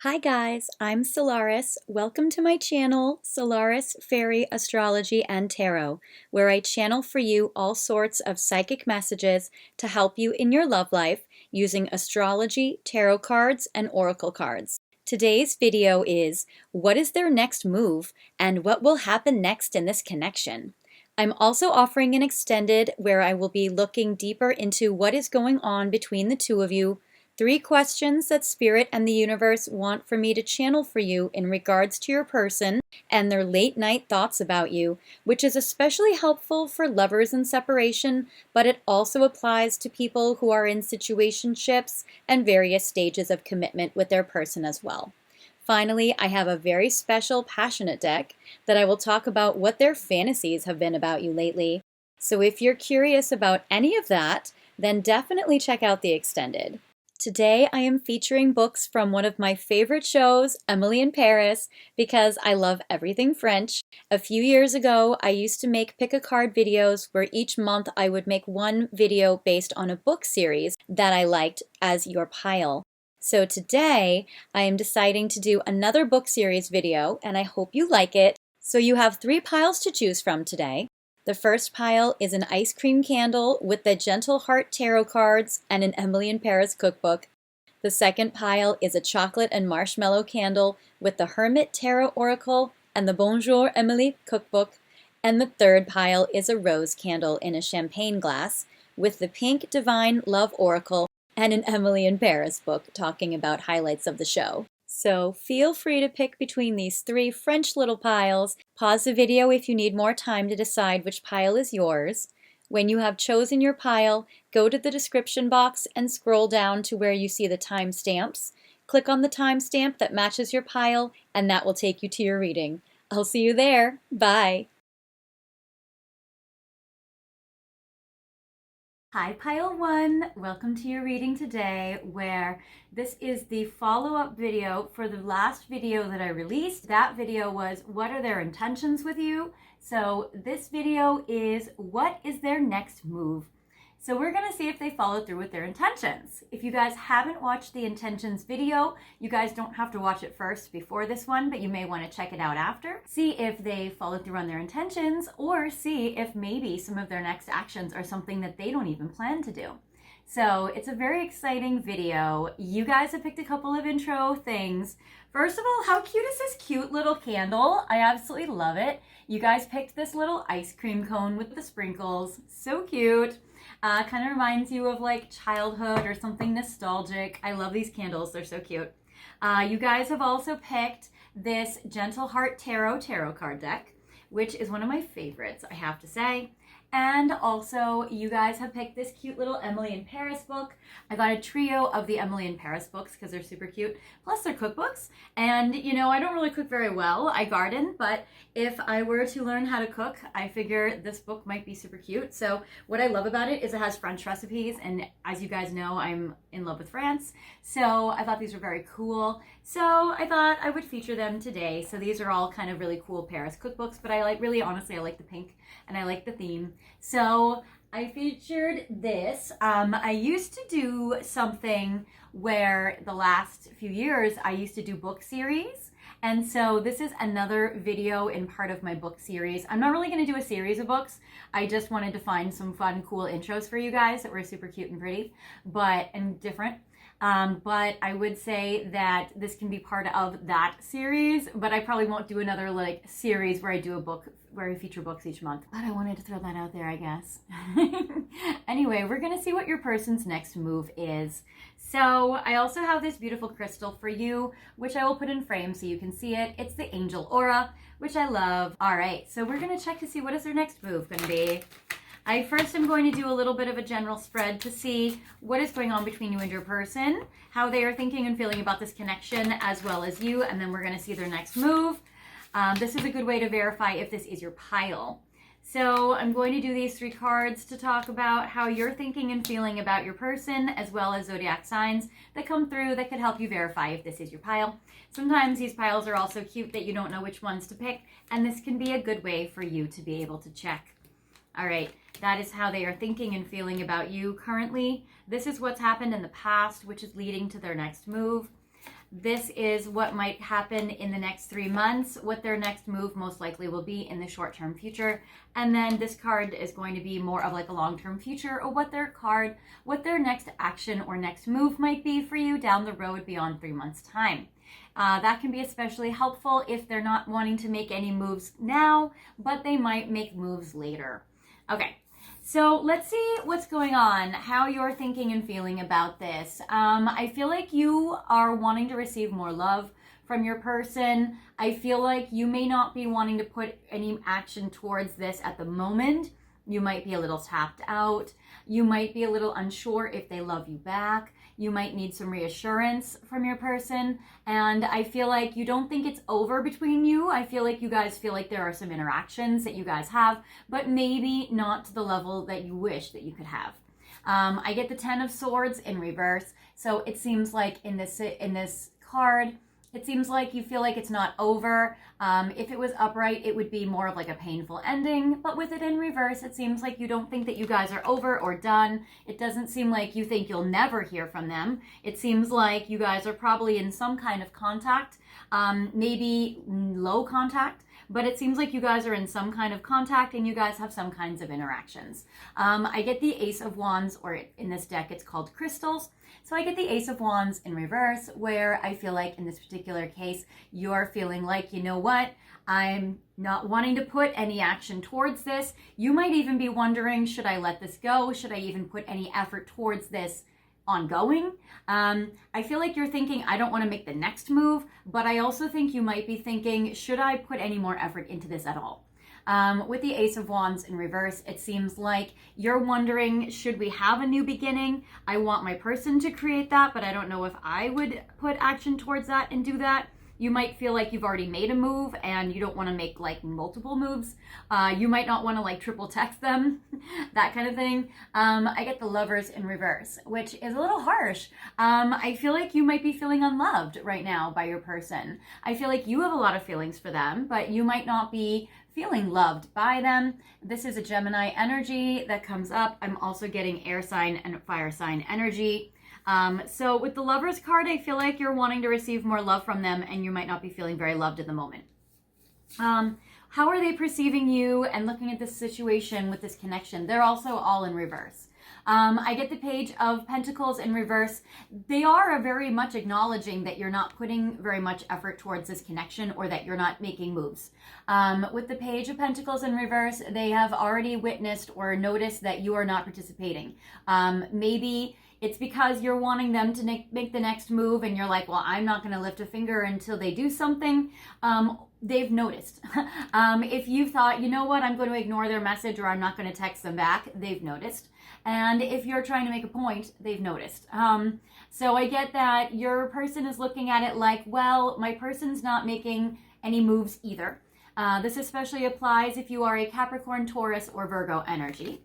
Hi guys, I'm Solaris. Welcome to my channel, Solaris Fairy Astrology and Tarot, where I channel for you all sorts of psychic messages to help you in your love life using astrology, tarot cards, and oracle cards. Today's video is, what is their next move and what will happen next in this connection? I'm also offering an extended where I will be looking deeper into what is going on between the two of you. 3 questions that Spirit and the universe want for me to channel for you in regards to your person and their late night thoughts about you, which is especially helpful for lovers in separation, but it also applies to people who are in situationships and various stages of commitment with their person as well. Finally, I have a very special passionate deck that I will talk about what their fantasies have been about you lately. So if you're curious about any of that, then definitely check out the extended. Today I am featuring books from one of my favorite shows, Emily in Paris, because I love everything French. A few years ago, I used to make pick a card videos where each month I would make one video based on a book series that I liked as your pile. So today I am deciding to do another book series video and I hope you like it. So you have 3 piles to choose from today. The first pile is an ice cream candle with the Gentle Heart tarot cards and an Emily in Paris cookbook. The second pile is a chocolate and marshmallow candle with the Hermit tarot oracle and the Bonjour Emily cookbook. And the third pile is a rose candle in a champagne glass with the pink divine love oracle and an Emily in Paris book talking about highlights of the show. So feel free to pick between these 3 French little piles. Pause the video if you need more time to decide which pile is yours. When you have chosen your pile, go to the description box and scroll down to where you see the timestamps. Click on the timestamp that matches your pile, and that will take you to your reading. I'll see you there. Bye. Hi Pile 1, welcome to your reading today, where this is the follow-up video for the last video that I released. That video was, what are their intentions with you? So this video is, what is their next move? So we're going to see if they follow through with their intentions. If you guys haven't watched the intentions video, you guys don't have to watch it first before this one, but you may want to check it out after. See if they follow through on their intentions, or see if maybe some of their next actions are something that they don't even plan to do. So it's a very exciting video. You guys have picked a couple of intro things. First of all, how cute is this cute little candle? I absolutely love it. You guys picked this little ice cream cone with the sprinkles. So cute. Kind of reminds you of like childhood or something nostalgic. I love these candles. They're so cute. You guys have also picked this Gentle Heart tarot card deck, which is one of my favorites, I have to say. And also, you guys have picked this cute little Emily in Paris book. I got a trio of the Emily in Paris books because they're super cute. Plus, they're cookbooks. And, you know, I don't really cook very well. I garden, but if I were to learn how to cook, I figure this book might be super cute. So what I love about it is it has French recipes. And as you guys know, I'm in love with France. So I thought these were very cool. So I thought I would feature them today. So these are all kind of really cool Paris cookbooks, but I like, really honestly, I like the pink and I like the theme. So I featured this. I used to do something where the last few years I used to do book series. And so this is another video in part of my book series. I'm not really going to do a series of books. I just wanted to find some fun, cool intros for you guys that were super cute and pretty, and different. But I would say that this can be part of that series, but I probably won't do another like series where I do a book, where I feature books each month. But I wanted to throw that out there, I guess. Anyway, we're gonna see what your person's next move is. So I also have this beautiful crystal for you, which I will put in frame so you can see it. It's the Angel Aura, which I love. All right, so we're gonna check to see what is their next move gonna be. I first am going to do a little bit of a general spread to see what is going on between you and your person, how they are thinking and feeling about this connection, as well as you, and then we're going to see their next move. This is a good way to verify if this is your pile. So I'm going to do these 3 cards to talk about how you're thinking and feeling about your person, as well as zodiac signs that come through that could help you verify if this is your pile. Sometimes these piles are also cute that you don't know which ones to pick, and this can be a good way for you to be able to check. All right, that is how they are thinking and feeling about you currently. This is what's happened in the past, which is leading to their next move. This is what might happen in the next 3 months, what their next move most likely will be in the short-term future. And then this card is going to be more of like a long-term future, or what their next action or next move might be for you down the road beyond 3 months' time. That can be especially helpful if they're not wanting to make any moves now, but they might make moves later. Okay. So let's see what's going on, how you're thinking and feeling about this. I feel like you are wanting to receive more love from your person. I feel like you may not be wanting to put any action towards this at the moment. You might be a little tapped out. You might be a little unsure if they love you back. You might need some reassurance from your person. And I feel like you don't think it's over between you. I feel like you guys feel like there are some interactions that you guys have, but maybe not to the level that you wish that you could have. I get the 10 of Swords in reverse. So it seems like in this card, it seems like you feel like it's not over. If it was upright, it would be more of like a painful ending. But with it in reverse, it seems like you don't think that you guys are over or done. It doesn't seem like you think you'll never hear from them. It seems like you guys are probably in some kind of contact, maybe low contact. But it seems like you guys are in some kind of contact and you guys have some kinds of interactions. I get the Ace of Wands, or in this deck, it's called Crystals. So I get the Ace of Wands in reverse, where I feel like in this particular case, you're feeling like, you know what? I'm not wanting to put any action towards this. You might even be wondering, should I let this go? Should I even put any effort towards this ongoing? I feel like you're thinking, I don't want to make the next move, but I also think you might be thinking, should I put any more effort into this at all? With the Ace of Wands in reverse, it seems like you're wondering, should we have a new beginning? I want my person to create that, but I don't know if I would put action towards that and do that. You might feel like you've already made a move and you don't want to make like multiple moves. You might not want to like triple text them, that kind of thing. I get the Lovers in reverse, which is a little harsh. I feel like you might be feeling unloved right now by your person. I feel like you have a lot of feelings for them, but you might not be feeling loved by them. This is a Gemini energy that comes up. I'm also getting air sign and fire sign energy. So with the Lovers card, I feel like you're wanting to receive more love from them and you might not be feeling very loved at the moment. How are they perceiving you and looking at this situation with this connection? They're also all in reverse. I get the Page of Pentacles in reverse. They are very much acknowledging that you're not putting very much effort towards this connection or that you're not making moves. With the Page of Pentacles in reverse, they have already witnessed or noticed that you are not participating. Maybe it's because you're wanting them to make the next move and you're like, well, I'm not going to lift a finger until they do something. They've noticed. If you thought, you know what, I'm going to ignore their message or I'm not going to text them back, they've noticed. And if you're trying to make a point, they've noticed. So I get that your person is looking at it like, well, my person's not making any moves either. This especially applies if you are a Capricorn, Taurus, or Virgo energy.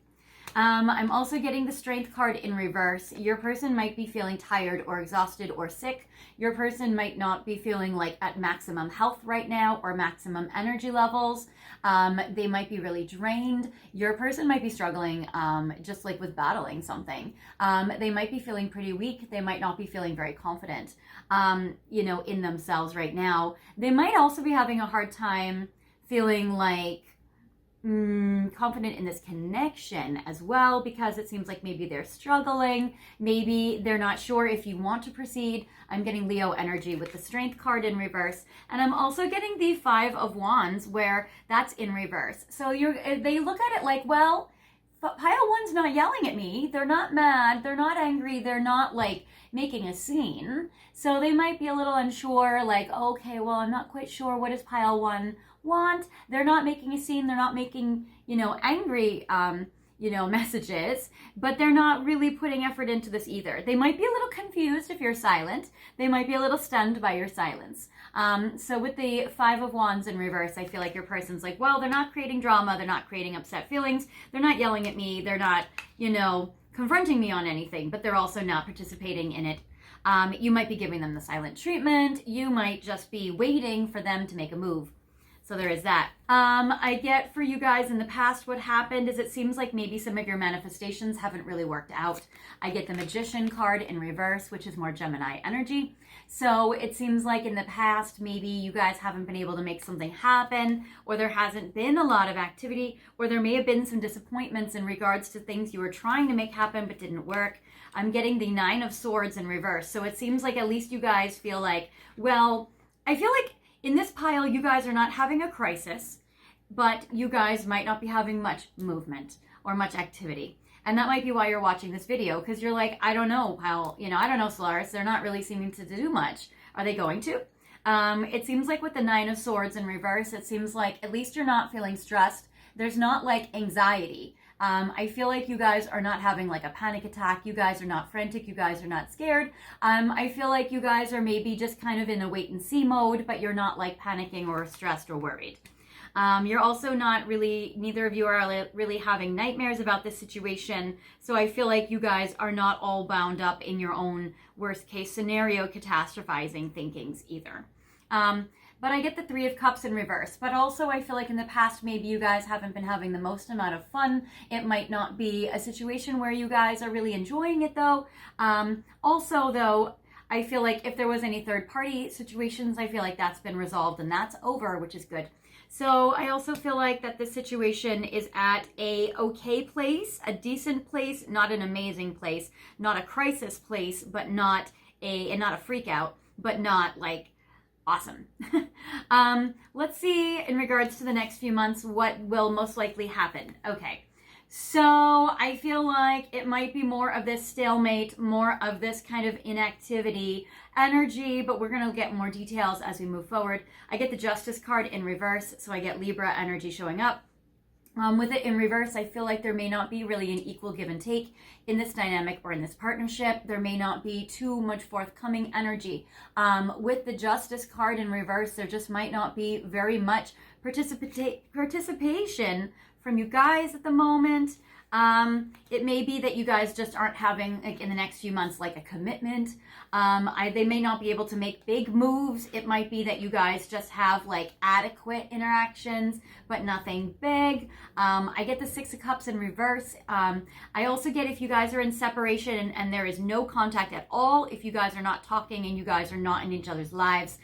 I'm also getting the Strength card in reverse. Your person might be feeling tired or exhausted or sick. Your person might not be feeling like at maximum health right now or maximum energy levels. They might be really drained. Your person might be struggling just like with battling something. They might be feeling pretty weak. They might not be feeling very confident, in themselves right now. They might also be having a hard time feeling like confident in this connection as well, because it seems like maybe they're struggling, maybe they're not sure if you want to proceed. I'm getting Leo energy with the Strength card in reverse, and I'm also getting the Five of Wands where that's in reverse. So they look at it like, well, pile one's not yelling at me, they're not mad, they're not angry, they're not like making a scene. So they might be a little unsure, like, okay, well, I'm not quite sure, what does pile one want? They're not making a scene, they're not making, angry, messages, but they're not really putting effort into this either. They might be a little confused if you're silent. They might be a little stunned by your silence. So with the Five of Wands in reverse, I feel like your person's like, well, they're not creating drama, they're not creating upset feelings, they're not yelling at me, they're not, confronting me on anything, but they're also not participating in it. You might be giving them the silent treatment. You might just be waiting for them to make a move. So there is that. I get for you guys in the past, what happened is it seems like maybe some of your manifestations haven't really worked out. I get the Magician card in reverse, which is more Gemini energy. So it seems like in the past, maybe you guys haven't been able to make something happen, or there hasn't been a lot of activity, or there may have been some disappointments in regards to things you were trying to make happen but didn't work. I'm getting the Nine of Swords in reverse. So it seems like at least you guys feel like, well, I feel like in this pile, you guys are not having a crisis, but you guys might not be having much movement or much activity. And that might be why you're watching this video, because you're like, I don't know how, I don't know, Solaris, they're not really seeming to do much. Are they going to? It seems like with the Nine of Swords in reverse, it seems like at least you're not feeling stressed. There's not like anxiety. I feel like you guys are not having like a panic attack. You guys are not frantic. You guys are not scared. I feel like you guys are maybe just kind of in a wait and see mode, but you're not like panicking or stressed or worried. You're also not really, neither of you are really having nightmares about this situation. So I feel like you guys are not all bound up in your own worst case scenario catastrophizing thinkings either. But I get the Three of Cups in reverse. But also I feel like in the past, maybe you guys haven't been having the most amount of fun. It might not be a situation where you guys are really enjoying it though. Also though, I feel like if there was any third party situations, I feel like that's been resolved and that's over, which is good. So I also feel like that this situation is at a okay place, a decent place, not an amazing place, not a crisis place, but not a freak out, but not like awesome. Let's see in regards to the next few months, what will most likely happen. Okay. So I feel like it might be more of this stalemate, more of this kind of inactivity energy, but we're going to get more details as we move forward. I get the Justice card in reverse, so I get Libra energy showing up. With it in reverse, I feel like there may not be really an equal give and take in this dynamic or in this partnership. There may not be too much forthcoming energy. With the Justice card in reverse, there just might not be very much participation from you guys at the moment. It may be that you guys just aren't having, like, in the next few months, like a commitment. They may not be able to make big moves. It might be that you guys just have like adequate interactions, but nothing big. I get the Six of Cups in reverse. I also get if you guys are in separation and there is no contact at all, if you guys are not talking and you guys are not in each other's lives,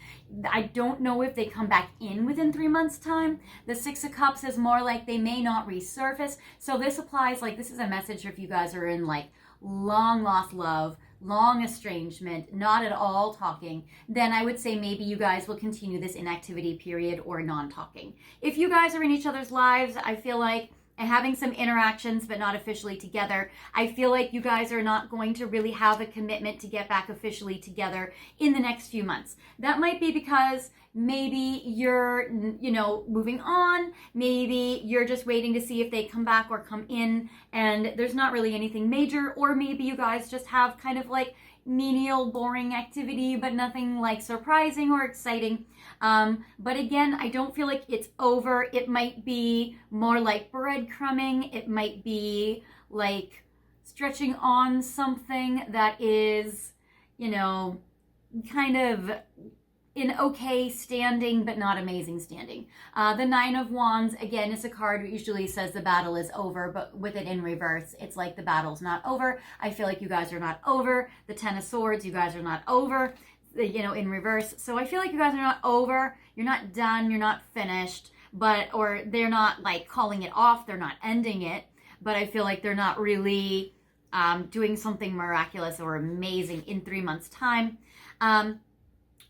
I don't know if they come back in within 3 months' time. The Six of Cups is more like they may not resurface. So this applies, like, this is a message if you guys are in like long lost love, long estrangement, not at all talking, then I would say maybe you guys will continue this inactivity period or non-talking. If you guys are in each other's lives, I feel like, and having some interactions but not officially together, I feel like you guys are not going to really have a commitment to get back officially together in the next few months. That might be because maybe you're, moving on. Maybe you're just waiting to see if they come back or come in and there's not really anything major. Or maybe you guys just have kind of like menial, boring activity, but nothing like surprising or exciting. But again, I don't feel like it's over. It might be more like breadcrumbing. It might be like stretching on something that is, kind of in okay standing, but not amazing standing. The Nine of Wands, again, is a card that usually says the battle is over, but with it in reverse, it's like the battle's not over. I feel like you guys are not over. The Ten of Swords, you guys are not over, in reverse. So I feel like you guys are not over. You're not done. You're not finished, or they're not like calling it off. They're not ending it, but I feel like they're not really doing something miraculous or amazing in 3 months' time.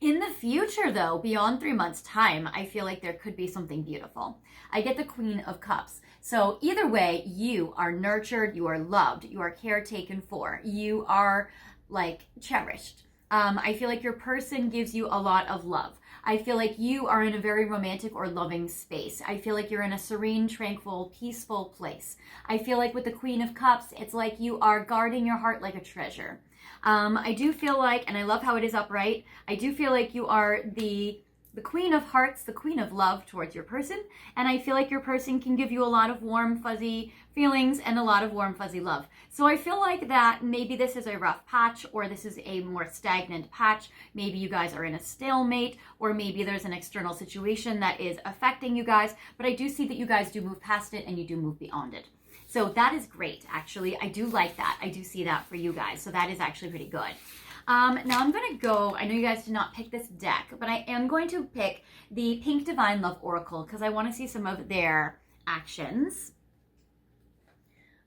In the future, though, beyond 3 months' time, I feel like there could be something beautiful. I get the Queen of Cups. So either way, you are nurtured, you are loved, you are caretaken for, you are like cherished. I feel like your person gives you a lot of love. I feel like you are in a very romantic or loving space. I feel like you're in a serene, tranquil, peaceful place. I feel like with the Queen of Cups, it's like you are guarding your heart like a treasure. I do feel like, and I love how it is upright, I do feel like you are the Queen of Hearts, the Queen of Love towards your person, and I feel like your person can give you a lot of warm, fuzzy feelings and a lot of warm, fuzzy love. So I feel like that maybe this is a rough patch, or this is a more stagnant patch. Maybe you guys are in a stalemate, or maybe there's an external situation that is affecting you guys, but I do see that you guys do move past it and you do move beyond it. So that is great, actually. I do like that. I do see that for you guys. So that is actually pretty good. Now I'm going to go, I know you guys did not pick this deck, but I am going to pick the Pink Divine Love Oracle because I want to see some of their actions.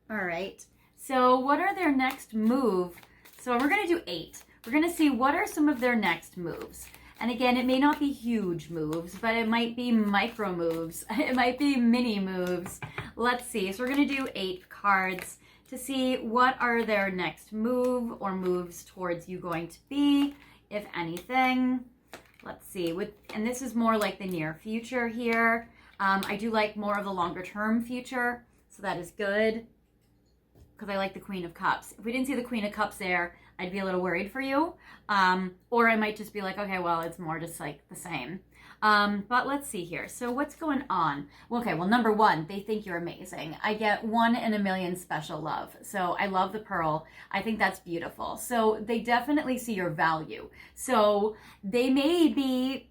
All right. So what are their next move? So we're going to do 8. We're going to see what are some of their next moves. And again, it may not be huge moves, but it might be micro moves. It might be mini moves. Let's see. So we're going to do 8 cards to see what are their next move or moves towards you going to be, if anything. Let's see. And this is more like the near future here. I do like more of the longer term future, so that is good because I like the Queen of Cups. If we didn't see the Queen of Cups there, I'd be a little worried for you. Or I might just be like, okay, well, it's more just like the same. But let's see here. So what's going on? Well, okay, well, number 1, they think you're amazing. I get 1 in a million special love. So I love the pearl. I think that's beautiful. So they definitely see your value. So they may be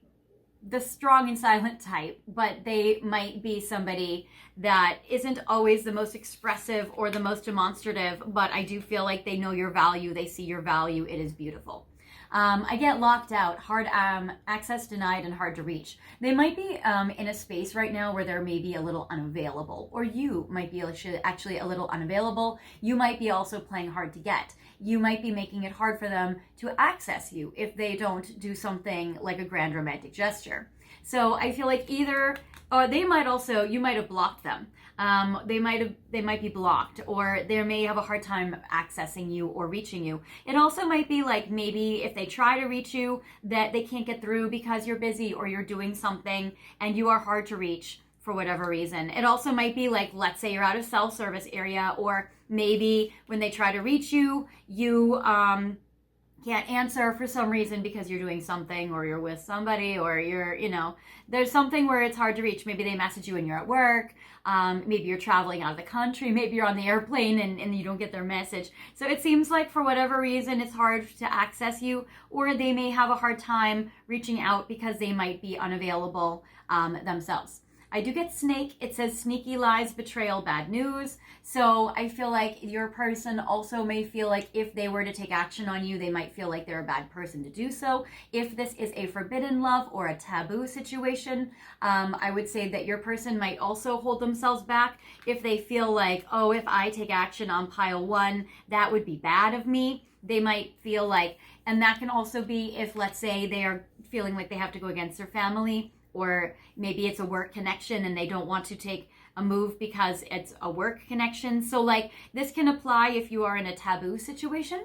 the strong and silent type, but they might be somebody that isn't always the most expressive or the most demonstrative, but I do feel like they know your value. They see your value. It is beautiful. I get locked out, hard access denied, and hard to reach. They might be in a space right now where they're maybe a little unavailable, or you might be actually a little unavailable. You might be also playing hard to get. You might be making it hard for them to access you if they don't do something like a grand romantic gesture. So I feel like either, or they might also, you might have blocked them. They might be blocked, or they may have a hard time accessing you or reaching you. It also might be like maybe if they try to reach you that they can't get through because you're busy or you're doing something and you are hard to reach for whatever reason. It also might be like, let's say you're out of self-service area, or maybe when they try to reach you, you can't answer for some reason because you're doing something or you're with somebody or you're, there's something where it's hard to reach. Maybe they message you when you're at work. Maybe you're traveling out of the country. Maybe you're on the airplane and you don't get their message. So it seems like for whatever reason, it's hard to access you, or they may have a hard time reaching out because they might be unavailable themselves. I do get snake. It says sneaky lies, betrayal, bad news. So I feel like your person also may feel like if they were to take action on you, they might feel like they're a bad person to do so. If this is a forbidden love or a taboo situation, I would say that your person might also hold themselves back if they feel like, oh, if I take action on pile 1, that would be bad of me. They might feel like, and that can also be if, let's say, they are feeling like they have to go against their family, or maybe it's a work connection and they don't want to take a move because it's a work connection. So like this can apply if you are in a taboo situation.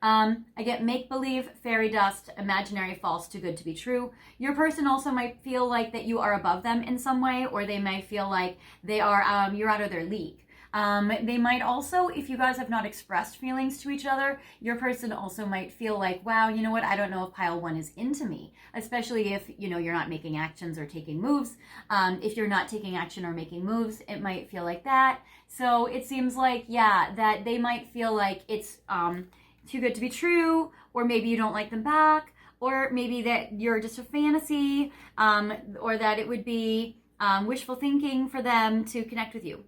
I get make-believe, fairy dust, imaginary, false, too good to be true. Your person also might feel like that you are above them in some way, or they might feel like they are you're out of their league. They might also, if you guys have not expressed feelings to each other, your person also might feel like, wow, you know what, I don't know if pile 1 is into me, especially if, you're not making actions or taking moves. If you're not taking action or making moves, it might feel like that. So it seems like, yeah, that they might feel like it's too good to be true, or maybe you don't like them back, or maybe that you're just a fantasy, or that it would be wishful thinking for them to connect with you.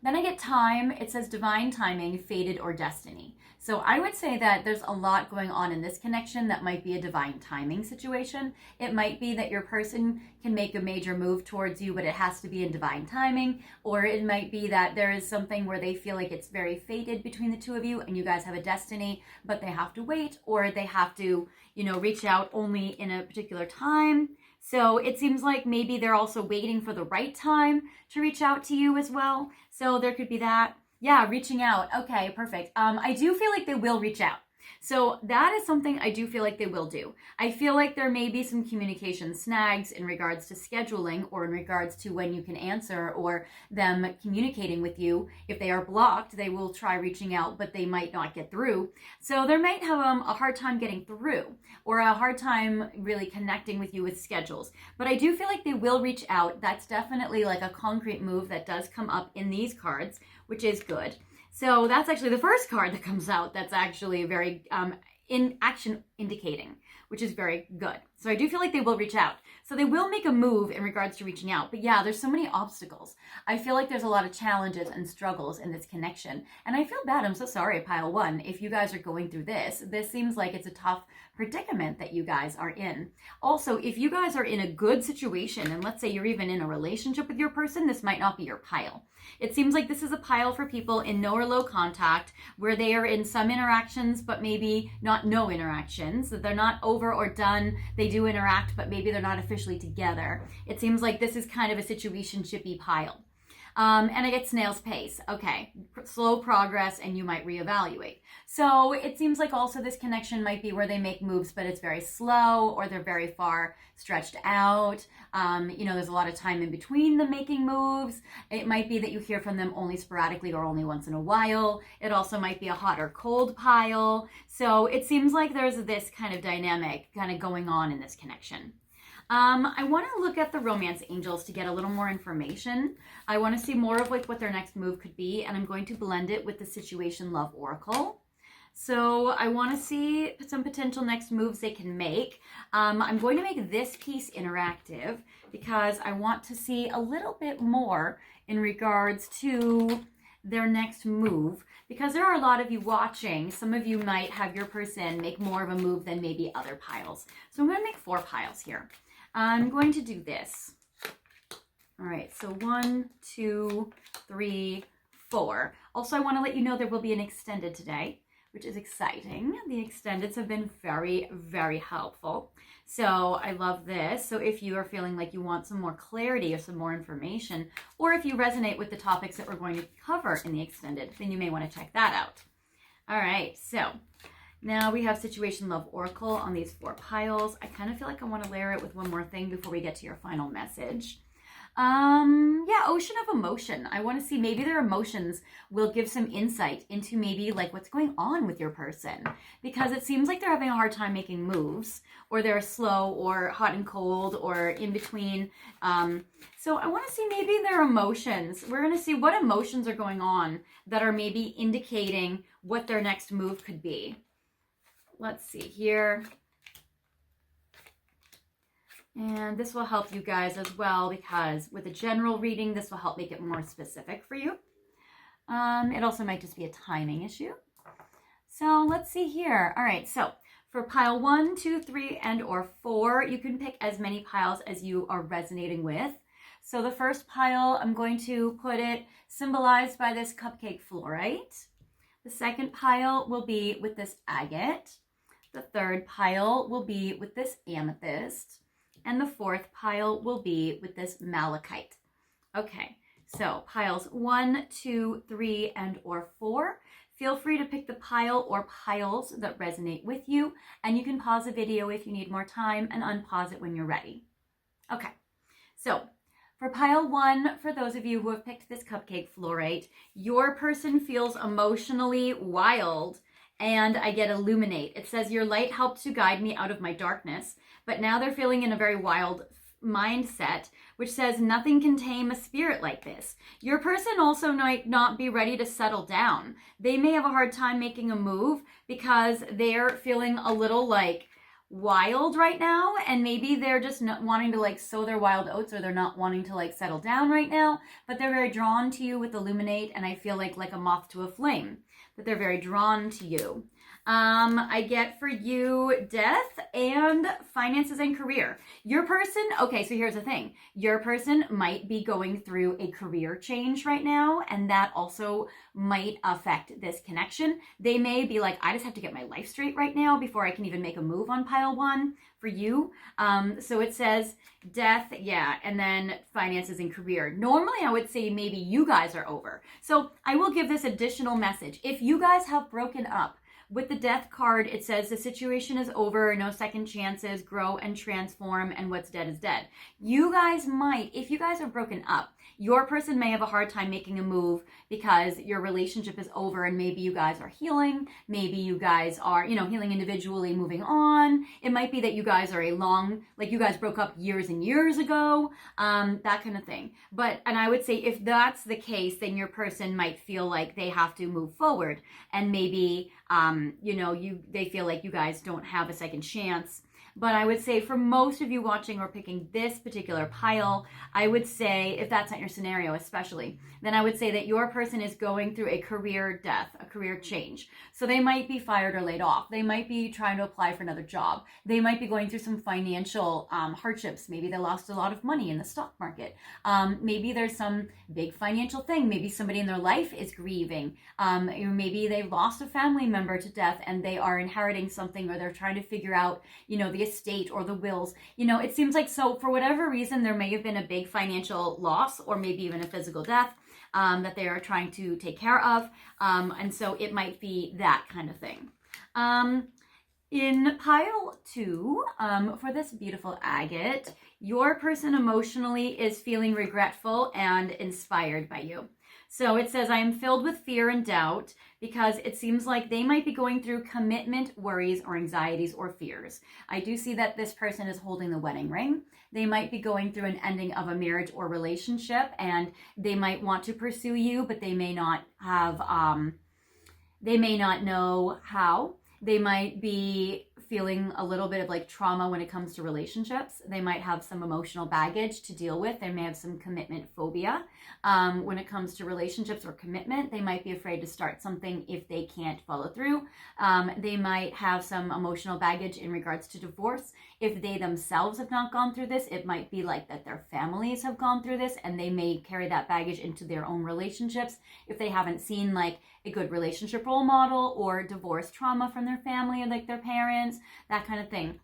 Then I get time. It says divine timing, fated, or destiny. So I would say that there's a lot going on in this connection that might be a divine timing situation. It might be that your person can make a major move towards you, but it has to be in divine timing. Or it might be that there is something where they feel like it's very fated between the two of you and you guys have a destiny, but they have to wait, or they have to, reach out only in a particular time. So it seems like maybe they're also waiting for the right time to reach out to you as well. So there could be that. Yeah, reaching out. Okay, perfect. I do feel like they will reach out. So that is something I do feel like they will do. I feel like there may be some communication snags in regards to scheduling, or in regards to when you can answer, or them communicating with you. If they are blocked, they will try reaching out, but they might not get through. So they might have a hard time getting through, or a hard time really connecting with you with schedules. But I do feel like they will reach out. That's definitely like a concrete move that does come up in these cards, which is good. So that's actually the first card that comes out that's actually very in action indicating, which is very good. So I do feel like they will reach out. So they will make a move in regards to reaching out. But yeah, there's so many obstacles. I feel like there's a lot of challenges and struggles in this connection. And I feel bad. I'm so sorry, pile one. If you guys are going through this seems like it's a tough predicament that you guys are in. Also, if you guys are in a good situation, and let's say you're even in a relationship with your person, this might not be your pile. It seems like this is a pile for people in no or low contact, where they are in some interactions, but maybe not no interactions. That they're not over or done. They do interact, but maybe they're not officially together. It seems like this is kind of a situationshipy pile. And I get snail's pace. Okay, slow progress, and you might reevaluate. So it seems like also this connection might be where they make moves, but it's very slow, or they're very far stretched out. There's a lot of time in between them making moves. It might be that you hear from them only sporadically or only once in a while. It also might be a hot or cold pile. So it seems like there's this kind of dynamic kind of going on in this connection. I want to look at the romance angels to get a little more information. I want to see more of like what their next move could be, and I'm going to blend it with the situation love oracle. So I want to see some potential next moves they can make. I'm going to make this piece interactive because I want to see a little bit more in regards to their next move, because there are a lot of you watching. Some of you might have your person make more of a move than maybe other piles. So I'm going to make 4 piles here. I'm going to do this. All right, so 1, 2, 3, 4. Also, I want to let you know there will be an extended today, which is exciting. The extendeds have been very, very helpful. So I love this. So if you are feeling like you want some more clarity or some more information, or if you resonate with the topics that we're going to cover in the extended, then you may want to check that out. All right, so now we have situation love oracle on these 4 piles. I kind of feel like I want to layer it with one more thing before we get to your final message. Ocean of emotion. I want to see maybe their emotions will give some insight into maybe like what's going on with your person, because it seems like they're having a hard time making moves, or they're slow or hot and cold or in between. So I want to see maybe their emotions. We're going to see what emotions are going on that are maybe indicating what their next move could be. Let's see here. And this will help you guys as well, because with a general reading, this will help make it more specific for you. It also might just be a timing issue. So let's see here. All right, so for pile 1, 2, 3, and or 4, you can pick as many piles as you are resonating with. So the first pile, I'm going to put it symbolized by this cupcake fluorite. The second pile will be with this agate. The third pile will be with this amethyst. And the fourth pile will be with this malachite. Okay, so piles 1, 2, 3, and or 4. Feel free to pick the pile or piles that resonate with you, and you can pause the video if you need more time and unpause it when you're ready. Okay, so for pile 1, for those of you who have picked this cupcake fluorite, your person feels emotionally wild, and I get illuminate. It says, your light helped to guide me out of my darkness, but now they're feeling in a very wild mindset, which says nothing can tame a spirit like this. Your person also might not be ready to settle down. They may have a hard time making a move because they're feeling a little like wild right now, and maybe they're just not wanting to like sow their wild oats, or they're not wanting to like settle down right now, but they're very drawn to you with illuminate, and I feel like a moth to a flame, that they're very drawn to you. I get for you death and finances and career. Your person, okay, so here's the thing. Your person might be going through a career change right now, and that also might affect this connection. They may be like, I just have to get my life straight right now before I can even make a move on pile 1 for you. So it says death, yeah, and then finances and career. Normally, I would say maybe you guys are over. So I will give this additional message. If you guys have broken up, with the death card, it says the situation is over, no second chances, grow and transform, and what's dead is dead. You guys might, if you guys are broken up, your person may have a hard time making a move because your relationship is over, and maybe you guys are healing. Maybe you guys are, healing individually, moving on. It might be that you guys are you guys broke up years and years ago, that kind of thing. And I would say if that's the case, then your person might feel like they have to move forward, and maybe, they feel like you guys don't have a second chance. But I would say for most of you watching or picking this particular pile, I would say, if that's not your scenario especially, then I would say that your person is going through a career death, a career change. So they might be fired or laid off. They might be trying to apply for another job. They might be going through some financial hardships. Maybe they lost a lot of money in the stock market. Maybe there's some big financial thing. Maybe somebody in their life is grieving. Maybe they've lost a family member to death and they are inheriting something, or they're trying to figure out, the estate or the wills. It seems like, so for whatever reason, there may have been a big financial loss or maybe even a physical death that they are trying to take care of. And so it might be that kind of thing. In pile 2, for this beautiful agate, your person emotionally is feeling regretful and inspired by you. So it says, I am filled with fear and doubt because it seems like they might be going through commitment worries or anxieties or fears. I do see that this person is holding the wedding ring. They might be going through an ending of a marriage or relationship, and they might want to pursue you, but they may not have, they may not know how. They might be feeling a little bit of like trauma when it comes to relationships. They might have some emotional baggage to deal with. They may have some commitment phobia when it comes to relationships or commitment. They might be afraid to start something if they can't follow through. They might have some emotional baggage in regards to divorce. If they themselves have not gone through this, it might be like that their families have gone through this and they may carry that baggage into their own relationships if they haven't seen like a good relationship role model or divorce trauma from their family or like their parents, that kind of thing.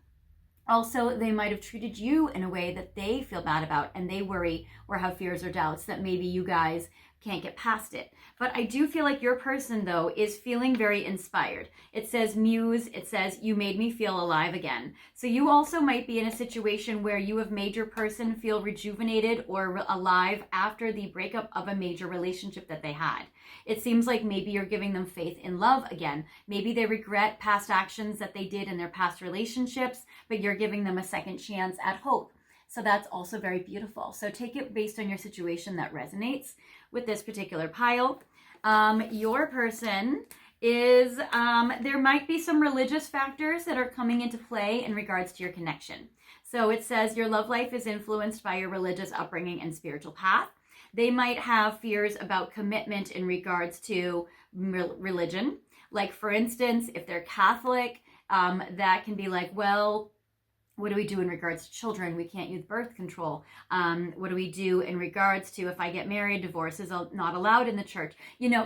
Also, they might have treated you in a way that they feel bad about and they worry or have fears or doubts that maybe you guys can't get past it. But I do feel like your person, though, is feeling very inspired. It says muse, it says you made me feel alive again. So you also might be in a situation where you have made your person feel rejuvenated or alive after the breakup of a major relationship that they had. It seems like maybe you're giving them faith in love again. Maybe they regret past actions that they did in their past relationships, but you're giving them a second chance at hope. So that's also very beautiful. So take it based on your situation that resonates with this particular pile. Your person is, there might be some religious factors that are coming into play in regards to your connection. So it says your love life is influenced by your religious upbringing and spiritual path. They might have fears about commitment in regards to religion. Like, for instance, if they're Catholic, that can be like, well, what do we do in regards to children? We can't use birth control. What do we do in regards to if I get married, divorce is not allowed in the church?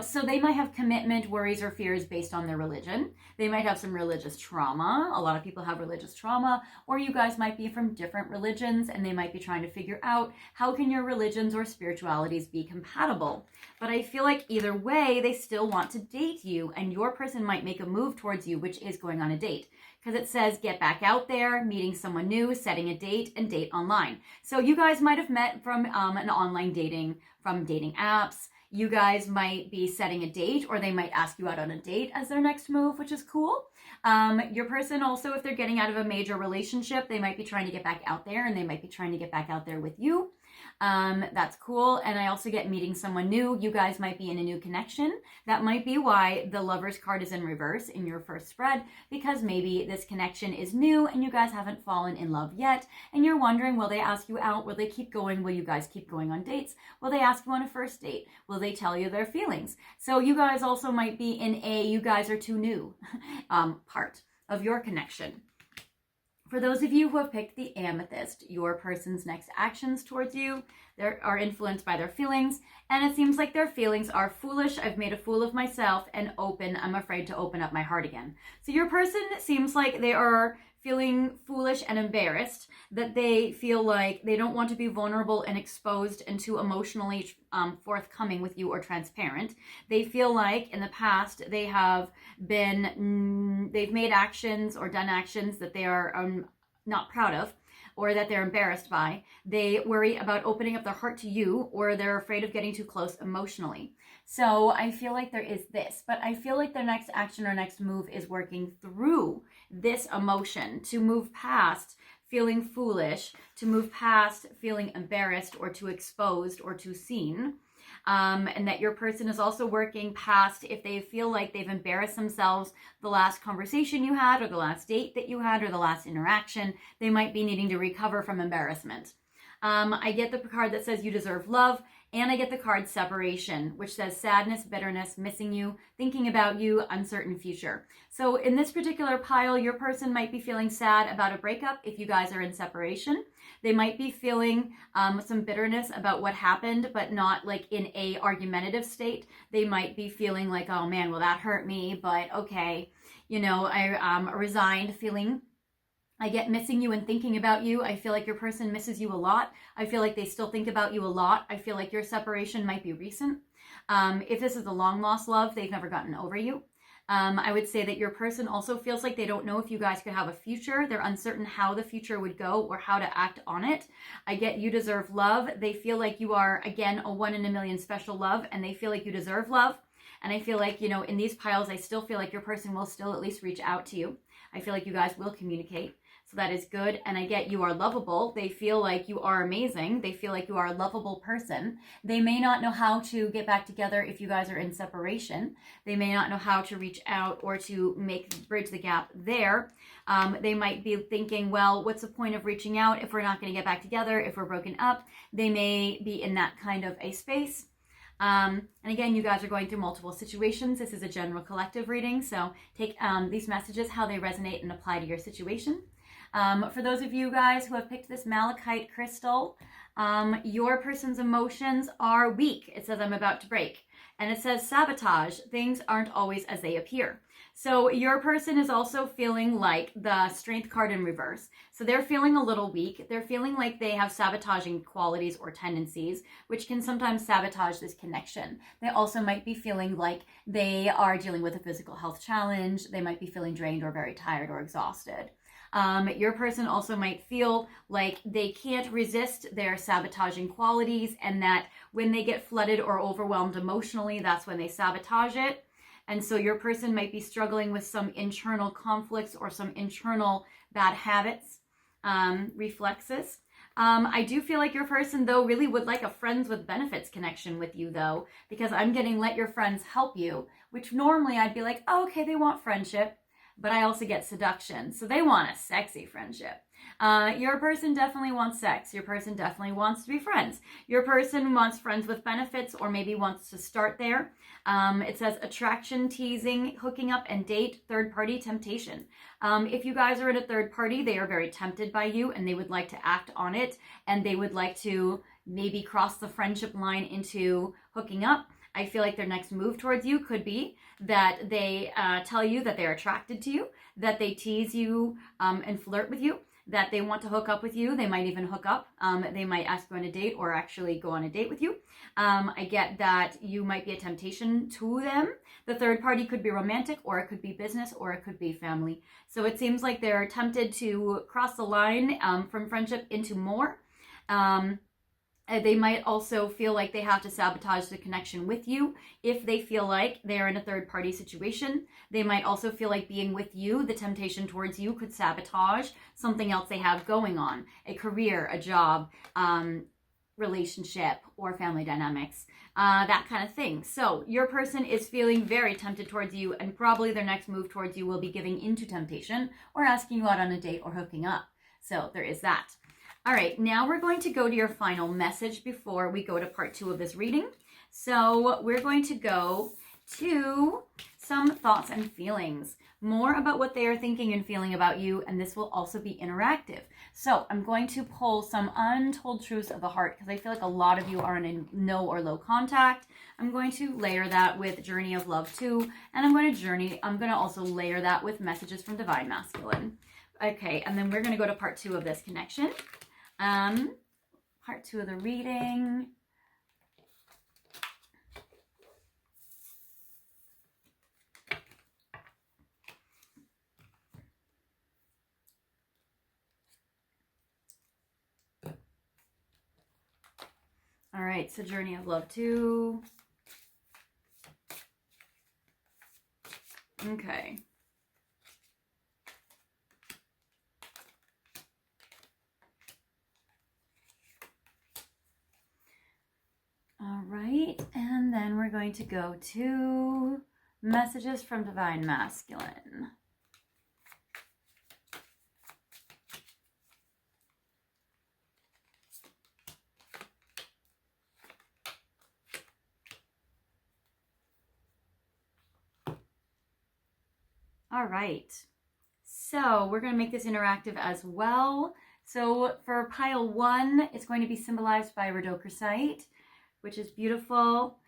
So they might have commitment worries or fears based on their religion. They might have some religious trauma. A lot of people have religious trauma, or you guys might be from different religions and they might be trying to figure out how can your religions or spiritualities be compatible. But I feel like either way, they still want to date you, and your person might make a move towards you, which is going on a date. Because it says get back out there, meeting someone new, setting a date, and date online. So you guys might have met from an online dating, from dating apps. You guys might be setting a date, or they might ask you out on a date as their next move, which is cool. Your person also, if they're getting out of a major relationship, they might be trying to get back out there, and they might be trying to get back out there with you. That's cool. And I also get meeting someone new. You guys might be in a new connection. That might be why the Lovers card is in reverse in your first spread, because maybe this connection is new and you guys haven't fallen in love yet. And you're wondering, will they ask you out? Will they keep going? Will you guys keep going on dates? Will they ask you on a first date? Will they tell you their feelings? So you guys also might be in a you guys are too new part of your connection. For those of you who have picked the amethyst, your person's next actions towards you are influenced by their feelings, and it seems like their feelings are foolish. I've made a fool of myself, and open. I'm afraid to open up my heart again. So your person seems like they are feeling foolish and embarrassed, that they feel like they don't want to be vulnerable and exposed and too emotionally forthcoming with you or transparent. They feel like in the past they have been, they've made actions or done actions that they are not proud of, or that they're embarrassed by. They worry about opening up their heart to you, or they're afraid of getting too close emotionally. So I feel like there is this, but I feel like their next action or next move is working through this emotion to move past feeling foolish, to move past feeling embarrassed or too exposed or too seen. and that your person is also working past if they feel like they've embarrassed themselves the last conversation you had or the last date that you had or the last interaction. They might be needing to recover from embarrassment. I get the card that says you deserve love, and I get the card separation, which says sadness, bitterness, missing you, thinking about you, uncertain future. So in this particular pile, your person might be feeling sad about a breakup if you guys are in separation. They might be feeling some bitterness about what happened, but not like in a argumentative state. They might be feeling like, oh man, well that hurt me, but okay, you know, I resigned feeling. I get missing you and thinking about you. I feel like your person misses you a lot. I feel like they still think about you a lot. I feel like your separation might be recent. If this is a long lost love, they've never gotten over you. I would say that your person also feels like they don't know if you guys could have a future. They're uncertain how the future would go or how to act on it. I get you deserve love. They feel like you are, again, a 1 in a million special love, and they feel like you deserve love. And I feel like, you know, in these piles, I still feel like your person will still at least reach out to you. I feel like you guys will communicate. So that is good. And I get you are lovable. They feel like you are amazing. They feel like you are a lovable person. They may not know how to get back together if you guys are in separation. They may not know how to reach out or to bridge the gap there. They might be thinking, well, what's the point of reaching out if we're not going to get back together, if we're broken up? They may be in that kind of a space. And again, you guys are going through multiple situations. This is a general collective reading. So take these messages, how they resonate and apply to your situation. For those of you guys who have picked this malachite crystal, your person's emotions are weak. It says, I'm about to break. And it says sabotage. Things aren't always as they appear. So your person is also feeling like the strength card in reverse. So they're feeling a little weak. They're feeling like they have sabotaging qualities or tendencies, which can sometimes sabotage this connection. They also might be feeling like they are dealing with a physical health challenge. They might be feeling drained or very tired or exhausted. Your person also might feel like they can't resist their sabotaging qualities, and that when they get flooded or overwhelmed emotionally, that's when they sabotage it. And so your person might be struggling with some internal conflicts or some internal bad habits, reflexes. I do feel like your person, though, really would like a friends with benefits connection with you, though, because I'm getting let your friends help you, which normally I'd be like, oh, okay, they want friendship. But I also get seduction. So they want a sexy friendship. Your person definitely wants sex. Your person definitely wants to be friends. Your person wants friends with benefits, or maybe wants to start there. It says attraction, teasing, hooking up, and date, third party temptation. If you guys are in a third party, they are very tempted by you and they would like to act on it, and they would like to maybe cross the friendship line into hooking up. I feel like their next move towards you could be that they tell you that they're attracted to you, that they tease you and flirt with you, that they want to hook up with you. They might even hook up. They might ask you on a date or actually go on a date with you. I get that you might be a temptation to them. The third party could be romantic, or it could be business, or it could be family. So it seems like they're tempted to cross the line from friendship into more. They might also feel like they have to sabotage the connection with you if they feel like they're in a third party situation. They might also feel like being with you, the temptation towards you, could sabotage something else they have going on, a career, a job, relationship, or family dynamics, that kind of thing. So your person is feeling very tempted towards you, and probably their next move towards you will be giving into temptation or asking you out on a date or hooking up. So there is that. All right, now we're going to go to your final message before we go to part 2 of this reading. So we're going to go to some thoughts and feelings, more about what they are thinking and feeling about you, and this will also be interactive. So I'm going to pull some untold truths of the heart, because I feel like a lot of you are in no or low contact. I'm going to layer that with Journey of Love 2, and I'm going to also layer that with messages from Divine Masculine. Okay, and then we're going to go to part 2 of this connection. Part 2 of the reading. All right, so Journey of Love 2. Okay. All right, going to go to messages from Divine Masculine. All right, so we're going to make this interactive as well. So for pile 1, it's going to be symbolized by rhodochrosite, which is beautiful.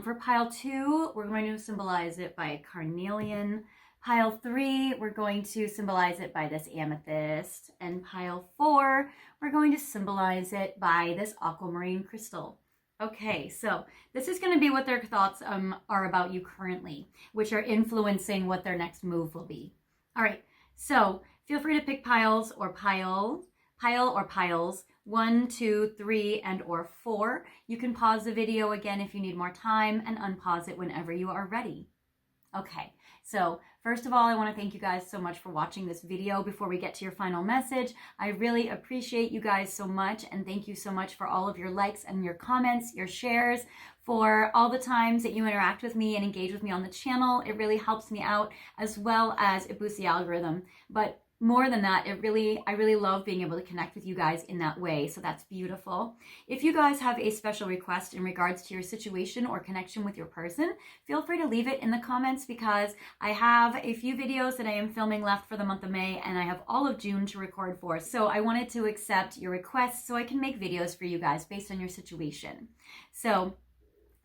For pile 2, we're going to symbolize it by carnelian. Pile 3, we're going to symbolize it by this amethyst. And pile 4, we're going to symbolize it by this aquamarine crystal. Okay, so this is going to be what their thoughts are about you currently, which are influencing what their next move will be. All right, so feel free to pick piles or pile or piles 1, 2, 3, and or 4. You can pause the video again if you need more time and unpause it whenever you are ready. Okay, so first of all, I want to thank you guys so much for watching this video. Before we get to your final message, I really appreciate you guys so much, and thank you so much for all of your likes and your comments, your shares, for all the times that you interact with me and engage with me on the channel. It really helps me out, as well as it boosts the algorithm. But more than that, I really love being able to connect with you guys in that way. So that's beautiful. If you guys have a special request in regards to your situation or connection with your person, feel free to leave it in the comments, because I have a few videos that I am filming left for the month of May, and I have all of June to record for. So I wanted to accept your requests so I can make videos for you guys based on your situation. So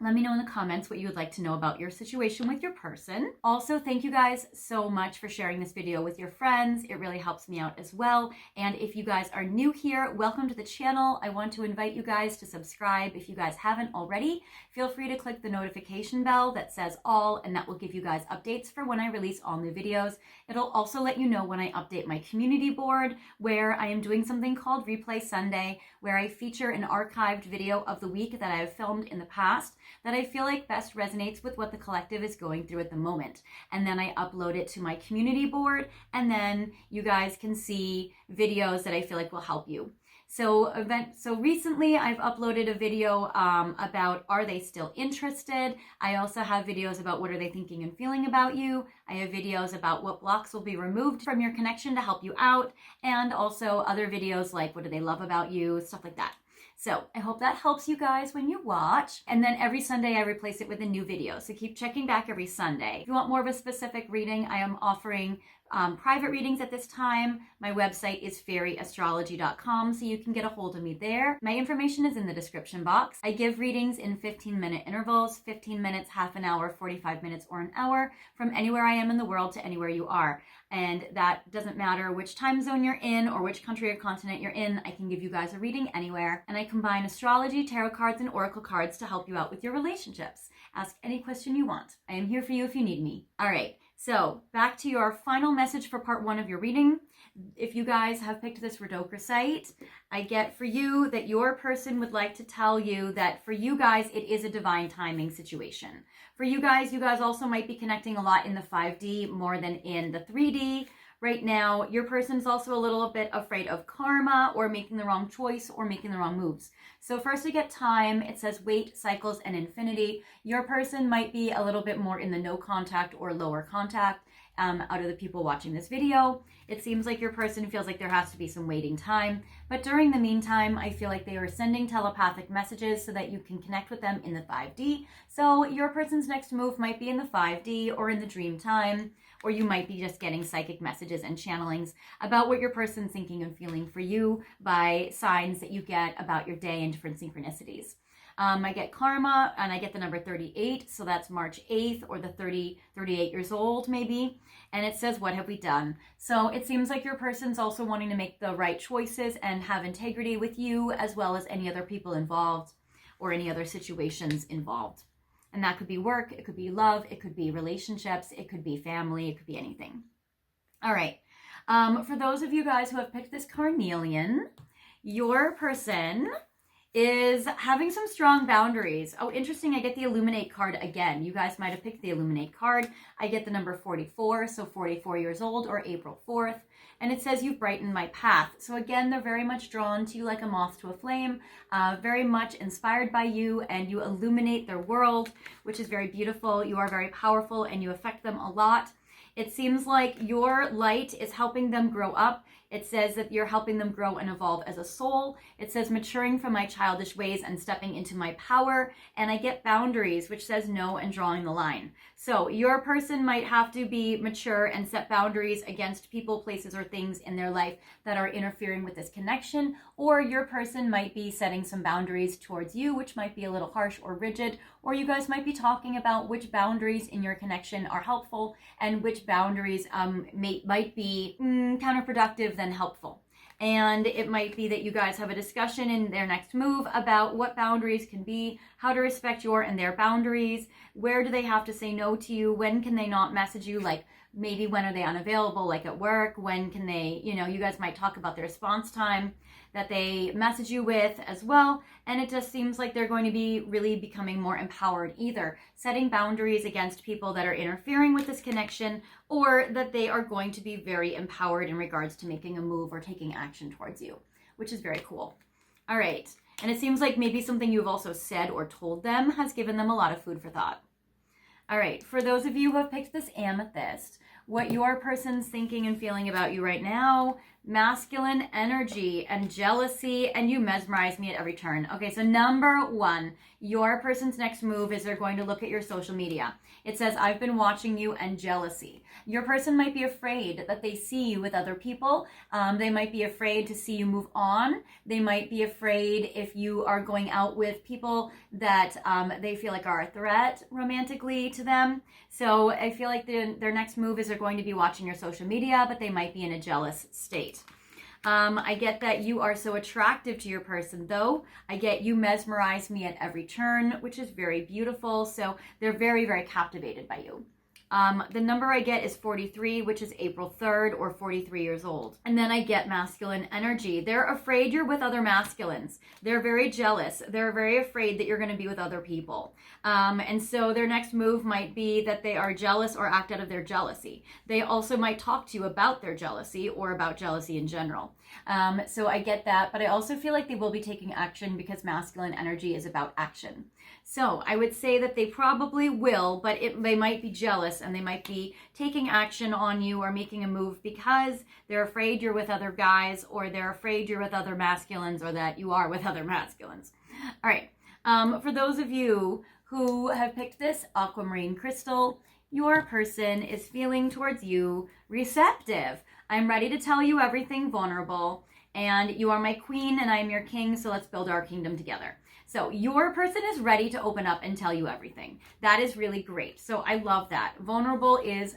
let me know in the comments what you would like to know about your situation with your person. Also, thank you guys so much for sharing this video with your friends. It really helps me out as well. And if you guys are new here, welcome to the channel. I want to invite you guys to subscribe. If you guys haven't already, feel free to click the notification bell that says all, and that will give you guys updates for when I release all new videos. It'll also let you know when I update my community board, where I am doing something called Replay Sunday, where I feature an archived video of the week that I have filmed in the past that I feel like best resonates with what the collective is going through at the moment. And then I upload it to my community board, and then you guys can see videos that I feel like will help you. So recently I've uploaded a video about, are they still interested? I also have videos about what are they thinking and feeling about you. I have videos about what blocks will be removed from your connection to help you out, and also other videos like what do they love about you, stuff like that. So I hope that helps you guys when you watch. And then every Sunday I replace it with a new video. So keep checking back every Sunday. If you want more of a specific reading, I am offering private readings at this time. My website is fairyastrology.com, so you can get a hold of me there. My information is in the description box. I give readings in 15-minute intervals, 15 minutes, half an hour, 45 minutes, or an hour, from anywhere I am in the world to anywhere you are. And that doesn't matter which time zone you're in or which country or continent you're in. I can give you guys a reading anywhere. And I combine astrology, tarot cards, and oracle cards to help you out with your relationships. Ask any question you want. I am here for you if you need me. All right. So back to your final message for part 1 of your reading. If you guys have picked this rhodochrosite, I get for you that your person would like to tell you that for you guys, it is a divine timing situation. For you guys also might be connecting a lot in the 5D more than in the 3D. Right now, your person's also a little bit afraid of karma, or making the wrong choice, or making the wrong moves. So first we get time. It says wait, cycles, and infinity. Your person might be a little bit more in the no contact or lower contact out of the people watching this video. It seems like your person feels like there has to be some waiting time. But during the meantime, I feel like they are sending telepathic messages so that you can connect with them in the 5D. So your person's next move might be in the 5D or in the dream time, or you might be just getting psychic messages and channelings about what your person's thinking and feeling for you by signs that you get about your day and different synchronicities. I get karma, and I get the number 38, so that's March 8th, or the 38 years old maybe, and it says, what have we done? So it seems like your person's also wanting to make the right choices and have integrity with you, as well as any other people involved or any other situations involved. And that could be work, it could be love, it could be relationships, it could be family, it could be anything. All right, for those of you guys who have picked this carnelian, your person is having some strong boundaries. Oh, interesting. I get the Illuminate card again. You guys might have picked the Illuminate card. I get the number 44, so 44 years old, or April 4th. And it says you've brightened my path. So again, they're very much drawn to you like a moth to a flame, very much inspired by you, and you illuminate their world, which is very beautiful. You are very powerful and you affect them a lot. It seems like your light is helping them grow up. It says that you're helping them grow and evolve as a soul. It says maturing from my childish ways and stepping into my power. And I get boundaries, which says no and drawing the line. So your person might have to be mature and set boundaries against people, places, or things in their life that are interfering with this connection. Or your person might be setting some boundaries towards you, which might be a little harsh or rigid. Or you guys might be talking about which boundaries in your connection are helpful and which boundaries might be counterproductive than helpful. And it might be that you guys have a discussion in their next move about what boundaries can be, how to respect your and their boundaries, where do they have to say no to you, when can they not message you, like maybe when are they unavailable, like at work, when can they, you guys might talk about the response time that they message you with as well. And it just seems like they're going to be really becoming more empowered, either setting boundaries against people that are interfering with this connection, or that they are going to be very empowered in regards to making a move or taking action towards you, which is very cool. All right. And it seems like maybe something you've also said or told them has given them a lot of food for thought. All right. For those of you who have picked this amethyst, what your person's thinking and feeling about you right now, masculine energy and jealousy, and you mesmerize me at every turn. Okay, so number one, your person's next move is they're going to look at your social media. It says, I've been watching you, and jealousy. Your person might be afraid that they see you with other people. They might be afraid to see you move on. They might be afraid if you are going out with people that they feel like are a threat romantically to them. So I feel like their next move is they're going to be watching your social media, but they might be in a jealous state. I get that you are so attractive to your person, though. I get you mesmerize me at every turn, which is very beautiful. So they're very, very captivated by you. The number I get is 43, which is April 3rd, or 43 years old. And then I get masculine energy. They're afraid you're with other masculines. They're very jealous. They're very afraid that you're going to be with other people. And so their next move might be that they are jealous or act out of their jealousy. They also might talk to you about their jealousy or about jealousy in general. So I get that, but I also feel like they will be taking action because masculine energy is about action. So I would say that they probably will, but they might be jealous and they might be taking action on you or making a move because they're afraid you're with other guys, or they're afraid you're with other masculines, or that you are with other masculines. All right. For those of you who have picked this aquamarine crystal, your person is feeling towards you receptive. I'm ready to tell you everything, vulnerable, and you are my queen and I'm your king, so let's build our kingdom together. So your person is ready to open up and tell you everything. That is really great. So I love that. Vulnerable is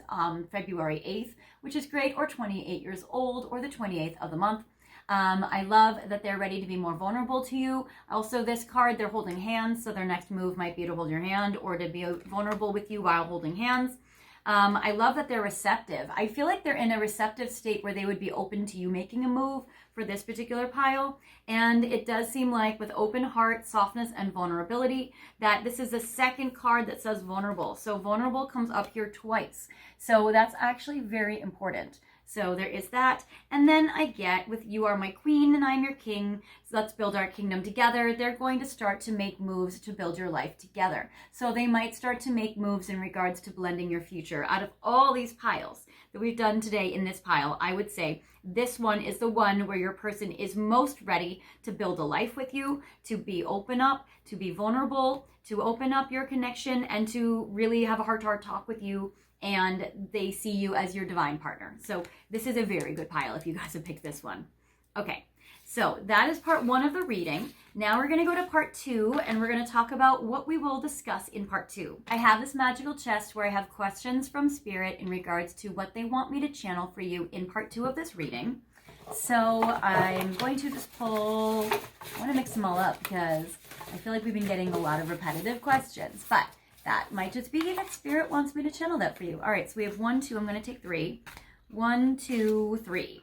February 8th, which is great, or 28 years old, or the 28th of the month. I love that they're ready to be more vulnerable to you. Also, this card, they're holding hands, so their next move might be to hold your hand or to be vulnerable with you while holding hands. I love that they're receptive. I feel like they're in a receptive state where they would be open to you making a move for this particular pile. And it does seem like with open heart, softness, and vulnerability, that this is the second card that says vulnerable. So vulnerable comes up here twice. So that's actually very important. So there is that. And then I get with you are my queen and I'm your king. So let's build our kingdom together. They're going to start to make moves to build your life together. So they might start to make moves in regards to blending your future. Out of all these piles that we've done today in this pile, I would say this one is the one where your person is most ready to build a life with you, to be open up, to be vulnerable, to open up your connection, and to really have a heart-to-heart talk with you. And they see you as your divine partner. So this is a very good pile if you guys have picked this one. Okay, so that is part one of the reading. Now we're going to go to part two, and we're going to talk about what we will discuss in part two. I have this magical chest where I have questions from Spirit in regards to what they want me to channel for you in part two of this reading. So I'm going to just pull, I want to mix them all up because I feel like we've been getting a lot of repetitive questions, but that might just be that Spirit wants me to channel that for you. All right, so we have 1, 2, I'm going to take 3. 1, 2, 3.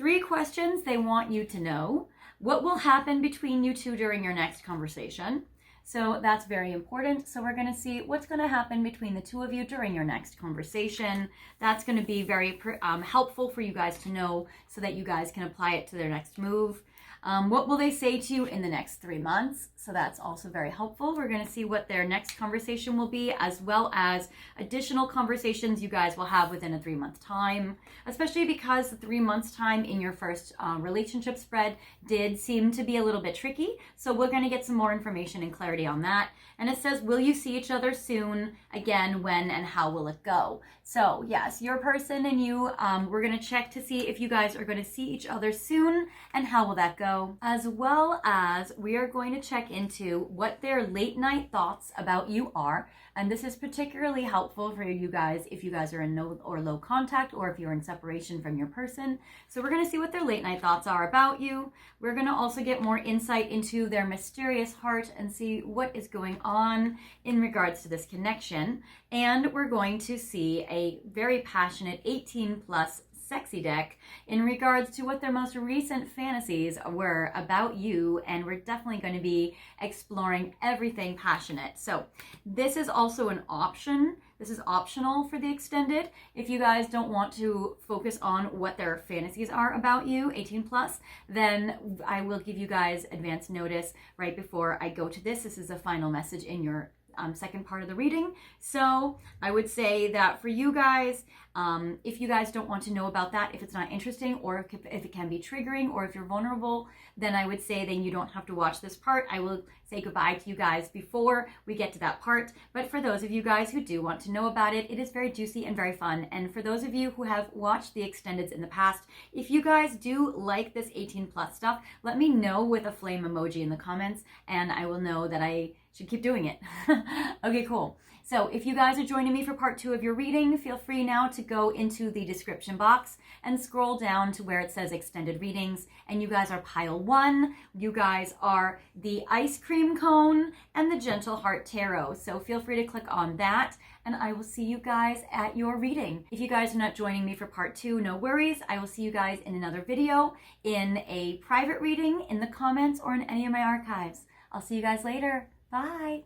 3 questions they want you to know. What will happen between you two during your next conversation? So that's very important. So we're going to see what's going to happen between the two of you during your next conversation. That's going to be very helpful for you guys to know so that you guys can apply it to their next move. What will they say to you in the next 3 months? So that's also very helpful. We're going to see what their next conversation will be, as well as additional conversations you guys will have within a 3-month time, especially because the 3 months time in your first relationship spread did seem to be a little bit tricky. So we're going to get some more information and clarity on that. And it says, will you see each other soon? Again, when and how will it go? So yes, your person and you, we're going to check to see if you guys are going to see each other soon and how will that go, as well as we are going to check into what their late night thoughts about you are. And this is particularly helpful for you guys if you guys are in no or low contact, or if you're in separation from your person. So we're going to see what their late night thoughts are about you. We're going to also get more insight into their mysterious heart and see what is going on in regards to this connection. And we're going to see a very passionate 18 plus sexy deck in regards to what their most recent fantasies were about you, and we're definitely going to be exploring everything passionate. So this is also an option. This is optional for the extended. If you guys don't want to focus on what their fantasies are about you, 18 plus, then I will give you guys advance notice right before I go to this. This is a final message in your second part of the reading. So I would say that for you guys, if you guys don't want to know about that, if it's not interesting, or if it can be triggering, or if you're vulnerable, then I would say then you don't have to watch this part. I will say goodbye to you guys before we get to that part. But for those of you guys who do want to know about it, it is very juicy and very fun. And for those of you who have watched the extendeds in the past, if you guys do like this 18 plus stuff, let me know with a flame emoji in the comments, and I will know that I should keep doing it. Okay, cool. So if you guys are joining me for part 2 of your reading, feel free now to go into the description box and scroll down to where it says extended readings. And you guys are pile 1. You guys are the ice cream cone and the gentle heart tarot. So feel free to click on that, and I will see you guys at your reading. If you guys are not joining me for part 2, no worries. I will see you guys in another video, in a private reading, in the comments, or in any of my archives. I'll see you guys later. Bye.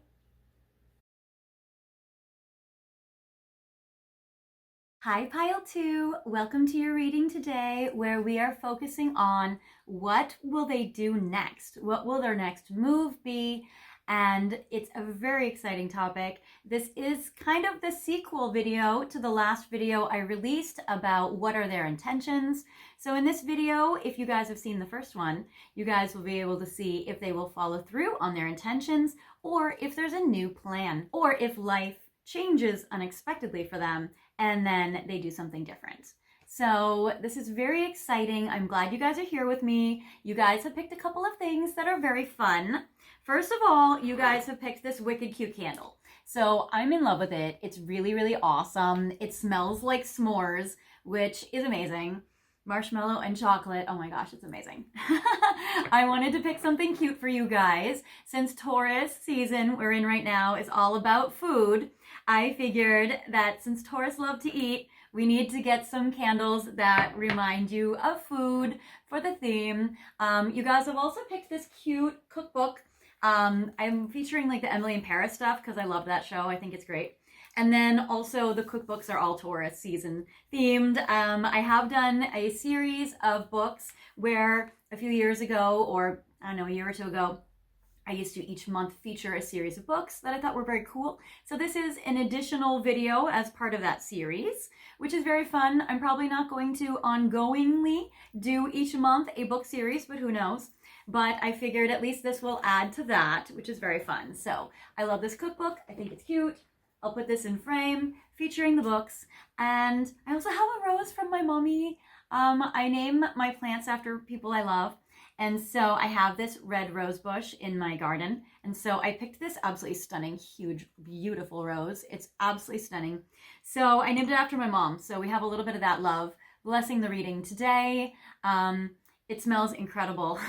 Hi, Pile 2. Welcome to your reading today, where we are focusing on what will they do next? What will their next move be? And it's a very exciting topic. This is kind of the sequel video to the last video I released about what are their intentions. So in this video, if you guys have seen the first one, you guys will be able to see if they will follow through on their intentions, or if there's a new plan, or if life changes unexpectedly for them and then they do something different. So this is very exciting. I'm glad you guys are here with me. You guys have picked a couple of things that are very fun. First of all, you guys have picked this wicked cute candle. So I'm in love with it. It's really, really awesome. It smells like s'mores, which is amazing. Marshmallow and chocolate. Oh my gosh, it's amazing. I wanted to pick something cute for you guys. Since Taurus season we're in right now is all about food, I figured that since Taurus love to eat, we need to get some candles that remind you of food for the theme. You guys have also picked this cute cookbook. I'm featuring like the Emily in Paris stuff because I love that show. I think it's great. And then also the cookbooks are all Taurus season themed. I have done a series of books where a few years ago, or I don't know, a year or two ago, I used to each month feature a series of books that I thought were very cool. So this is an additional video as part of that series, which is very fun. I'm probably not going to ongoingly do each month a book series, but who knows? But I figured at least this will add to that, which is very fun. So I love this cookbook. I think it's cute. I'll put this in frame featuring the books. And I also have a rose from my mommy. I name my plants after people I love. And so I have this red rose bush in my garden. And so I picked this absolutely stunning, huge, beautiful rose. It's absolutely stunning. So I named it after my mom. So we have a little bit of that love blessing the reading today. It smells incredible.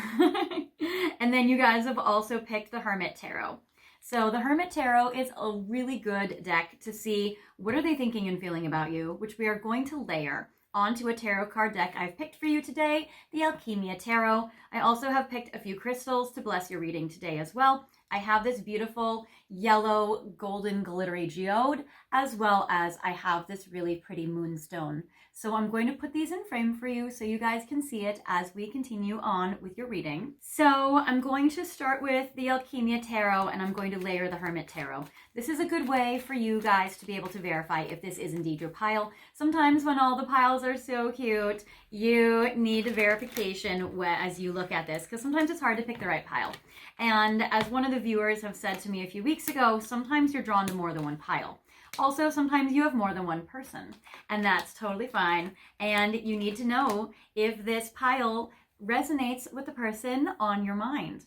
And then you guys have also picked the Hermit Tarot. So the Hermit Tarot is a really good deck to see what are they thinking and feeling about you, which we are going to layer onto a tarot card deck I've picked for you today, the Alchemia Tarot. I also have picked a few crystals to bless your reading today as well. I have this beautiful yellow golden glittery geode, as well as I have this really pretty moonstone. So I'm going to put these in frame for you so you guys can see it as we continue on with your reading. So I'm going to start with the Alchemia Tarot, and I'm going to layer the Hermit Tarot. This is a good way for you guys to be able to verify if this is indeed your pile. Sometimes when all the piles are so cute, you need verification as you look at this, because sometimes it's hard to pick the right pile. And as one of the viewers have said to me a few weeks ago, sometimes you're drawn to more than one pile. Also, sometimes you have more than one person, and that's totally fine. And you need to know if this pile resonates with the person on your mind.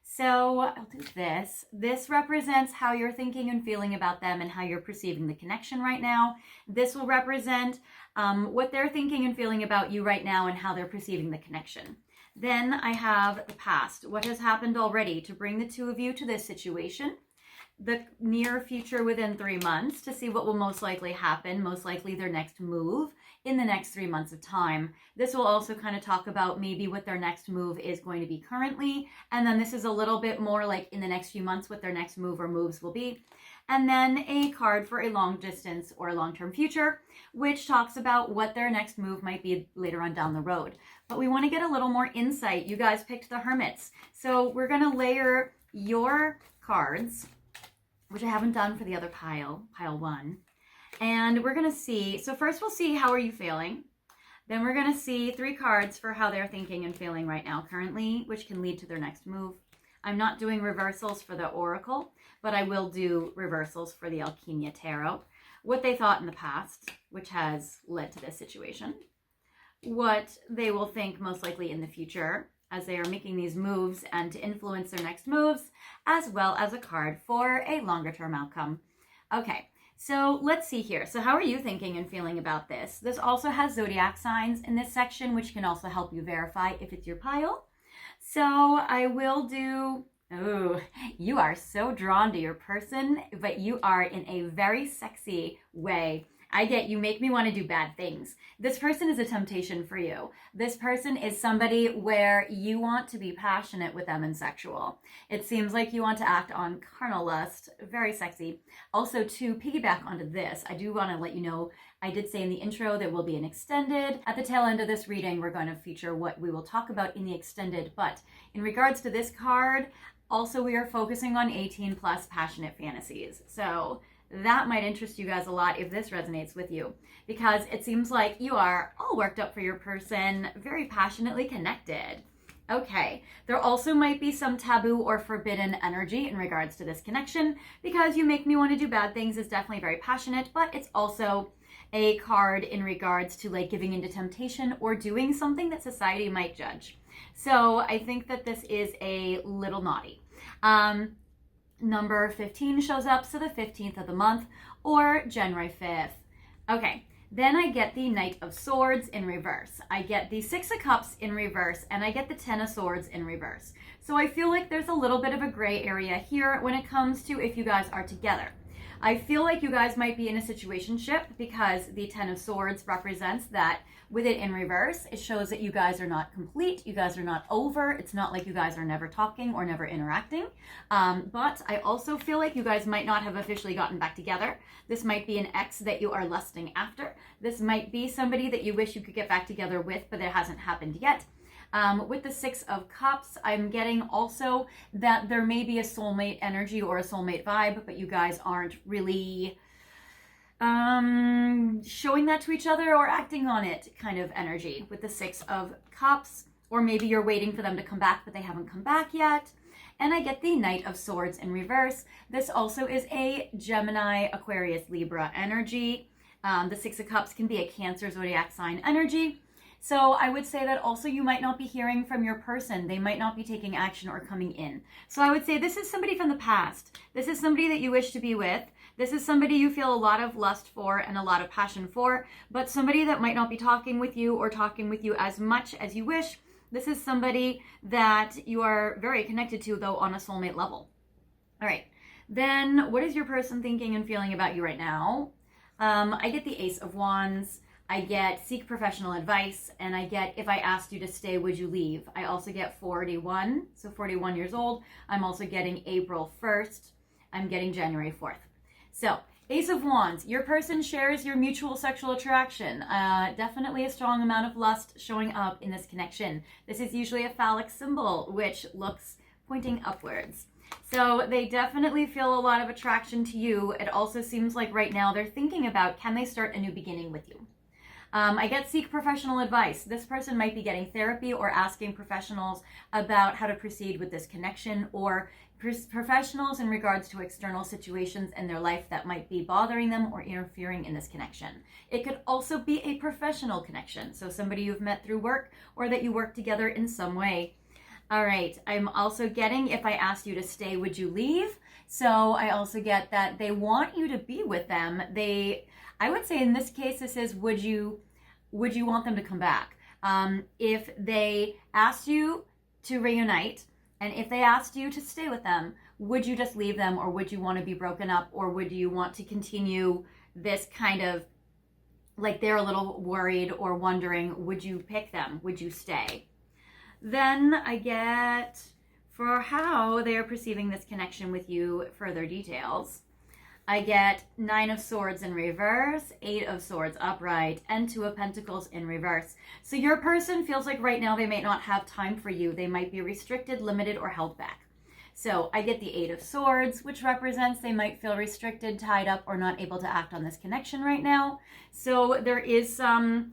So I'll do this. This represents how you're thinking and feeling about them and how you're perceiving the connection right now. This will represent what they're thinking and feeling about you right now and how they're perceiving the connection. Then I have the past, what has happened already to bring the two of you to this situation. The near future within 3 months to see what will most likely happen, most likely their next move in the next 3 months of time. This will also kind of talk about maybe what their next move is going to be currently. And then this is a little bit more like in the next few months what their next move or moves will be. And then a card for a long distance or a long-term future, which talks about what their next move might be later on down the road. But we want to get a little more insight. You guys picked the Hermits. So we're going to layer your cards, which I haven't done for the other pile 1. And we're going to see, so first we'll see how are you feeling. Then we're going to see 3 cards for how they're thinking and feeling right now currently, which can lead to their next move. I'm not doing reversals for the Oracle, but I will do reversals for the Alchemia Tarot. What they thought in the past, which has led to this situation. What they will think most likely in the future as they are making these moves and to influence their next moves, as well as a card for a longer term outcome. Okay, so let's see here. So how are you thinking and feeling about this? This also has zodiac signs in this section, which can also help you verify if it's your pile. So I will do, oh, you are so drawn to your person, but you are in a very sexy way. I get you make me want to do bad things. This person is a temptation for you. This person is somebody where you want to be passionate with them and sexual. It seems like you want to act on carnal lust, very sexy. Also, to piggyback onto this, I do want to let you know, I did say in the intro there will be an extended. At the tail end of this reading, we're going to feature what we will talk about in the extended. But in regards to this card, also we are focusing on 18 plus passionate fantasies. So that might interest you guys a lot if this resonates with you, because it seems like you are all worked up for your person, very passionately connected. Okay, there also might be some taboo or forbidden energy in regards to this connection, because you make me want to do bad things is definitely very passionate, but it's also a card in regards to like giving into temptation or doing something that society might judge. So I think that this is a little naughty. Number 15 shows up, so the 15th of the month, or January 5th. Okay, then I get the Knight of Swords in reverse. I get the 6 of Cups in reverse, and I get the 10 of Swords in reverse. So I feel like there's a little bit of a gray area here when it comes to if you guys are together. I feel like you guys might be in a situationship because the 10 of Swords represents that with it in reverse, it shows that you guys are not complete, you guys are not over, it's not like you guys are never talking or never interacting. But I also feel like you guys might not have officially gotten back together. This might be an ex that you are lusting after. This might be somebody that you wish you could get back together with, but it hasn't happened yet. With the 6 of Cups, I'm getting also that there may be a soulmate energy or a soulmate vibe, but you guys aren't really showing that to each other or acting on it kind of energy with the 6 of Cups. Or maybe you're waiting for them to come back, but they haven't come back yet. And I get the Knight of Swords in reverse. This also is a Gemini, Aquarius, Libra energy. The 6 of Cups can be a Cancer zodiac sign energy. So I would say that also you might not be hearing from your person. They might not be taking action or coming in. So I would say this is somebody from the past. This is somebody that you wish to be with. This is somebody you feel a lot of lust for and a lot of passion for, but somebody that might not be talking with you or talking with you as much as you wish. This is somebody that you are very connected to, though, on a soulmate level. All right. Then what is your person thinking and feeling about you right now? I get the Ace of Wands. I get seek professional advice, and I get if I asked you to stay, would you leave? I also get 41, so 41 years old. I'm also getting April 1st. I'm getting January 4th. So Ace of Wands, your person shares your mutual sexual attraction. Definitely a strong amount of lust showing up in this connection. This is usually a phallic symbol, which looks pointing upwards. So they definitely feel a lot of attraction to you. It also seems like right now they're thinking about, can they start a new beginning with you? I get seek professional advice. This person might be getting therapy or asking professionals about how to proceed with this connection, or professionals in regards to external situations in their life that might be bothering them or interfering in this connection. It could also be a professional connection, so somebody you've met through work or that you work together in some way. All right, I'm also getting, if I asked you to stay, would you leave? So I also get that they want you to be with them. I would say in this case, this is, would you want them to come back? If they asked you to reunite, and if they asked you to stay with them, would you just leave them, or would you want to be broken up, or would you want to continue this kind of, like they're a little worried or wondering, would you pick them? Would you stay? Then I get for how they are perceiving this connection with you, further details. I get 9 of Swords in reverse, 8 of Swords upright, and 2 of Pentacles in reverse. So your person feels like right now they may not have time for you. They might be restricted, limited, or held back. So I get the 8 of Swords, which represents they might feel restricted, tied up, or not able to act on this connection right now. So there is some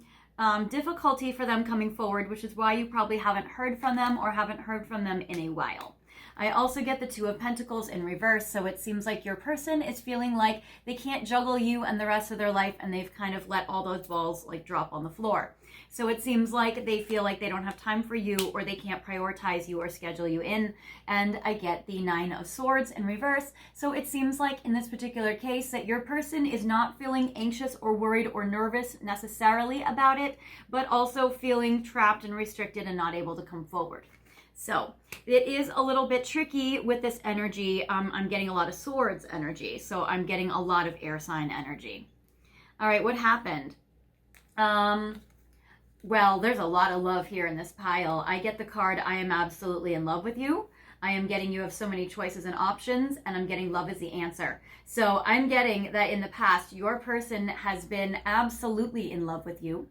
difficulty for them coming forward, which is why you probably haven't heard from them or haven't heard from them in a while. I also get the 2 of Pentacles in reverse, so it seems like your person is feeling like they can't juggle you and the rest of their life, and they've kind of let all those balls like drop on the floor. So it seems like they feel like they don't have time for you, or they can't prioritize you or schedule you in. And I get the 9 of Swords in reverse, so it seems like in this particular case that your person is not feeling anxious or worried or nervous necessarily about it, but also feeling trapped and restricted and not able to come forward. So it is a little bit tricky with this energy. I'm getting a lot of Swords energy, so I'm getting a lot of air sign energy. All right, what happened? Well, there's a lot of love here in this pile. I get the card, I am absolutely in love with you. I am getting you have so many choices and options, and I'm getting love is the answer. So I'm getting that in the past, your person has been absolutely in love with you.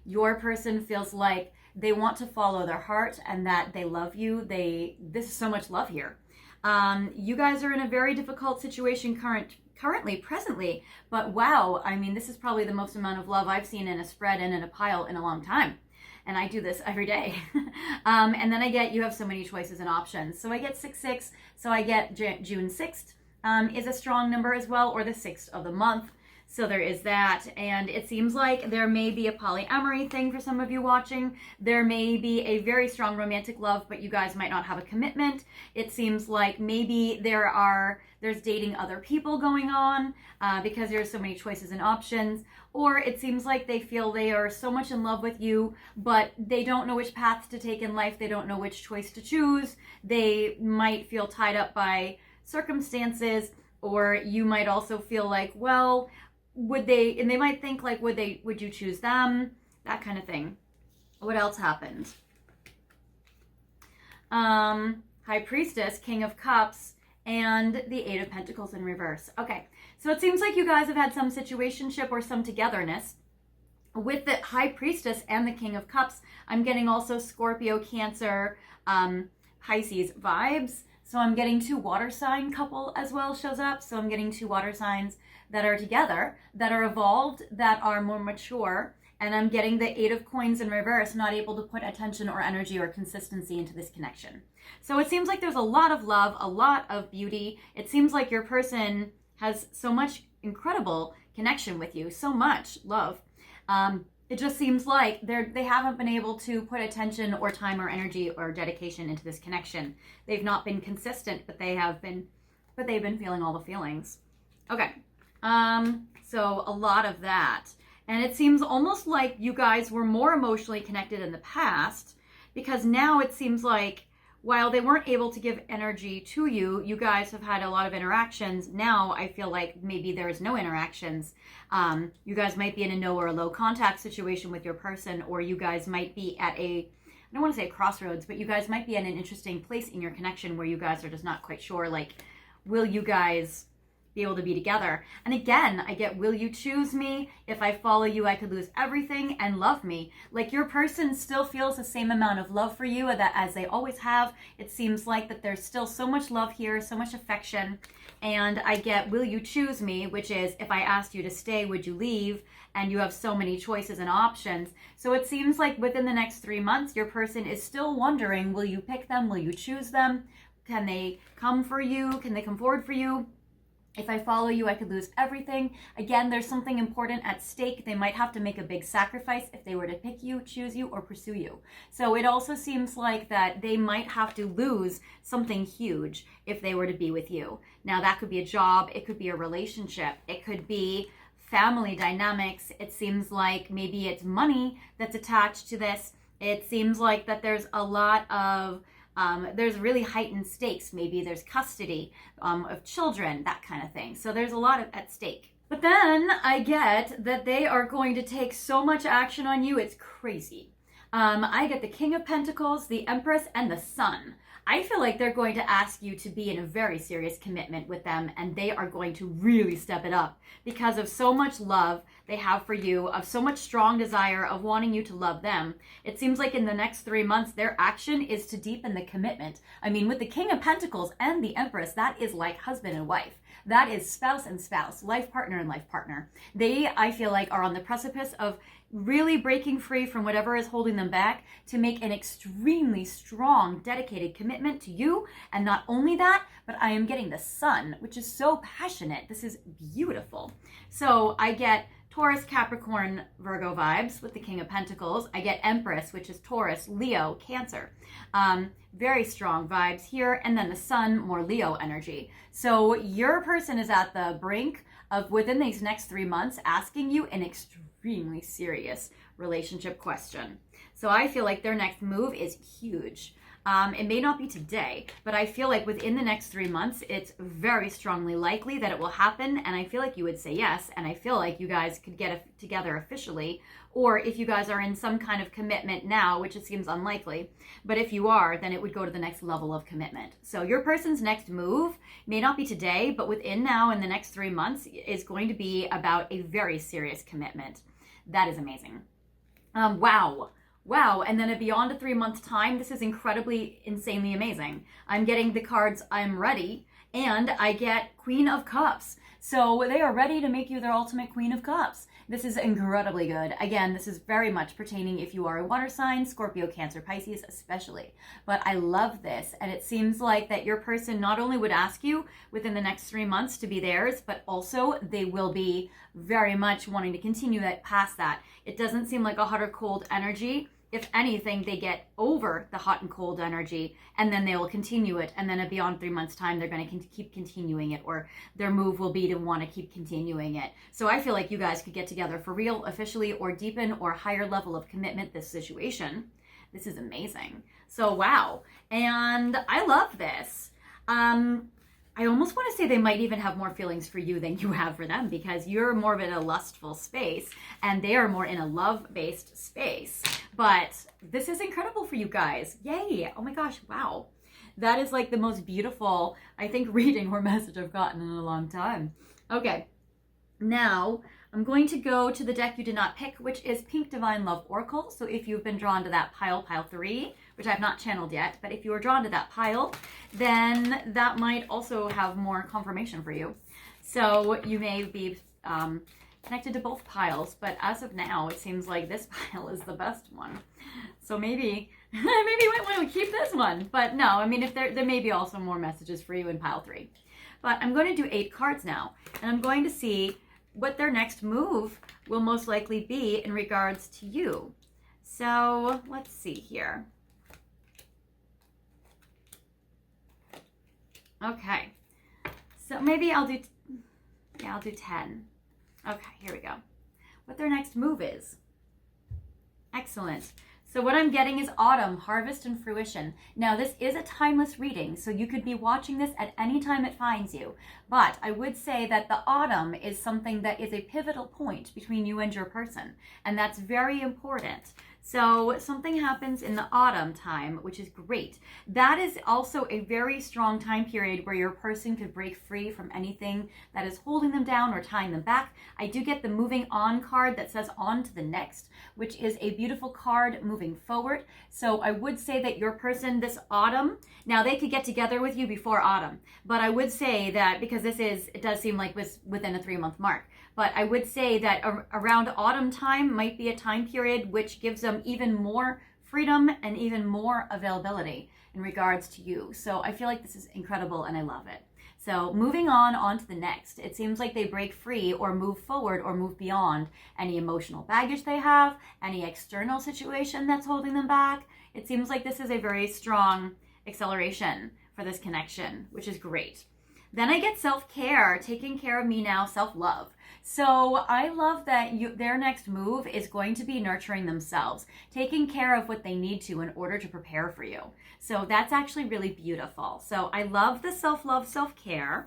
Your person feels like they want to follow their heart and that they love you. This is so much love here. You guys are in a very difficult situation presently, but wow, I mean, this is probably the most amount of love I've seen in a spread and in a pile in a long time. And I do this every day. And then I get, you have so many choices and options. So I get 6-6. So I get June 6th is a strong number as well, or the 6th of the month. So there is that, and it seems like there may be a polyamory thing for some of you watching. There may be a very strong romantic love, but you guys might not have a commitment. It seems like maybe there's dating other people going on because there's so many choices and options. Or it seems like they feel they are so much in love with you, but they don't know which path to take in life. They don't know which choice to choose. They might feel tied up by circumstances, or you might also feel like, well, and they might think like, would you choose them? That kind of thing. What else happened? High Priestess, King of Cups, and the 8 of Pentacles in reverse. Okay, so it seems like you guys have had some situationship or some togetherness. With the High Priestess and the King of Cups, I'm getting also Scorpio, Cancer, Pisces vibes. So I'm getting 2 water sign couple as well shows up. So I'm getting 2 water signs that are together, that are evolved, that are more mature. And I'm getting the 8 of Coins in reverse, not able to put attention or energy or consistency into this connection. So it seems like there's a lot of love, a lot of beauty. It seems like your person has so much incredible connection with you, so much love. It just seems like they haven't been able to put attention or time or energy or dedication into this connection. They've not been consistent, but they've been feeling all the feelings. Okay, so a lot of that. And it seems almost like you guys were more emotionally connected in the past, because now it seems like while they weren't able to give energy to you, you guys have had a lot of interactions. Now I feel like maybe there is no interactions. You guys might be in a no or a low contact situation with your person, or you guys might be at I don't want to say crossroads, but you guys might be in an interesting place in your connection where you guys are just not quite sure, like, will you guys be able to be together? And again, I get, will you choose me? If I follow you, I could lose everything, and love me. Like, your person still feels the same amount of love for you that as they always have. It seems like that there's still so much love here, so much affection. And I get, will you choose me? Which is, if I asked you to stay, would you leave? And you have so many choices and options. So it seems like within the next 3 months, your person is still wondering, will you pick them? Will you choose them? Can they come for you? Can they come forward for you? If I follow you, I could lose everything. Again, there's something important at stake. They might have to make a big sacrifice if they were to pick you, choose you, or pursue you. So it also seems like that they might have to lose something huge if they were to be with you. Now, that could be a job. It could be a relationship. It could be family dynamics. It seems like maybe it's money that's attached to this. It seems like that there's a lot of there's really heightened stakes. Maybe there's custody of children, that kind of thing. So there's a lot at stake. But then I get that they are going to take so much action on you, it's crazy. I get the King of Pentacles, the Empress, and the Sun. I feel like they're going to ask you to be in a very serious commitment with them, and they are going to really step it up because of so much love they have for you, of so much strong desire of wanting you to love them. It seems like in the next 3 months, their action is to deepen the commitment. I mean, with the King of Pentacles and the Empress, that is like husband and wife. That is spouse and spouse, life partner and life partner. They, I feel like, are on the precipice of really breaking free from whatever is holding them back to make an extremely strong, dedicated commitment to you. And not only that, but I am getting the Sun, which is so passionate. This is beautiful. So I get Taurus, Capricorn, Virgo vibes with the King of Pentacles. I get Empress, which is Taurus, Leo, Cancer. Very strong vibes here. And then the Sun, more Leo energy. So your person is at the brink of, within these next 3 months, asking you an extremely serious relationship question. So I feel like their next move is huge. It may not be today, but I feel like within the next 3 months, it's very strongly likely that it will happen. And I feel like you would say yes. And I feel like you guys could get together officially. Or if you guys are in some kind of commitment now, which it seems unlikely, but if you are, then it would go to the next level of commitment. So your person's next move may not be today, but within now and the next 3 months is going to be about a very serious commitment. That is amazing. Wow. And then beyond a 3 month time, this is incredibly, insanely amazing. I'm getting the cards, I'm ready, and I get Queen of Cups. So they are ready to make you their ultimate Queen of Cups. This is incredibly good. Again, this is very much pertaining if you are a water sign, Scorpio, Cancer, Pisces especially. But I love this. And it seems like that your person not only would ask you within the next 3 months to be theirs, but also they will be very much wanting to continue that past that. It doesn't seem like a hot or cold energy. If anything, they get over the hot and cold energy, and then they will continue it. And then beyond 3 months' time, they're going to keep continuing it, or their move will be to want to keep continuing it. So I feel like you guys could get together for real, officially, or deepen or higher level of commitment this situation. This is amazing. So wow. And I love this. I almost want to say they might even have more feelings for you than you have for them, because you're more in a lustful space and they are more in a love-based space. But this is incredible for you guys. Yay. Oh my gosh. Wow. That is like the most beautiful, I think, reading or message I've gotten in a long time. Okay. Now I'm going to go to the deck you did not pick, which is Pink Divine Love Oracle. So if you've been drawn to that pile 3, which I've not channeled yet, but if you were drawn to that pile, then that might also have more confirmation for you. So you may be connected to both piles, but as of now, it seems like this pile is the best one. So maybe you might want to keep this one, but no, I mean, if there may be also more messages for you in pile 3. But I'm going to do 8 cards now, and I'm going to see what their next move will most likely be in regards to you. So let's see here. Okay, so maybe I'll do 10. Okay, here we go. What their next move is. Excellent. So what I'm getting is autumn, harvest, and fruition. Now, this is a timeless reading, so you could be watching this at any time it finds you. But I would say that the autumn is something that is a pivotal point between you and your person, and that's very important. So something happens in the autumn time, which is great. That is also a very strong time period where your person could break free from anything that is holding them down or tying them back. I do get the moving on card that says on to the next, which is a beautiful card moving forward. So I would say that your person this autumn, now they could get together with you before autumn, but I would say that because it does seem like was within a 3-month mark. But I would say that around autumn time might be a time period which gives them even more freedom and even more availability in regards to you. So I feel like this is incredible and I love it. So moving on to the next, it seems like they break free or move forward or move beyond any emotional baggage they have, any external situation that's holding them back. It seems like this is a very strong acceleration for this connection, which is great. Then I get self-care, taking care of me now, self-love. So I love that their next move is going to be nurturing themselves, taking care of what they need to in order to prepare for you. So that's actually really beautiful. So I love the self-love, self-care.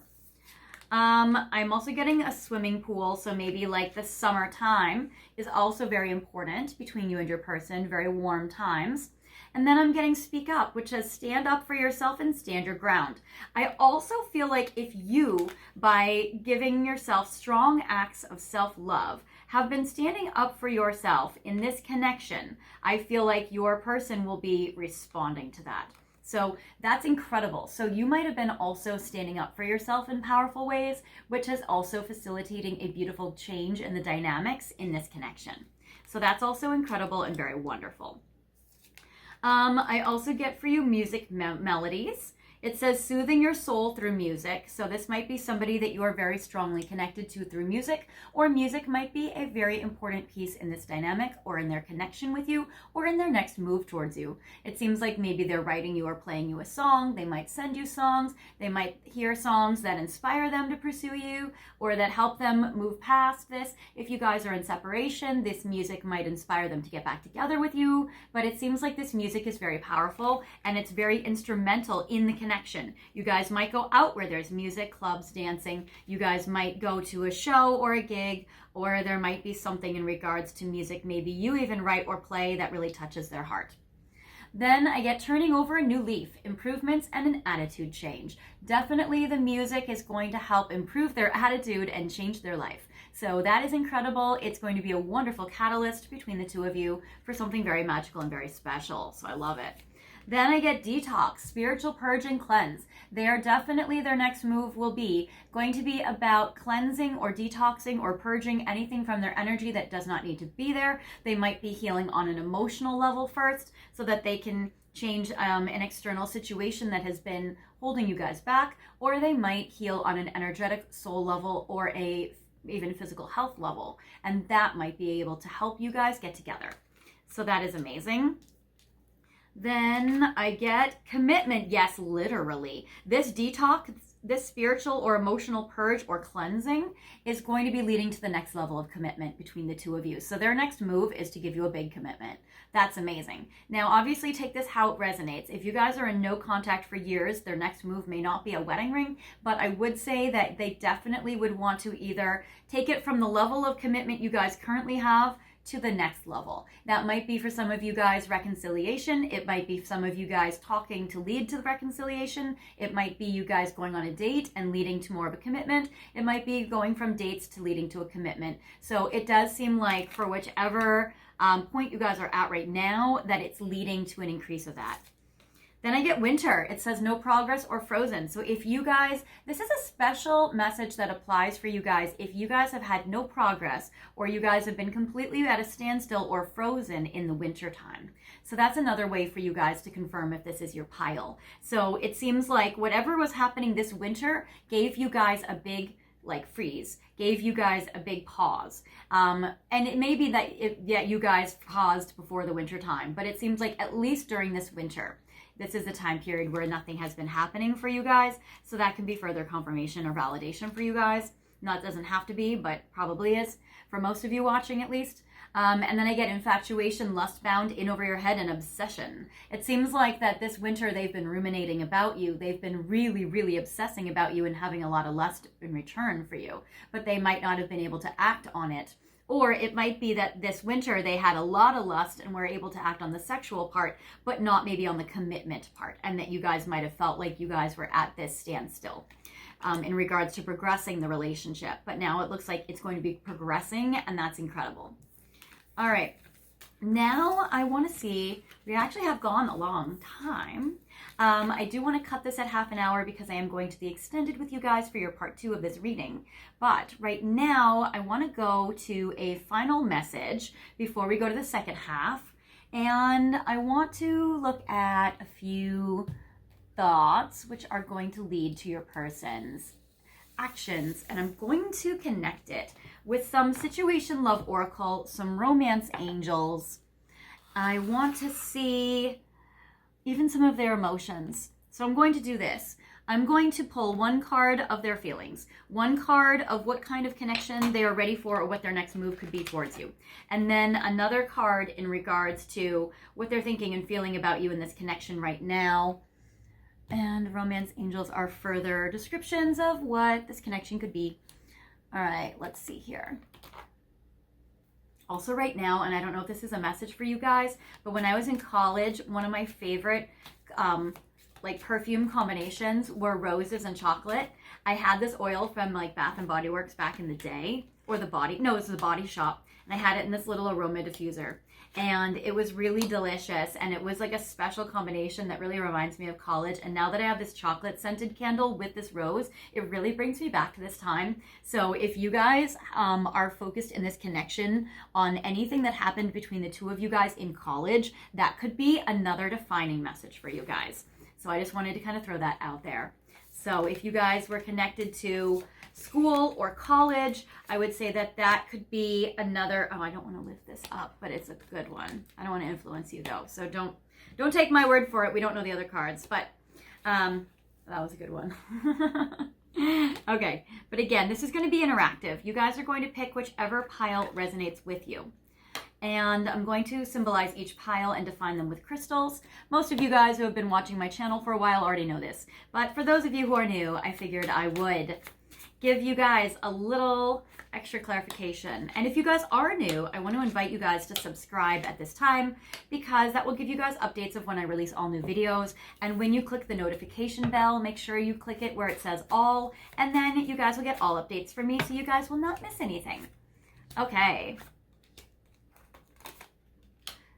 I'm also getting a swimming pool, so maybe like the summertime is also very important between you and your person, very warm times. And then I'm getting speak up, which says stand up for yourself and stand your ground. I also feel like if you, by giving yourself strong acts of self-love, have been standing up for yourself in this connection, I feel like your person will be responding to that. So that's incredible. So you might have been also standing up for yourself in powerful ways, which is also facilitating a beautiful change in the dynamics in this connection. So that's also incredible and very wonderful. I also get for you music melodies. It says soothing your soul through music. So this might be somebody that you are very strongly connected to through music, or music might be a very important piece in this dynamic or in their connection with you or in their next move towards you. It seems like maybe they're writing you or playing you a song. They might send you songs. They might hear songs that inspire them to pursue you or that help them move past this. If you guys are in separation, this music might inspire them to get back together with you. But it seems like this music is very powerful and it's very instrumental in the connection. You guys might go out where there's music, clubs, dancing. You guys might go to a show or a gig, or there might be something in regards to music maybe you even write or play that really touches their heart. Then I get turning over a new leaf, improvements and an attitude change. Definitely the music is going to help improve their attitude and change their life. So that is incredible. It's going to be a wonderful catalyst between the two of you for something very magical and very special. So I love it. Then I get detox, spiritual purge and cleanse. They are definitely, their next move will be going to be about cleansing or detoxing or purging anything from their energy that does not need to be there. They might be healing on an emotional level first so that they can change an external situation that has been holding you guys back, or they might heal on an energetic soul level or even physical health level. And that might be able to help you guys get together. So that is amazing. Then I get commitment. Yes, literally. This detox, this spiritual or emotional purge or cleansing is going to be leading to the next level of commitment between the two of you. So their next move is to give you a big commitment. That's amazing. Now, obviously, take this how it resonates. If you guys are in no contact for years, their next move may not be a wedding ring, but I would say that they definitely would want to either take it from the level of commitment you guys currently have to the next level. That might be for some of you guys reconciliation. It might be some of you guys talking to lead to the reconciliation. It might be you guys going on a date and leading to more of a commitment. It might be going from dates to leading to a commitment. So it does seem like for whichever point you guys are at right now, that it's leading to an increase of that. Then I get winter. It says no progress or frozen. So if you guys, this is a special message that applies for you guys. If you guys have had no progress or you guys have been completely at a standstill or frozen in the winter time. So that's another way for you guys to confirm if this is your pile. So it seems like whatever was happening this winter gave you guys a big freeze, gave you guys a big pause. And it may be that you guys paused before the winter time, but it seems like at least during this winter, this is a time period where nothing has been happening for you guys. So that can be further confirmation or validation for you guys. Not doesn't have to be, but probably is for most of you watching at least. And then I get infatuation, lust-bound, in over your head, and obsession. It seems like that this winter they've been ruminating about you. They've been really, really obsessing about you and having a lot of lust in return for you. But they might not have been able to act on it. Or it might be that this winter they had a lot of lust and were able to act on the sexual part, but not maybe on the commitment part. And that you guys might have felt like you guys were at this standstill in regards to progressing the relationship. But now it looks like it's going to be progressing, and that's incredible. All right, now I want to see, we actually have gone a long time. I do want to cut this at half an hour because I am going to be extended with you guys for your part 2 of this reading. But right now, I want to go to a final message before we go to the second half. And I want to look at a few thoughts which are going to lead to your person's actions, and I'm going to connect it with some situation love oracle, some romance angels. I want to see even some of their emotions. So I'm going to do this. I'm going to pull one card of their feelings, one card of what kind of connection they are ready for or what their next move could be towards you, and then another card in regards to what they're thinking and feeling about you in this connection right now. And romance angels are further descriptions of what this connection could be. All right, let's see here. Also right now, and I don't know if this is a message for you guys, but when I was in college, one of my favorite like perfume combinations were roses and chocolate. I had this oil from like Bath and Body Works back in the day, or it was the Body Shop, and I had it in this little aroma diffuser. And it was really delicious, and it was like a special combination that really reminds me of college. And now that I have this chocolate scented candle with this rose, it really brings me back to this time. So if you guys are focused in this connection on anything that happened between the two of you guys in college, that could be another defining message for you guys. So I just wanted to kind of throw that out there. So if you guys were connected to school or college, I would say that that could be another, I don't want to lift this up, but it's a good one. I don't want to influence you though. So don't take my word for it. We don't know the other cards, but that was a good one. Okay, but again, this is going to be interactive. You guys are going to pick whichever pile resonates with you. And I'm going to symbolize each pile and define them with crystals. Most of you guys who have been watching my channel for a while already know this, but for those of you who are new, I figured I would give you guys a little extra clarification. And if you guys are new, I want to invite you guys to subscribe at this time, because that will give you guys updates of when I release all new videos. And when you click the notification bell, make sure you click it where it says all, and then you guys will get all updates from me, so you guys will not miss anything. Okay.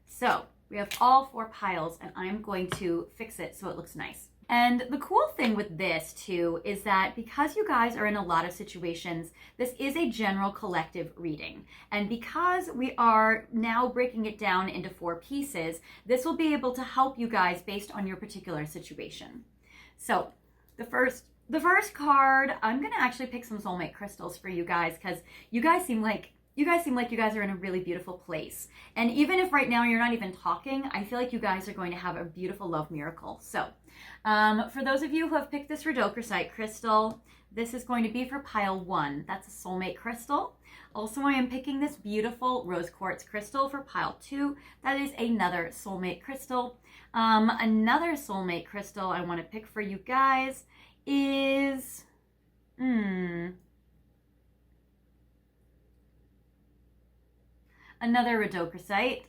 So we have all 4 piles, and I'm going to fix it so it looks nice. And the cool thing with this too is that because you guys are in a lot of situations, this is a general collective reading. And because we are now breaking it down into 4 pieces, this will be able to help you guys based on your particular situation. So the first card, I'm going to actually pick some soulmate crystals for you guys, because you guys seem like you guys are in a really beautiful place. And even if right now you're not even talking, I feel like you guys are going to have a beautiful love miracle. So for those of you who have picked this rhodochrosite crystal, this is going to be for pile 1. That's a soulmate crystal. Also, I am picking this beautiful rose quartz crystal for pile 2. That is another soulmate crystal. Another soulmate crystal I want to pick for you guys is... another rhodochrosite.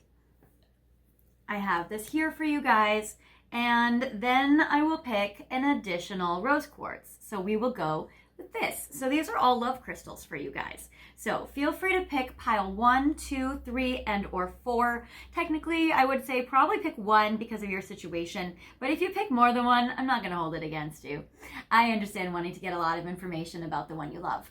I have this here for you guys, and then I will pick an additional rose quartz. So we will go with this. So these are all love crystals for you guys. So feel free to pick pile 1, 2, 3, and or 4. Technically, I would say probably pick 1 because of your situation, but if you pick more than 1, I'm not going to hold it against you. I understand wanting to get a lot of information about the one you love.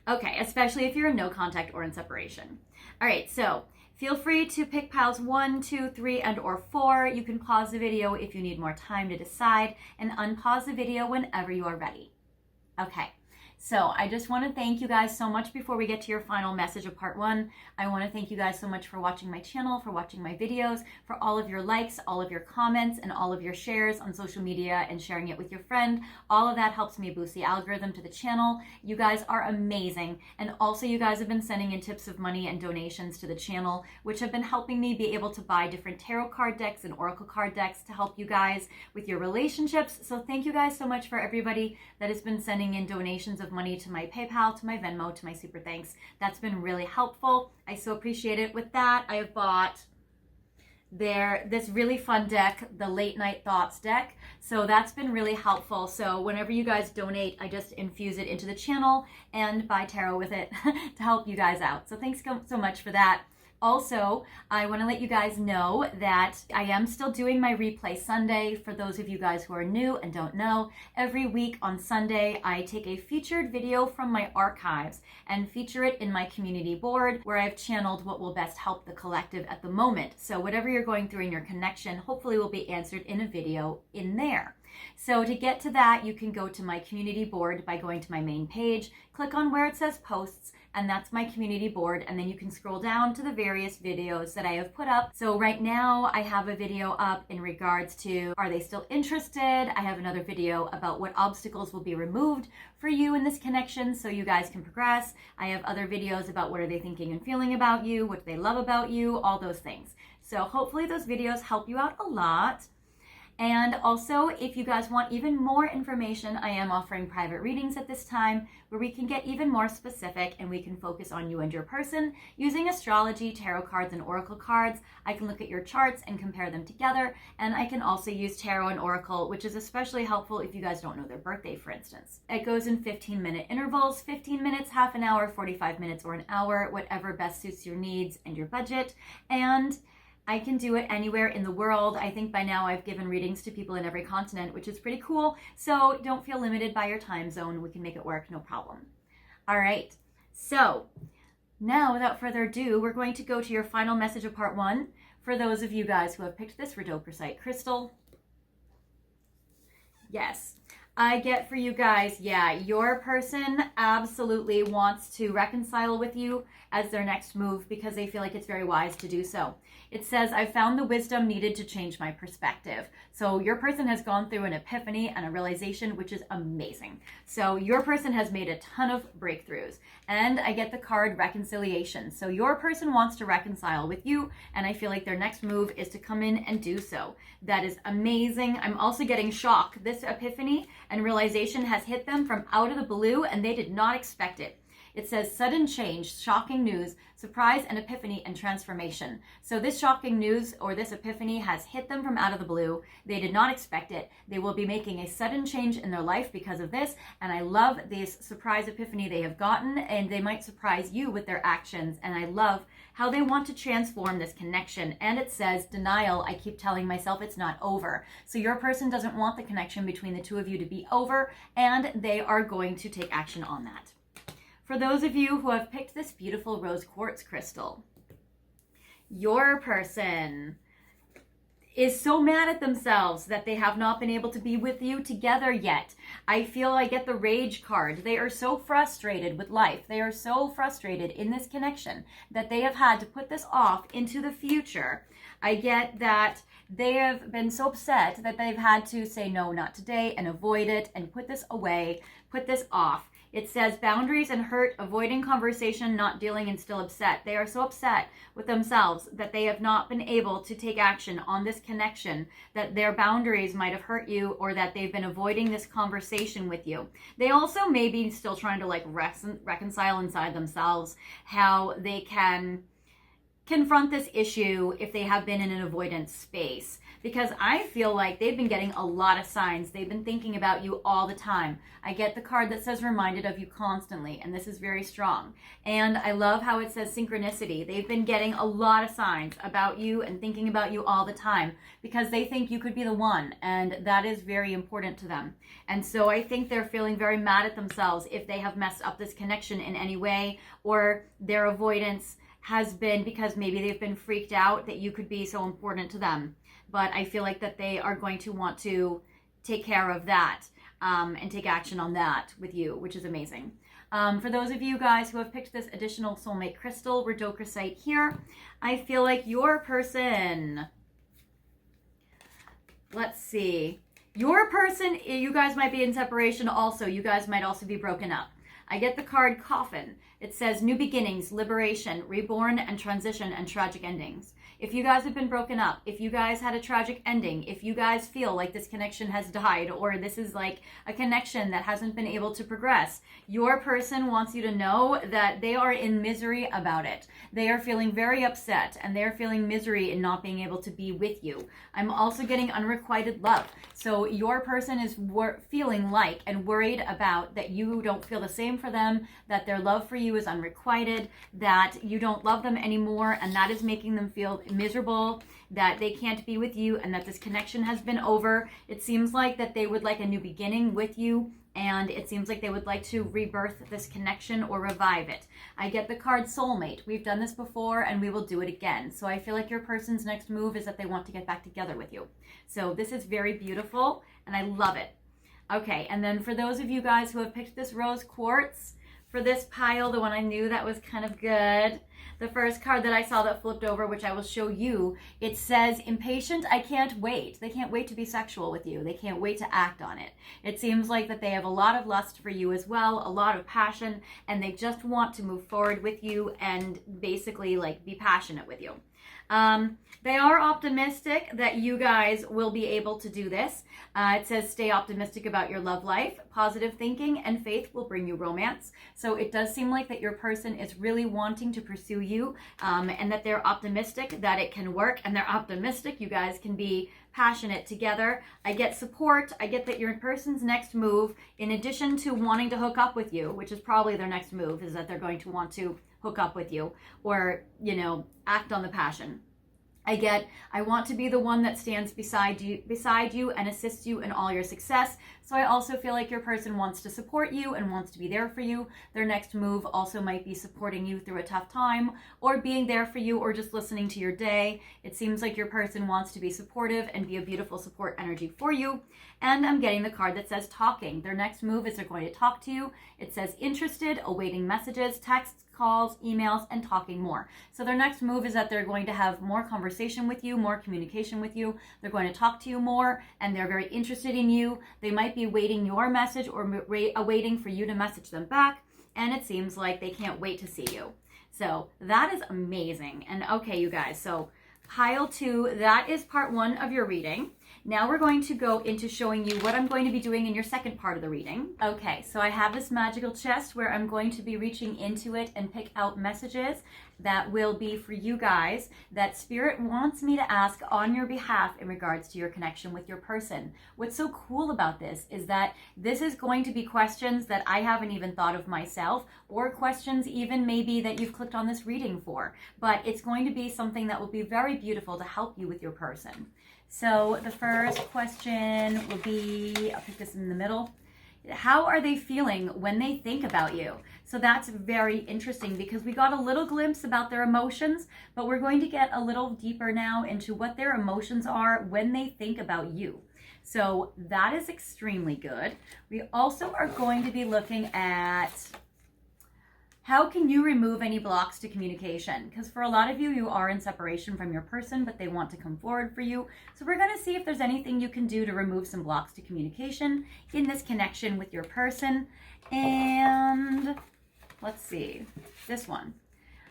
Okay, especially if you're in no contact or in separation. All right, so feel free to pick piles 1, 2, 3, and or 4. You can pause the video if you need more time to decide, and unpause the video whenever you are ready. Okay, So I just want to thank you guys so much before we get to your final message of part 1. I want to thank you guys so much for watching my channel, for watching my videos, for all of your likes, all of your comments, and all of your shares on social media and sharing it with your friend. All of that helps me boost the algorithm to the channel. You guys are amazing. And also you guys have been sending in tips of money and donations to the channel, which have been helping me be able to buy different tarot card decks and oracle card decks to help you guys with your relationships. So thank you guys so much for everybody that has been sending in donations of money to my PayPal, to my Venmo, to my Super Thanks. That's been really helpful. I so appreciate it. With that, I have bought this really fun deck, the Late Night Thoughts deck. So that's been really helpful. So whenever you guys donate, I just infuse it into the channel and buy tarot with it to help you guys out. So thanks so much for that. Also, I want to let you guys know that I am still doing my Replay Sunday. For those of you guys who are new and don't know, every week on Sunday, I take a featured video from my archives and feature it in my community board where I've channeled what will best help the collective at the moment. So whatever you're going through in your connection, hopefully will be answered in a video in there. So to get to that, you can go to my community board by going to my main page, click on where it says posts, and that's my community board. And then you can scroll down to the various videos that I have put up. So right now I have a video up in regards to, are they still interested? I have another video about what obstacles will be removed for you in this connection so you guys can progress. I have other videos about what are they thinking and feeling about you, what do they love about you, all those things. So hopefully those videos help you out a lot. And also, if you guys want even more information, I am offering private readings at this time where we can get even more specific and we can focus on you and your person using astrology, tarot cards, and oracle cards. I can look at your charts and compare them together, and I can also use tarot and oracle, which is especially helpful if you guys don't know their birthday, for instance. It goes in 15-minute intervals, 15 minutes, half an hour, 45 minutes, or an hour, whatever best suits your needs and your budget. And I can do it anywhere in the world. I think by now I've given readings to people in every continent, which is pretty cool. So don't feel limited by your time zone. We can make it work, no problem. All right. So now, without further ado, we're going to go to your final message of part 1. For those of you guys who have picked this rhodopsite crystal, yes, I get for you guys, yeah, your person absolutely wants to reconcile with you as their next move because they feel like it's very wise to do so. It says, I found the wisdom needed to change my perspective. So your person has gone through an epiphany and a realization, which is amazing. So your person has made a ton of breakthroughs. And I get the card reconciliation. So your person wants to reconcile with you, and I feel like their next move is to come in and do so. That is amazing. I'm also getting shock. This epiphany and realization has hit them from out of the blue, and they did not expect it. It says sudden change, shocking news, surprise and epiphany and transformation. So this shocking news or this epiphany has hit them from out of the blue. They did not expect it. They will be making a sudden change in their life because of this. And I love this surprise epiphany they have gotten, and they might surprise you with their actions. And I love how they want to transform this connection. And it says denial. I keep telling myself it's not over. So your person doesn't want the connection between the two of you to be over, and they are going to take action on that. For those of you who have picked this beautiful rose quartz crystal, your person is so mad at themselves that they have not been able to be with you together yet. I feel I get the rage card. They are so frustrated with life. They are so frustrated in this connection that they have had to put this off into the future. I get that they have been so upset that they've had to say no, not today, and avoid it and put this away, put this off. It says boundaries and hurt, avoiding conversation, not dealing, and still upset. They are so upset with themselves that they have not been able to take action on this connection, that their boundaries might have hurt you, or that they've been avoiding this conversation with you. They also may be still trying to reconcile inside themselves how they can confront this issue if they have been in an avoidance space. Because I feel like they've been getting a lot of signs. They've been thinking about you all the time. I get the card that says reminded of you constantly, and this is very strong. And I love how it says synchronicity. They've been getting a lot of signs about you and thinking about you all the time because they think you could be the one, and that is very important to them. And so I think they're feeling very mad at themselves if they have messed up this connection in any way, or their avoidance has been because maybe they've been freaked out that you could be so important to them. But I feel like that they are going to want to take care of that. and take action on that with you, which is amazing. For those of you guys who have picked this additional soulmate crystal, rhodochrosite here, I feel like your person, let's see, your person, you guys might be in separation also. You guys might also be broken up. I get the card Coffin. It says new beginnings, liberation, reborn, and transition, and tragic endings. If you guys have been broken up, if you guys had a tragic ending, if you guys feel like this connection has died, or this is like a connection that hasn't been able to progress, your person wants you to know that they are in misery about it. They are feeling very upset, and they're feeling misery in not being able to be with you. I'm also getting unrequited love. So your person is feeling like and worried about that you don't feel the same for them, that their love for you is unrequited, that you don't love them anymore, and that is making them feel miserable, that they can't be with you, and that this connection has been over. It seems like that they would like a new beginning with you, and it seems like they would like to rebirth this connection or revive it. I get the card Soulmate. We've done this before and we will do it again. So I feel like your person's next move is that they want to get back together with you. So this is very beautiful and I love it. Okay, and then for those of you guys who have picked this rose quartz, for this pile, the one I knew that was kind of good, the first card that I saw that flipped over, which I will show you, it says, impatient, I can't wait. They can't wait to be sexual with you. They can't wait to act on it. It seems like that they have a lot of lust for you as well, a lot of passion, and they just want to move forward with you and basically like be passionate with you. They are optimistic that you guys will be able to do this. It says stay optimistic about your love life. Positive thinking and faith will bring you romance. So it does seem like that your person is really wanting to pursue you, and that they're optimistic that it can work, and they're optimistic you guys can be passionate together. I get support. I get that your person's next move, in addition to wanting to hook up with you, which is probably their next move, is that they're going to want to hook up with you or, you know, act on the passion. I want to be the one that stands beside you and assists you in all your success. So I also feel like your person wants to support you and wants to be there for you. Their next move also might be supporting you through a tough time or being there for you or just listening to your day. It seems like your person wants to be supportive and be a beautiful support energy for you. And I'm getting the card that says talking. Their next move is they're going to talk to you. It says interested, awaiting messages, texts, calls, emails, and talking more. So their next move is that they're going to have more conversation with you, more communication with you. They're going to talk to you more, and they're very interested in you. They might be waiting your message or waiting for you to message them back, and it seems like they can't wait to see you. So that is amazing. And okay, you guys, so pile 2, that is part 1 of your reading. Now we're going to go into showing you what I'm going to be doing in your second part of the reading. Okay, so I have this magical chest where I'm going to be reaching into it and pick out messages that will be for you guys that Spirit wants me to ask on your behalf in regards to your connection with your person. What's so cool about this is that this is going to be questions that I haven't even thought of myself, or questions even maybe that you've clicked on this reading for, but it's going to be something that will be very beautiful to help you with your person. So the first question will be, I'll pick this in the middle. How are they feeling when they think about you? So that's very interesting because we got a little glimpse about their emotions, but we're going to get a little deeper now into what their emotions are when they think about you. So that is extremely good. We also are going to be looking at how can you remove any blocks to communication? Because for a lot of you, you are in separation from your person, but they want to come forward for you. So we're going to see if there's anything you can do to remove some blocks to communication in this connection with your person. And let's see, this one.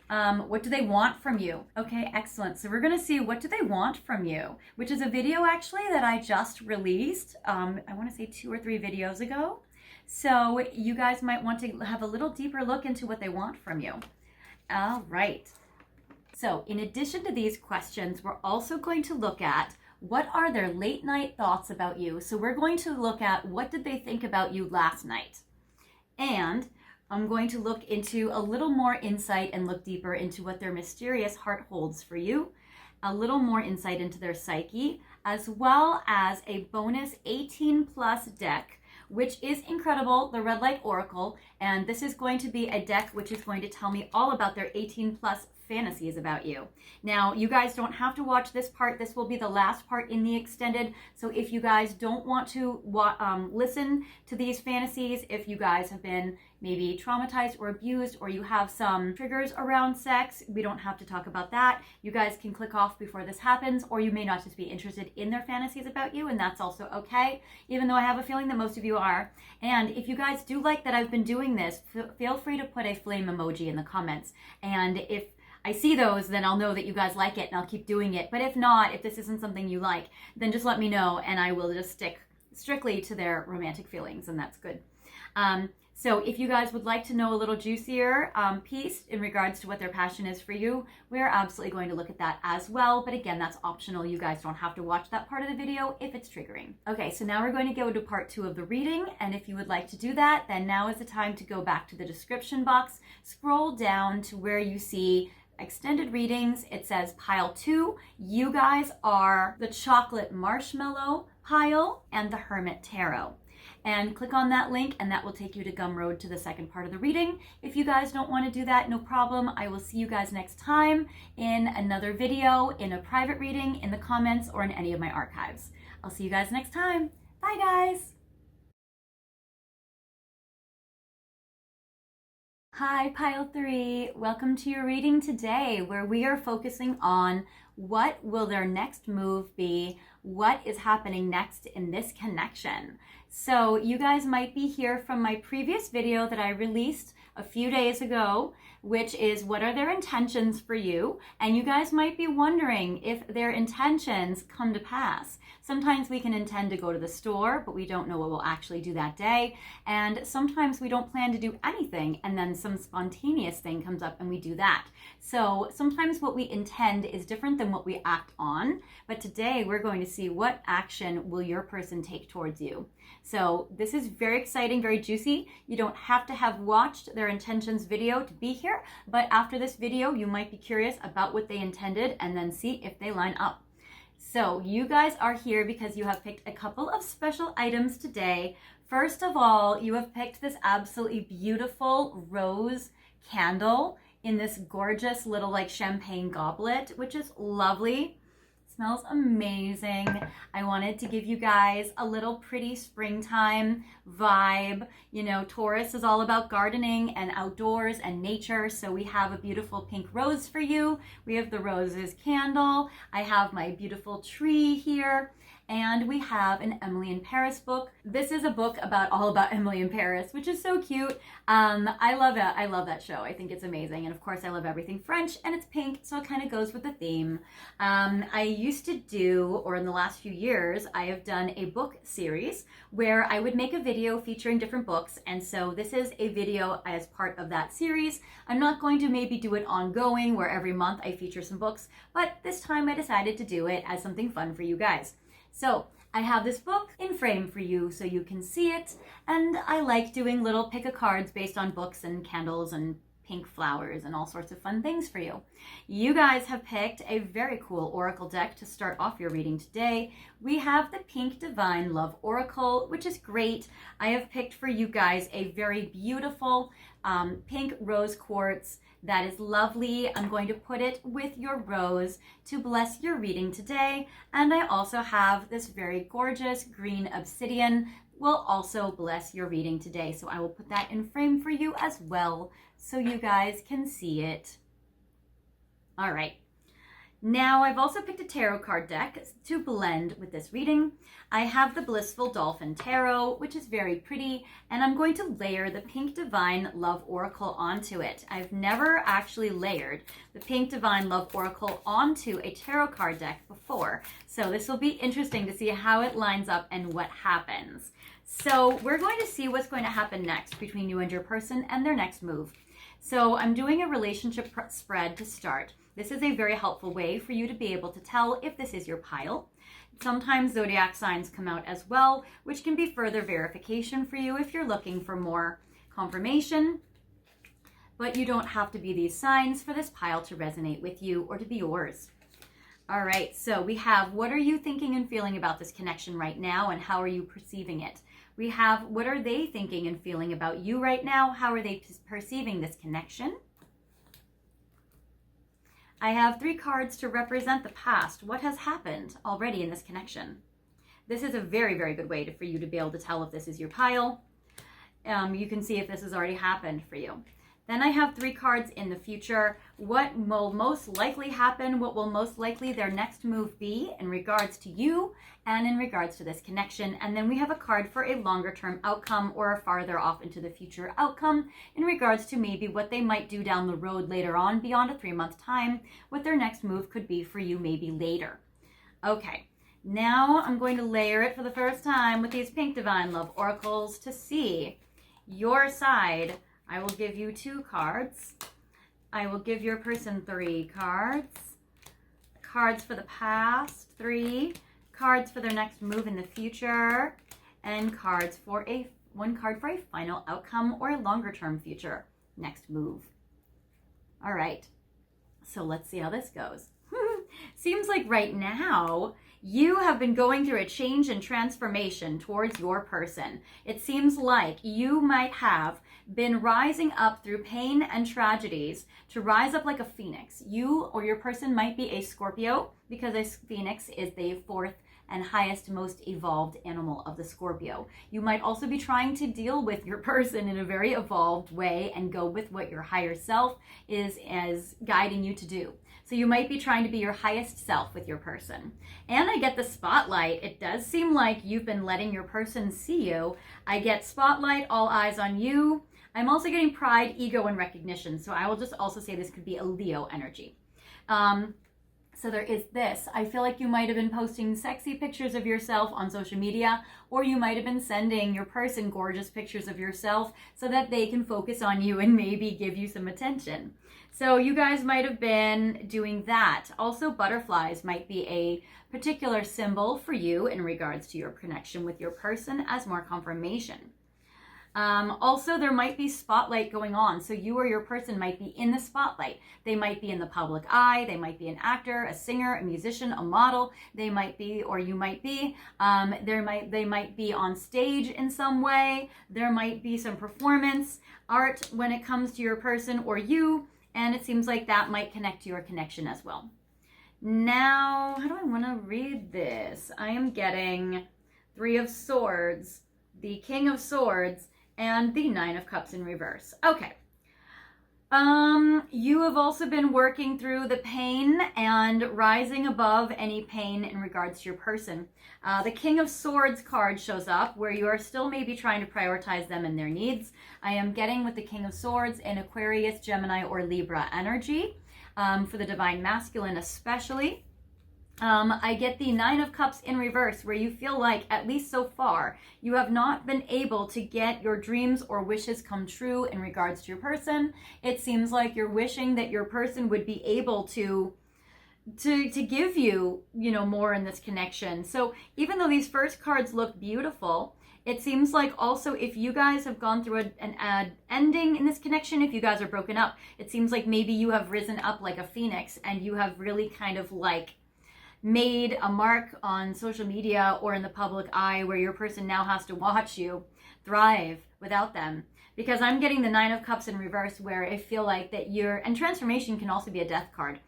What do they want from you? Okay, excellent. So we're going to see what do they want from you, which is a video actually that I just released. I want to say 2 or 3 videos ago. So you guys might want to have a little deeper look into what they want from you. All right. So in addition to these questions, we're also going to look at what are their late night thoughts about you. So we're going to look at what did they think about you last night. And I'm going to look into a little more insight and look deeper into what their mysterious heart holds for you, a little more insight into their psyche, as well as a bonus 18+ deck, which is incredible, the Red Light Oracle, and this is going to be a deck which is going to tell me all about their 18+ fantasies about you. Now, you guys don't have to watch this part. This will be the last part in the extended. So if you guys don't want to listen to these fantasies, if you guys have been maybe traumatized or abused, or you have some triggers around sex, we don't have to talk about that. You guys can click off before this happens, or you may not just be interested in their fantasies about you, and that's also okay, even though I have a feeling that most of you are. And if you guys do like that I've been doing this, feel free to put a flame emoji in the comments. And if I see those, then I'll know that you guys like it and I'll keep doing it. But if not, if this isn't something you like, then just let me know and I will just stick strictly to their romantic feelings, and that's good. So if you guys would like to know a little juicier piece in regards to what their passion is for you, we're absolutely going to look at that as well. But again, that's optional. You guys don't have to watch that part of the video if it's triggering. Okay, so now we're going to go to part 2 of the reading. And if you would like to do that, then now is the time to go back to the description box, scroll down to where you see extended readings. It says pile 2. You guys are the chocolate marshmallow pile and the Hermit tarot. And click on that link and that will take you to Gumroad to the second part of the reading. If you guys don't want to do that, no problem. I will see you guys next time in another video, in a private reading, in the comments, or in any of my archives. I'll see you guys next time. Bye guys. Hi, pile 3. Welcome to your reading today, where we are focusing on what will their next move be, what is happening next in this connection. So you guys might be here from my previous video that I released a few days ago, which is what are their intentions for you? And you guys might be wondering if their intentions come to pass. Sometimes we can intend to go to the store, but we don't know what we'll actually do that day. And sometimes we don't plan to do anything, and then some spontaneous thing comes up and we do that. So sometimes what we intend is different than what we act on. But today we're going to see what action will your person take towards you. So this is very exciting, very juicy. You don't have to have watched their intentions video to be here, but after this video, you might be curious about what they intended and then see if they line up. So you guys are here because you have picked a couple of special items today. First of all, you have picked this absolutely beautiful rose candle in this gorgeous little like champagne goblet, which is lovely. Smells amazing. I wanted to give you guys a little pretty springtime vibe. You know, Taurus is all about gardening and outdoors and nature. So we have a beautiful pink rose for you. We have the roses candle. I have my beautiful tree here. And we have an Emily in Paris book. This is a book all about Emily in Paris, which is so cute. I love it. I love that show. I think it's amazing. And of course, I love everything French, and it's pink, so it kind of goes with the theme. I used to do, or in the last few years, I have done a book series where I would make a video featuring different books. And so this is a video as part of that series. I'm not going to maybe do it ongoing where every month I feature some books, but this time I decided to do it as something fun for you guys. So I have this book in frame for you so you can see it, and I like doing little pick a cards based on books and candles and pink flowers and all sorts of fun things for you. You guys have picked a very cool oracle deck to start off your reading today. We have the Pink Divine Love Oracle, which is great. I have picked for you guys a very beautiful pink rose quartz that is lovely. I'm going to put it with your rose to bless your reading today. And I also have this very gorgeous green obsidian will also bless your reading today. So I will put that in frame for you as well so you guys can see it. All right. Now I've also picked a tarot card deck to blend with this reading. I have the Blissful Dolphin Tarot, which is very pretty, and I'm going to layer the Pink Divine Love Oracle onto it. I've never actually layered the Pink Divine Love Oracle onto a tarot card deck before, so this will be interesting to see how it lines up and what happens. So we're going to see what's going to happen next between you and your person and their next move. So I'm doing a relationship spread to start. This is a very helpful way for you to be able to tell if this is your pile. Sometimes zodiac signs come out as well, which can be further verification for you if you're looking for more confirmation. But you don't have to be these signs for this pile to resonate with you or to be yours. All right, so we have what are you thinking and feeling about this connection right now, and how are you perceiving it? We have what are they thinking and feeling about you right now? How are they perceiving this connection? I have 3 cards to represent the past. What has happened already in this connection? This is a very, very good way for you to be able to tell if this is your pile. You can see if this has already happened for you. Then I have 3 cards in the future. What will most likely happen? What will most likely their next move be in regards to you and in regards to this connection? And then we have a card for a longer term outcome or a farther off into the future outcome in regards to maybe what they might do down the road later on beyond a 3-month time, what their next move could be for you maybe later. Okay, now I'm going to layer it for the first time with these Pink Divine Love Oracles to see your side. I will give you 2 cards. I will give your person 3 cards. Cards for the past, 3. Cards for their next move in the future. And cards for 1 card for a final outcome or a longer term future next move. All right. So let's see how this goes. Seems like right now you have been going through a change and transformation towards your person. It seems like you might have been rising up through pain and tragedies to rise up like a phoenix. You or your person might be a Scorpio, because a phoenix is the 4th and highest, most evolved animal of the Scorpio. You might also be trying to deal with your person in a very evolved way and go with what your higher self is guiding you to do. So you might be trying to be your highest self with your person. And I get the spotlight. It does seem like you've been letting your person see you. I get spotlight, all eyes on you. I'm also getting pride, ego, and recognition. So I will just also say this could be a Leo energy. So there is this. I feel like you might have been posting sexy pictures of yourself on social media, or you might have been sending your person gorgeous pictures of yourself so that they can focus on you and maybe give you some attention. So you guys might have been doing that. Also, butterflies might be a particular symbol for you in regards to your connection with your person as more confirmation. Also, there might be spotlight going on. So you or your person might be in the spotlight. They might be in the public eye. They might be an actor, a singer, a musician, a model. They might be, or you might be, they might be on stage in some way. There might be some performance art when it comes to your person or you. And it seems like that might connect to your connection as well. Now, how do I want to read this? I am getting 3 of Swords, the King of Swords, and the 9 of Cups in reverse. Okay. You have also been working through the pain and rising above any pain in regards to your person. The King of Swords card shows up where you are still maybe trying to prioritize them and their needs. I am getting with the King of Swords in Aquarius, Gemini, or Libra energy, for the Divine Masculine especially. I get the 9 of Cups in reverse where you feel like, at least so far, you have not been able to get your dreams or wishes come true in regards to your person. It seems like you're wishing that your person would be able to give you, more in this connection. So even though these first cards look beautiful, it seems like also if you guys have gone through an ending in this connection, if you guys are broken up, it seems like maybe you have risen up like a phoenix and you have really kind of like made a mark on social media or in the public eye where your person now has to watch you thrive without them. Because I'm getting the 9 of Cups in reverse where I feel like that and transformation can also be a death card,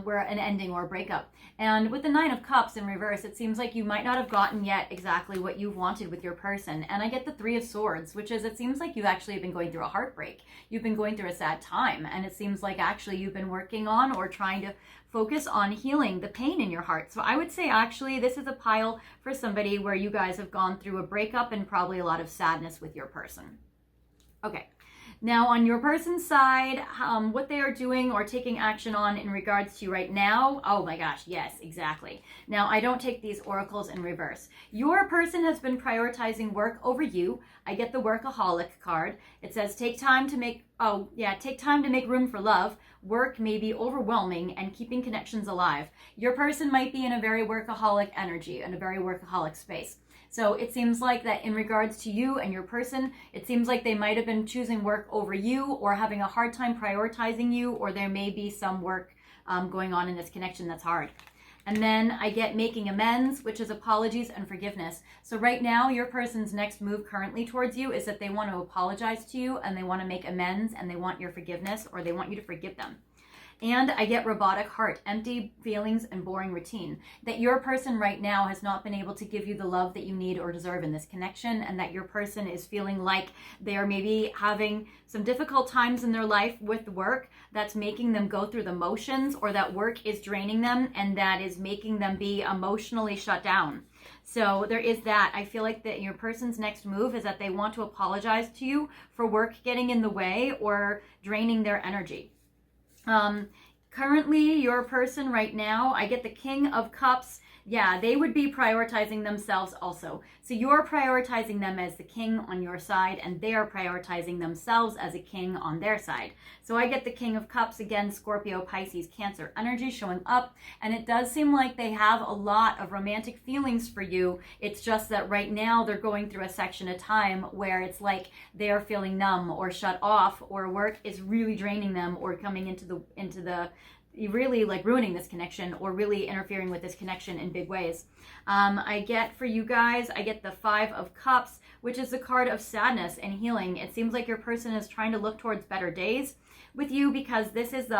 where an ending or a breakup. And with the 9 of Cups in reverse, it seems like you might not have gotten yet exactly what you wanted with your person. And I get the 3 of Swords, which is, it seems like you've actually been going through a heartbreak. You've been going through a sad time. And it seems like actually you've been working on or trying to focus on healing the pain in your heart. So I would say actually this is a pile for somebody where you guys have gone through a breakup and probably a lot of sadness with your person. Okay. Now on your person's side, what they are doing or taking action on in regards to you right now, oh my gosh, yes, exactly. Now I don't take these oracles in reverse. Your person has been prioritizing work over you. I get the workaholic card. It says take time to make room for love. Work may be overwhelming and keeping connections alive. Your person might be in a very workaholic energy, in a very workaholic space. So it seems like that in regards to you and your person, it seems like they might have been choosing work over you or having a hard time prioritizing you, or there may be some work going on in this connection that's hard. And then I get making amends, which is apologies and forgiveness. So right now, your person's next move currently towards you is that they want to apologize to you and they want to make amends and they want your forgiveness or they want you to forgive them. And I get robotic heart, empty feelings and boring routine. That your person right now has not been able to give you the love that you need or deserve in this connection, and that your person is feeling like they are maybe having some difficult times in their life with work that's making them go through the motions, or that work is draining them and that is making them be emotionally shut down. So there is that. I feel like that your person's next move is that they want to apologize to you for work getting in the way or draining their energy. Currently, your person right now, I get the King of Cups. Yeah, they would be prioritizing themselves also. So you're prioritizing them as the king on your side, and they are prioritizing themselves as a king on their side. So I get the King of Cups again, Scorpio, Pisces, Cancer energy showing up, and it does seem like they have a lot of romantic feelings for you. It's just that right now they're going through a section of time where it's like they're feeling numb or shut off, or work is really draining them, or coming into the really like ruining this connection, or really interfering with this connection in big ways. I get for you guys, I get the Five of Cups, which is the card of sadness and healing. It seems like your person is trying to look towards better days with you, because this is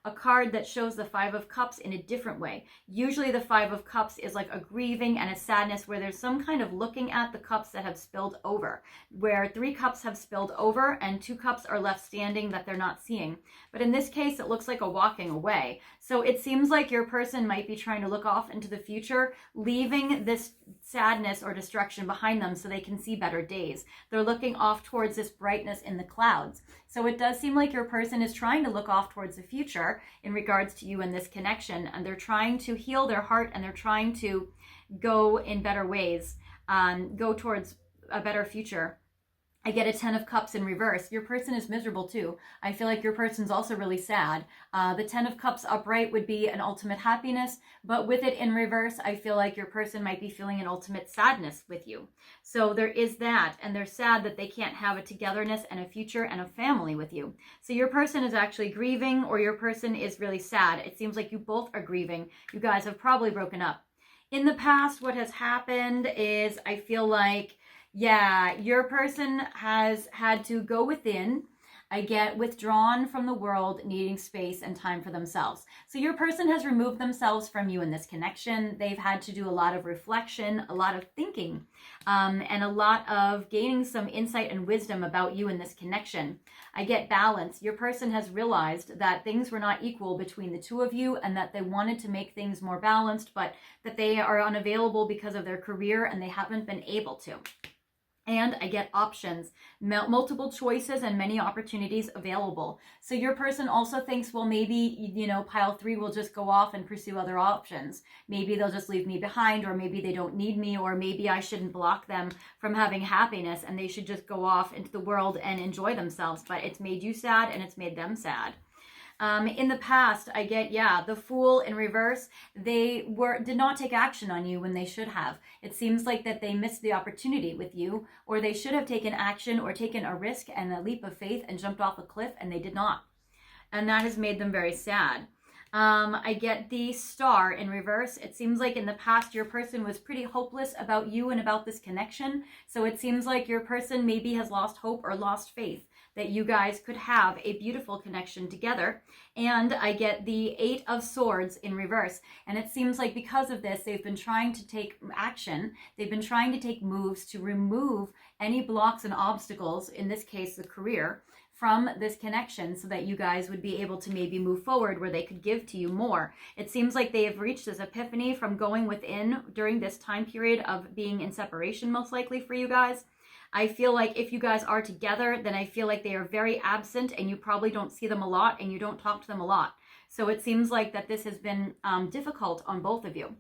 a card that shows the Five of Cups in a different way. Usually the Five of Cups is like a grieving and a sadness where there's some kind of looking at the cups that have spilled over, where 3 cups have spilled over and 2 cups are left standing that they're not seeing. But in this case, it looks like a walking away. So it seems like your person might be trying to look off into the future, leaving this sadness or destruction behind them so they can see better days. They're looking off towards this brightness in the clouds. So it does seem like your person is trying to look off towards the future in regards to you and this connection, and they're trying to heal their heart, and they're trying to go in better ways, go towards a better future. I get a 10 of Cups in reverse. Your person is miserable too. I feel like your person's also really sad. The 10 of Cups upright would be an ultimate happiness, but with it in reverse, I feel like your person might be feeling an ultimate sadness with you. So there is that, and they're sad that they can't have a togetherness and a future and a family with you. So your person is actually grieving, or your person is really sad. It seems like you both are grieving. You guys have probably broken up. In the past, what has happened is I feel like, yeah, your person has had to go within. I get withdrawn from the world, needing space and time for themselves. So your person has removed themselves from you in this connection. They've had to do a lot of reflection, a lot of thinking, and a lot of gaining some insight and wisdom about you in this connection. I get balance. Your person has realized that things were not equal between the two of you, and that they wanted to make things more balanced, but that they are unavailable because of their career and they haven't been able to. And I get options, multiple choices and many opportunities available. So your person also thinks, well, maybe, pile 3 will just go off and pursue other options. Maybe they'll just leave me behind, or maybe they don't need me, or maybe I shouldn't block them from having happiness and they should just go off into the world and enjoy themselves. But it's made you sad and it's made them sad. In the past, I get, the Fool in reverse. They did not take action on you when they should have. It seems like that they missed the opportunity with you, or they should have taken action or taken a risk and a leap of faith and jumped off a cliff, and they did not. And that has made them very sad. I get the Star in reverse. It seems like in the past your person was pretty hopeless about you and about this connection. So it seems like your person maybe has lost hope or lost faith that you guys could have a beautiful connection together. And I get the 8 of Swords in reverse. And it seems like because of this, they've been trying to take action. They've been trying to take moves to remove any blocks and obstacles, in this case, the career, from this connection, so that you guys would be able to maybe move forward where they could give to you more. It seems like they have reached this epiphany from going within during this time period of being in separation, most likely for you guys. I feel like if you guys are together, then I feel like they are very absent and you probably don't see them a lot and you don't talk to them a lot. So it seems like that this has been difficult on both of you.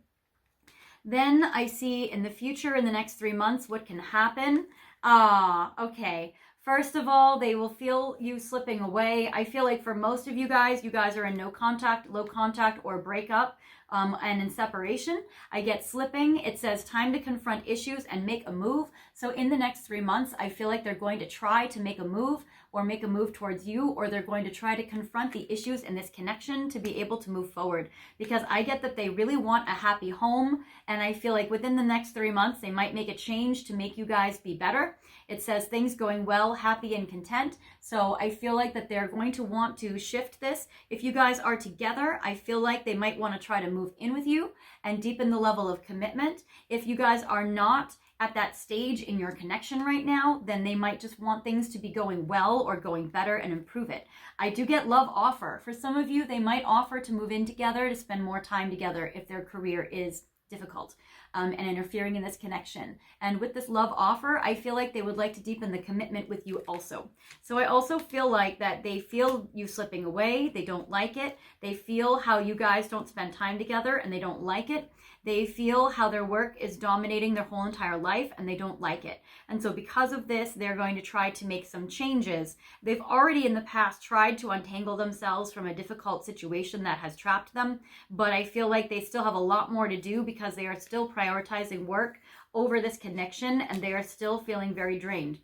Then I see in the future, in the next 3 months, what can happen. Okay. First of all, they will feel you slipping away. I feel like for most of you guys are in no contact, low contact, or breakup and in separation. I get slipping. It says time to confront issues and make a move. So in the next 3 months, I feel like they're going to try to make a move or make a move towards you, or they're going to try to confront the issues in this connection to be able to move forward. Because I get that they really want a happy home, and I feel like within the next 3 months, they might make a change to make you guys be better. It says things going well, happy and content. So I feel like that they're going to want to shift this. If you guys are together, I feel like they might want to try to move in with you and deepen the level of commitment. If you guys are not at that stage in your connection right now, then they might just want things to be going well or going better and improve it. I do get love offer. For some of you, they might offer to move in together to spend more time together if their career is difficult and interfering in this connection. And with this love offer, I feel like they would like to deepen the commitment with you also. So I also feel like that they feel you slipping away. They don't like it. They feel how you guys don't spend time together and they don't like it. They feel how their work is dominating their whole entire life and they don't like it. And so because of this, they're going to try to make some changes. They've already in the past tried to untangle themselves from a difficult situation that has trapped them, but I feel like they still have a lot more to do because they are still prioritizing work over this connection and they are still feeling very drained.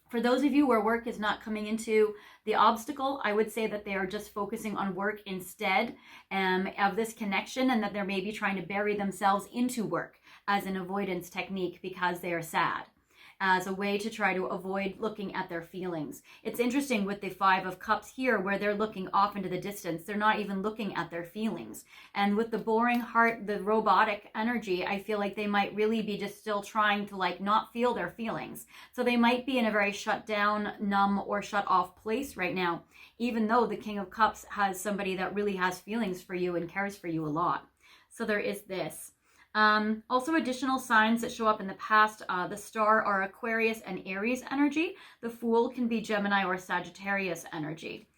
For those of you where work is not coming into the obstacle, I would say that they are just focusing on work instead of this connection, and that they're maybe trying to bury themselves into work as an avoidance technique because they are sad, as a way to try to avoid looking at their feelings. It's interesting with the 5 of Cups here where they're looking off into the distance. They're not even looking at their feelings. And with the boring heart, the robotic energy, I feel like they might really be just still trying to like not feel their feelings. So they might be in a very shut down, numb, or shut off place right now, even though the King of Cups has somebody that really has feelings for you and cares for you a lot. So there is this. Also additional signs that show up in the past, the star are Aquarius and Aries energy. The Fool can be Gemini or Sagittarius energy.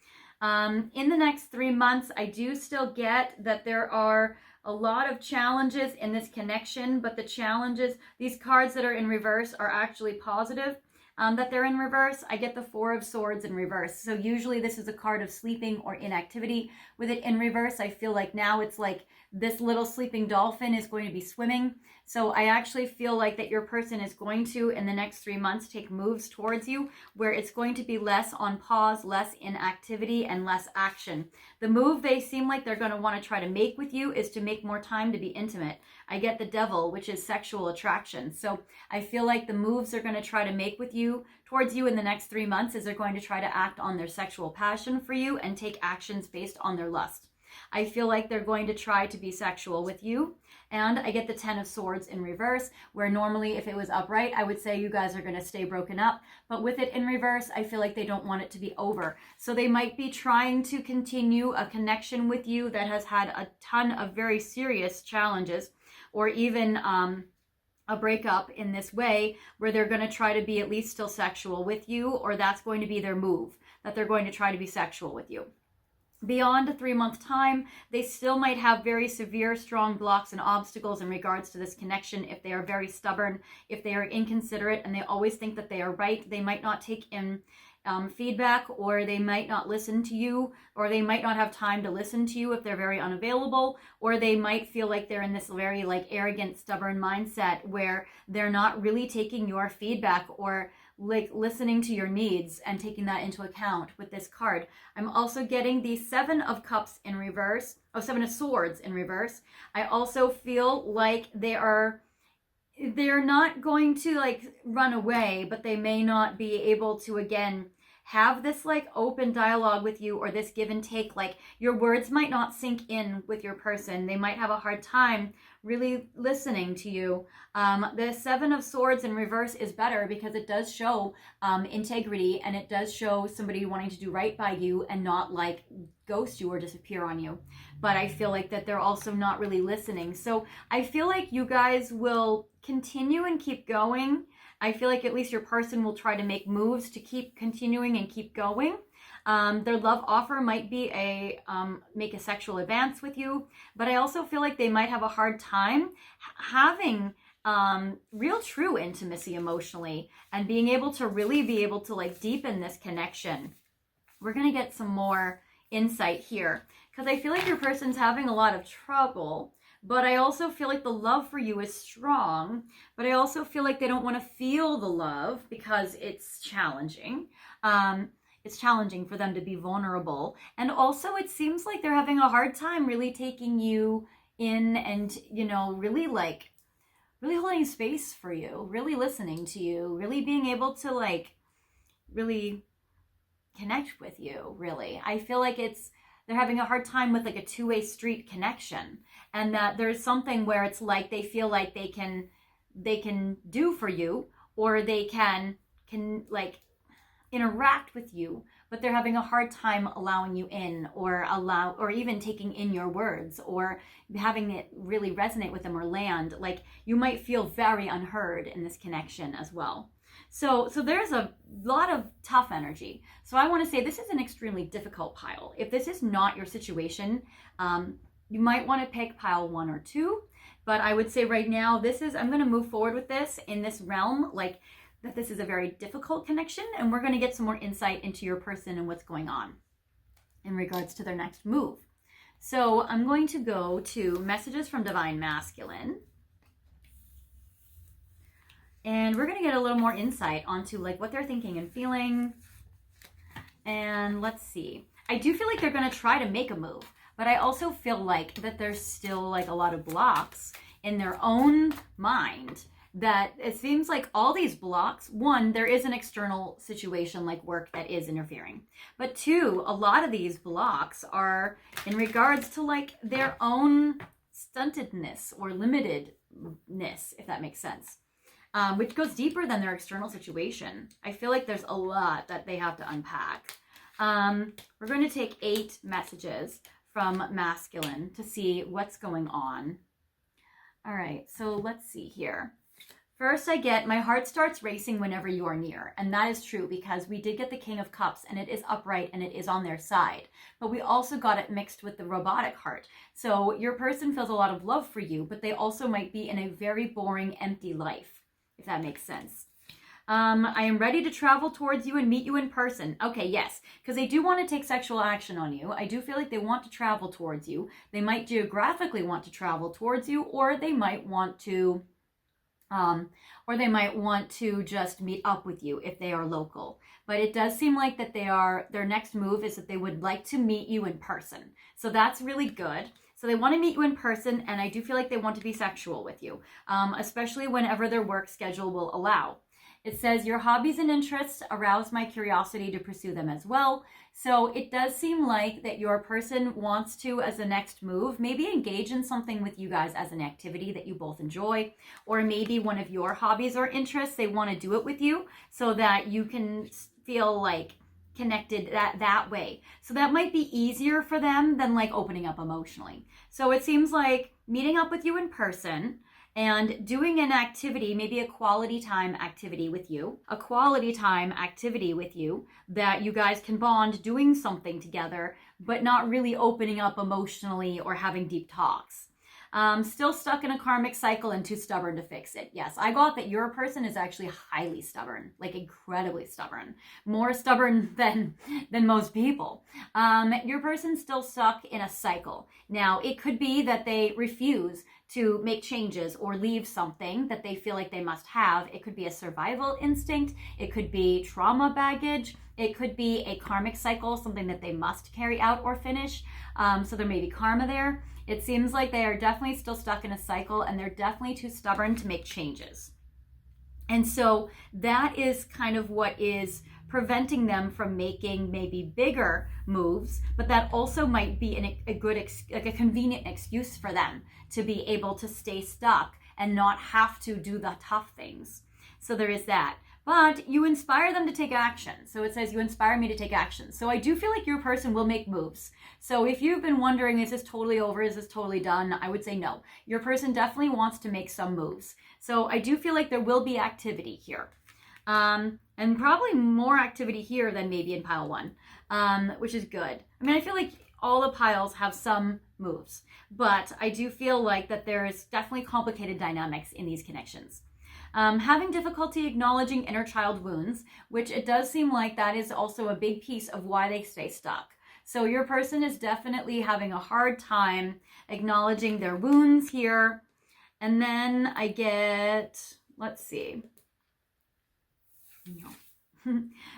In the next 3 months, I do still get that there are a lot of challenges in this connection, but the challenges, these cards that are in reverse are actually positive. That they're in reverse. I get the 4 of Swords in reverse. So usually this is a card of sleeping or inactivity. With it in reverse, I feel like now it's like this little sleeping dolphin is going to be swimming. So I actually feel like that your person is going to, in the next 3 months, take moves towards you where it's going to be less on pause, less inactivity, and less action. The move they seem like they're going to want to try to make with you is to make more time to be intimate. I get the Devil, which is sexual attraction. So I feel like the moves they're going to try to make with you, towards you in the next 3 months, is they're going to try to act on their sexual passion for you and take actions based on their lust. I feel like they're going to try to be sexual with you. And I get the 10 of Swords in reverse, where normally if it was upright, I would say you guys are going to stay broken up. But with it in reverse, I feel like they don't want it to be over. So they might be trying to continue a connection with you that has had a ton of very serious challenges, or even a breakup in this way where they're going to try to be at least still sexual with you, or that's going to be their move, that they're going to try to be sexual with you. Beyond a 3-month time, they still might have very severe, strong blocks and obstacles in regards to this connection. If they are very stubborn, if they are inconsiderate, and they always think that they are right, they might not take in feedback, or they might not listen to you, or they might not have time to listen to you if they're very unavailable, or they might feel like they're in this very like arrogant, stubborn mindset where they're not really taking your feedback or like listening to your needs and taking that into account with this card. I'm also getting the 7 of Cups in reverse, 7 of Swords in reverse. I also feel like they're not going to like run away, but they may not be able to again have this like open dialogue with you, or this give and take. Like your words might not sink in with your person. They might have a hard time really listening to you. The 7 of Swords in reverse is better because it does show integrity, and it does show somebody wanting to do right by you and not like ghost you or disappear on you. But I feel like that they're also not really listening. So I feel like you guys will continue and keep going. I feel like at least your person will try to make moves to keep continuing and keep going. Their love offer might be make a sexual advance with you, but I also feel like they might have a hard time having real true intimacy emotionally and being able to really be able to like deepen this connection. We're going to get some more insight here, because I feel like your person's having a lot of trouble, but I also feel like the love for you is strong, but I also feel like they don't want to feel the love because it's challenging. It's challenging for them to be vulnerable. And also it seems like they're having a hard time really taking you in and, you know, really holding space for you, really listening to you, really being able to like really connect with you, really. I feel like they're having a hard time with like a two-way street connection, and that there's something where it's like they feel like they can do for you, or they can like interact with you, but they're having a hard time allowing you in, or even taking in your words, or having it really resonate with them or land. Like you might feel very unheard in this connection as well. So there's a lot of tough energy. So I want to say this is an extremely difficult pile. If this is not your situation, you might want to pick pile 1 or 2. But I would say right now, I'm going to move forward with this in this realm, like that this is a very difficult connection, and we're going to get some more insight into your person and what's going on in regards to their next move. So I'm going to go to Messages from Divine Masculine. And we're going to get a little more insight onto like what they're thinking and feeling. And let's see. I do feel like they're going to try to make a move, but I also feel like that there's still like a lot of blocks in their own mind, that it seems like all these blocks, one, there is an external situation like work that is interfering. But 2, a lot of these blocks are in regards to like their own stuntedness or limitedness, if that makes sense. Which goes deeper than their external situation. I feel like there's a lot that they have to unpack. We're going to take 8 messages from masculine to see what's going on. All right, so let's see here. First I get, my heart starts racing whenever you are near. And that is true, because we did get the King of Cups and it is upright and it is on their side. But we also got it mixed with the robotic heart. So your person feels a lot of love for you, but they also might be in a very boring, empty life, if that makes sense. I am ready to travel towards you and meet you in person. Okay, yes, because they do want to take sexual action on you. I do feel like they want to travel towards you. They might geographically want to travel towards you, or they might want to just meet up with you if they are local. But it does seem like that their next move is that they would like to meet you in person. So that's really good. So they want to meet you in person, and I do feel like they want to be sexual with you, especially whenever their work schedule will allow. It says, your hobbies and interests arouse my curiosity to pursue them as well. So it does seem like that your person wants to, as a next move, maybe engage in something with you guys as an activity that you both enjoy, or maybe one of your hobbies or interests, they want to do it with you so that you can feel like connected that way. So that might be easier for them than like opening up emotionally. So it seems like meeting up with you in person and doing an activity, maybe a quality time activity with you, that you guys can bond doing something together, but not really opening up emotionally or having deep talks. Still stuck in a karmic cycle and too stubborn to fix it. Yes, I got that your person is actually highly stubborn, like incredibly stubborn, more stubborn than most people. Your person's still stuck in a cycle. Now, it could be that they refuse to make changes or leave something that they feel like they must have. It could be a survival instinct. It could be trauma baggage. It could be a karmic cycle, something that they must carry out or finish. So there may be karma there. It seems like they are definitely still stuck in a cycle, and they're definitely too stubborn to make changes. And so that is kind of what is preventing them from making maybe bigger moves, but that also might be a convenient excuse for them to be able to stay stuck and not have to do the tough things. So there is that. But you inspire them to take action. So it says, you inspire me to take action. So I do feel like your person will make moves. So if you've been wondering, is this totally over? Is this totally done? I would say no. Your person definitely wants to make some moves. So I do feel like there will be activity here. And probably more activity here than maybe in pile 1, which is good. I mean, I feel like all the piles have some moves, but I do feel like that there is definitely complicated dynamics in these connections. Having difficulty acknowledging inner child wounds, which it does seem like that is also a big piece of why they stay stuck. So your person is definitely having a hard time acknowledging their wounds here. And then I get, let's see.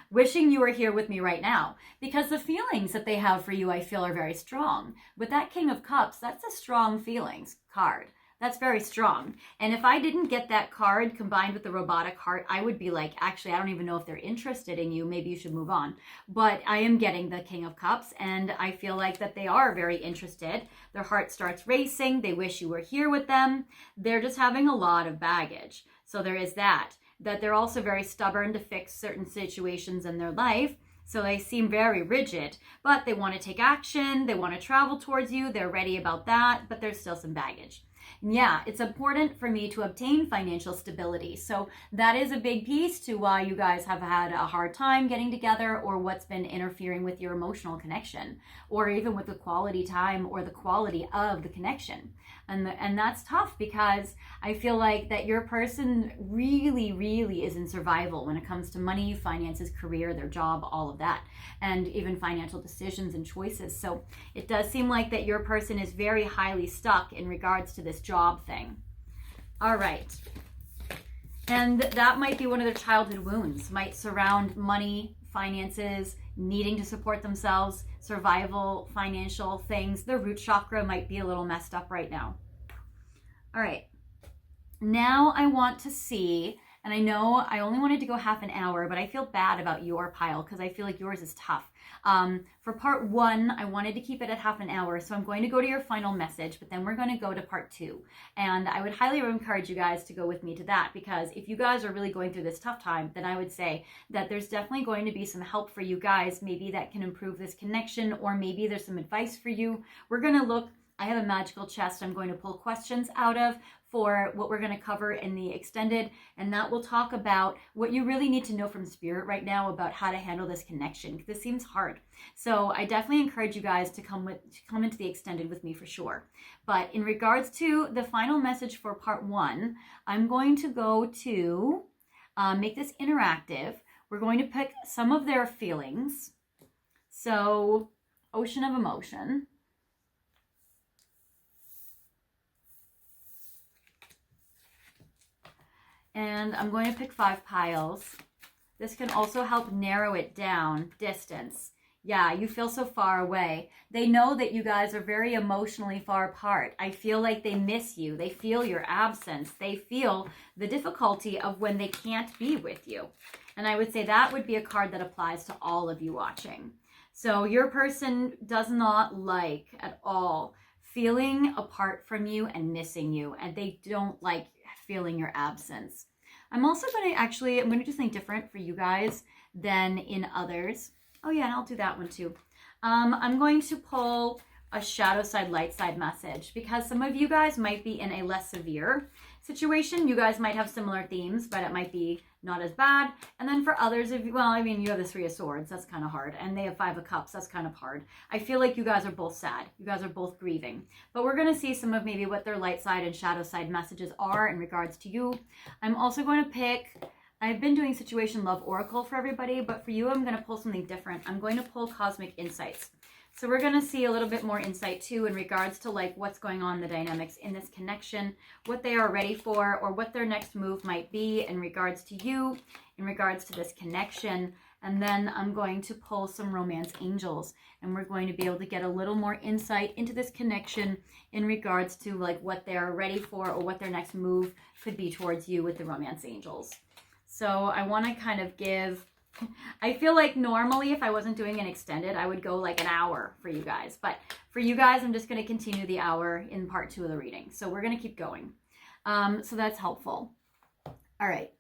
Wishing you were here with me right now, because the feelings that they have for you, I feel, are very strong. With that King of Cups, that's a strong feelings card. That's very strong. And if I didn't get that card combined with the robotic heart, I would be like, actually, I don't even know if they're interested in you. Maybe you should move on. But I am getting the King of Cups, and I feel like that they are very interested. Their heart starts racing. They wish you were here with them. They're just having a lot of baggage. So there is that they're also very stubborn to fix certain situations in their life. So they seem very rigid, but they want to take action. They want to travel towards you. They're ready about that, but there's still some baggage. Yeah, it's important for me to obtain financial stability. So that is a big piece to why you guys have had a hard time getting together, or what's been interfering with your emotional connection, or even with the quality time or the quality of the connection. And that's tough, because I feel like that your person really, really is in survival when it comes to money, finances, career, their job, all of that, and even financial decisions and choices. So it does seem like that your person is very highly stuck in regards to this job thing. All right. And that might be one of their childhood wounds, might surround money, finances, needing to support themselves, survival, financial things. Their root chakra might be a little messed up right now. All right. Now I want to see, and I know I only wanted to go half an hour, but I feel bad about your pile because I feel like yours is tough. For part 1, I wanted to keep it at half an hour, so I'm going to go to your final message, but then we're going to go to part 2. And I would highly encourage you guys to go with me to that, because if you guys are really going through this tough time, then I would say that there's definitely going to be some help for you guys, maybe that can improve this connection, or maybe there's some advice for you. We're going to look, I have a magical chest I'm going to pull questions out of for what we're going to cover in the extended, and that will talk about what you really need to know from spirit right now about how to handle this connection. This seems hard. So I definitely encourage you guys to come into the extended with me for sure. But in regards to the final message for part 1, I'm going to go to make this interactive. We're going to pick some of their feelings. So, Ocean of Emotion. And I'm going to pick 5 piles. This can also help narrow it down. Distance. Yeah, you feel so far away. They know that you guys are very emotionally far apart. I feel like they miss you. They feel your absence. They feel the difficulty of when they can't be with you. And I would say that would be a card that applies to all of you watching. So your person does not like at all feeling apart from you and missing you, and they don't like feeling your absence. I'm also going to I'm going to do something different for you guys than in others. Oh yeah, and I'll do that one too. I'm going to pull a shadow side, light side message, because some of you guys might be in a less severe situation. You guys might have similar themes, but it might be not as bad. And then for others, you have the 3 of Swords. That's kind of hard. And they have 5 of Cups. That's kind of hard. I feel like you guys are both sad. You guys are both grieving. But we're going to see some of maybe what their light side and shadow side messages are in regards to you. I'm also going to pick, I've been doing Situation Love Oracle for everybody, but for you, I'm going to pull something different. I'm going to pull Cosmic Insights. So we're going to see a little bit more insight too in regards to like what's going on in the dynamics in this connection, what they are ready for, or what their next move might be in regards to you, in regards to this connection. And then I'm going to pull some romance angels, and we're going to be able to get a little more insight into this connection in regards to like what they are ready for, or what their next move could be towards you with the romance angels. So I want to kind of give, I feel like normally if I wasn't doing an extended, I would go like an hour for you guys. But for you guys, I'm just going to continue the hour in part 2 of the reading. So we're going to keep going. So that's helpful. All right.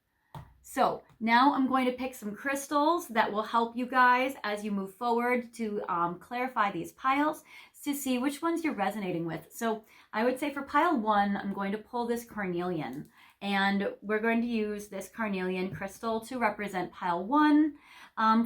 So now I'm going to pick some crystals that will help you guys as you move forward to clarify these piles to see which ones you're resonating with. So I would say for pile 1, I'm going to pull this carnelian. And we're going to use this carnelian crystal to represent pile 1.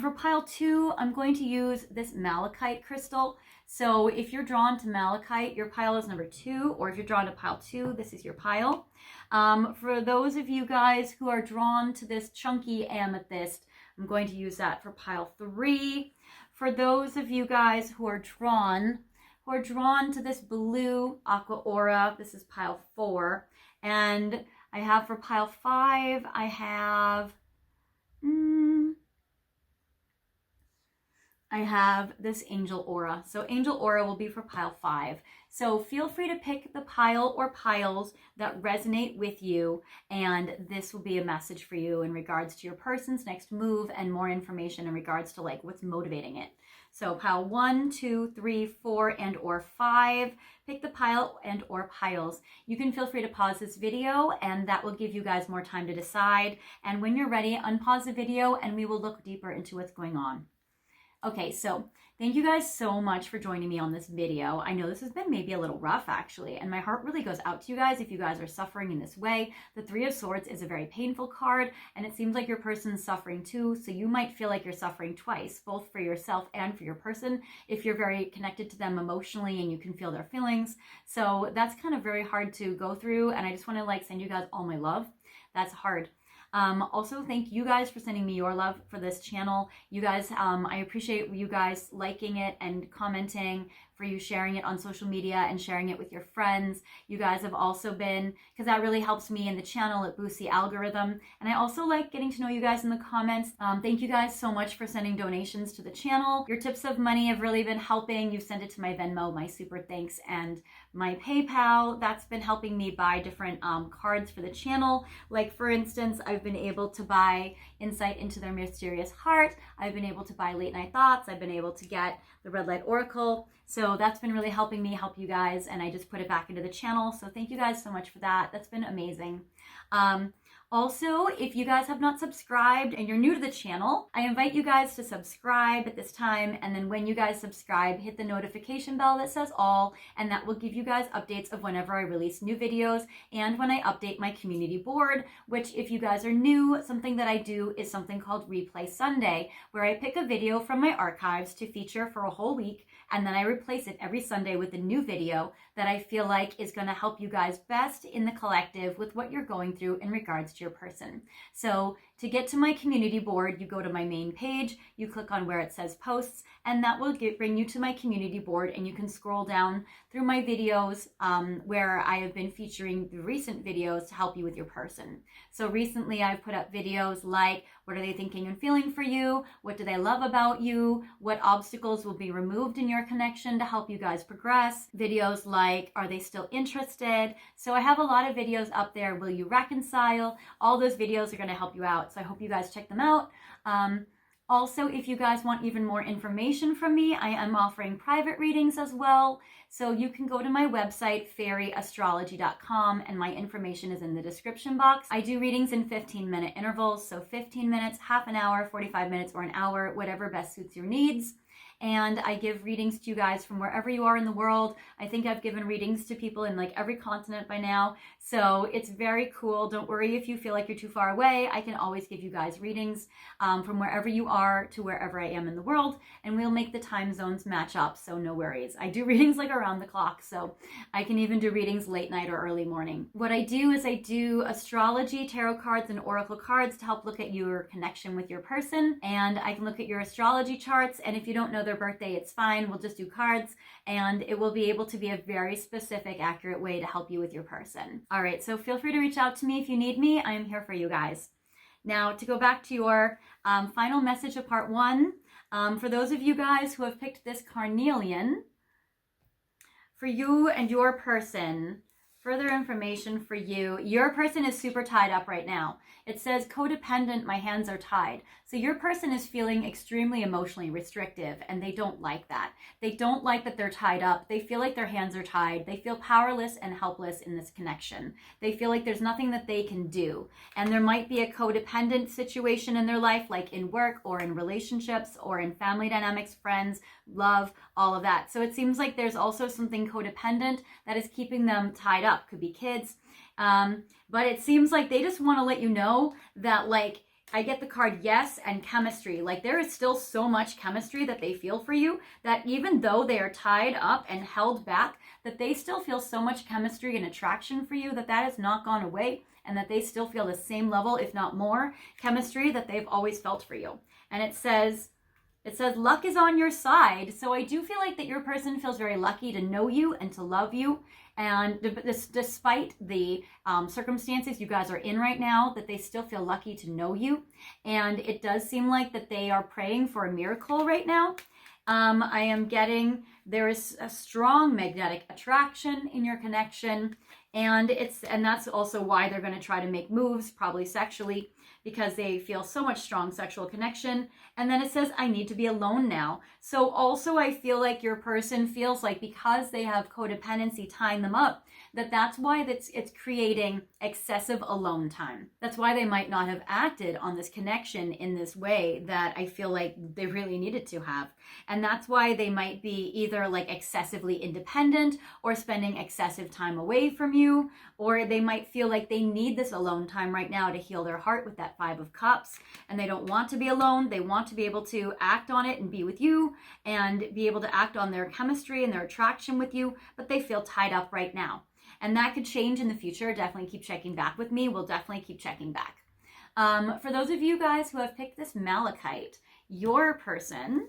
For pile 2, I'm going to use this malachite crystal. So if you're drawn to malachite, your pile is number 2, or if you're drawn to pile 2, this is your pile. For those of you guys who are drawn to this chunky amethyst, I'm going to use that for pile 3. for those of you guys who are drawn to this blue aqua aura, this is pile 4. And I have for pile 5, I have this angel aura. So angel aura will be for pile 5. So feel free to pick the pile or piles that resonate with you, and this will be a message for you in regards to your person's next move and more information in regards to like what's motivating it. So pile 1, 2, 3, 4, and or 5. Pick the pile and or piles. You can feel free to pause this video, and that will give you guys more time to decide. And when you're ready, unpause the video and we will look deeper into what's going on. Okay, so thank you guys so much for joining me on this video. I know this has been maybe a little rough actually, and my heart really goes out to you guys if you guys are suffering in this way. The 3 of Swords is a very painful card, and it seems like your person's suffering too, so you might feel like you're suffering twice, both for yourself and for your person, if you're very connected to them emotionally and you can feel their feelings. So that's kind of very hard to go through, and I just want to like send you guys all my love. That's hard. Also, thank you guys for sending me your love for this channel. You guys, I appreciate you guys liking it and commenting, for you sharing it on social media and sharing it with your friends. You guys have also been, because that really helps me in the channel, it boosts the algorithm. And I also like getting to know you guys in the comments. Thank you guys so much for sending donations to the channel. Your tips of money have really been helping. You've sent it to my Venmo, my super thanks, and my PayPal. That's been helping me buy different cards for the channel. Like for instance, I've been able to buy Insight into Their Mysterious Heart. I've been able to buy Late Night Thoughts. I've been able to get the Red Light Oracle. So that's been really helping me help you guys, and I just put it back into the channel. So thank you guys so much for that. That's been amazing. Also, if you guys have not subscribed and you're new to the channel, I invite you guys to subscribe at this time. And then when you guys subscribe, hit the notification bell that says all, and that will give you guys updates of whenever I release new videos and when I update my community board, which if you guys are new, something that I do is something called Replay Sunday, where I pick a video from my archives to feature for a whole week, and then I replace it every Sunday with a new video that I feel like is going to help you guys best in the collective with what you're going through in regards to your person. So to get to my community board, you go to my main page, you click on where it says posts, and that will bring you to my community board, and you can scroll down through my videos where I have been featuring the recent videos to help you with your person. So recently I've put up videos like, what are they thinking and feeling for you? What do they love about you? What obstacles will be removed in your connection to help you guys progress? Videos like, are they still interested? So I have a lot of videos up there. Will you reconcile? All those videos are going to help you out. So I hope you guys check them out. Also, if you guys want even more information from me, I am offering private readings as well. So you can go to my website, fairyastrology.com, and my information is in the description box. I do readings in 15-minute intervals, so 15 minutes, half an hour, 45 minutes, or an hour, whatever best suits your needs. And I give readings to you guys from wherever you are in the world. I think I've given readings to people in like every continent by now. So it's very cool. Don't worry if you feel like you're too far away. I can always give you guys readings from wherever you are to wherever I am in the world. And we'll make the time zones match up, so no worries. I do readings like around the clock, so I can even do readings late night or early morning. What I do is I do astrology, tarot cards, and oracle cards to help look at your connection with your person. And I can look at your astrology charts, and if you don't know their birthday, it's fine. We'll just do cards, and it will be able to be a very specific, accurate way to help you with your person. All right, so feel free to reach out to me if you need me. I am here for you guys. Now, to go back to your final message of part 1, for those of you guys who have picked this carnelian, for you and your person, further information for you. Your person is super tied up right now. It says codependent, my hands are tied. So your person is feeling extremely emotionally restrictive, and they don't like that. They don't like that they're tied up. They feel like their hands are tied. They feel powerless and helpless in this connection. They feel like there's nothing that they can do. And there might be a codependent situation in their life, like in work or in relationships or in family dynamics, friends, love, all of that. So it seems like there's also something codependent that is keeping them tied up. Could be kids. But it seems like they just want to let you know that, like, I get the card yes and chemistry. Like, there is still so much chemistry that they feel for you, that even though they are tied up and held back, that they still feel so much chemistry and attraction for you, that has not gone away, and that they still feel the same level, if not more, chemistry that they've always felt for you. And it says, It says luck is on your side. So I do feel like that your person feels very lucky to know you and to love you. And despite the circumstances you guys are in right now, that they still feel lucky to know you. And it does seem like that they are praying for a miracle right now. I am getting there is a strong magnetic attraction in your connection. And that's also why they're going to try to make moves, probably sexually, because they feel so much strong sexual connection. And then it says, I need to be alone now. So also I feel like your person feels like because they have codependency tying them up, that's why it's creating excessive alone time. That's why they might not have acted on this connection in this way that I feel like they really needed to have. And that's why they might be either like excessively independent or spending excessive time away from you, or they might feel like they need this alone time right now to heal their heart with that Five of Cups, and they don't want to be alone. They want to be able to act on it and be with you and be able to act on their chemistry and their attraction with you, but they feel tied up right now. And that could change in the future. Definitely keep checking back with me. We'll definitely keep checking back. For those of you guys who have picked this Malachite, your person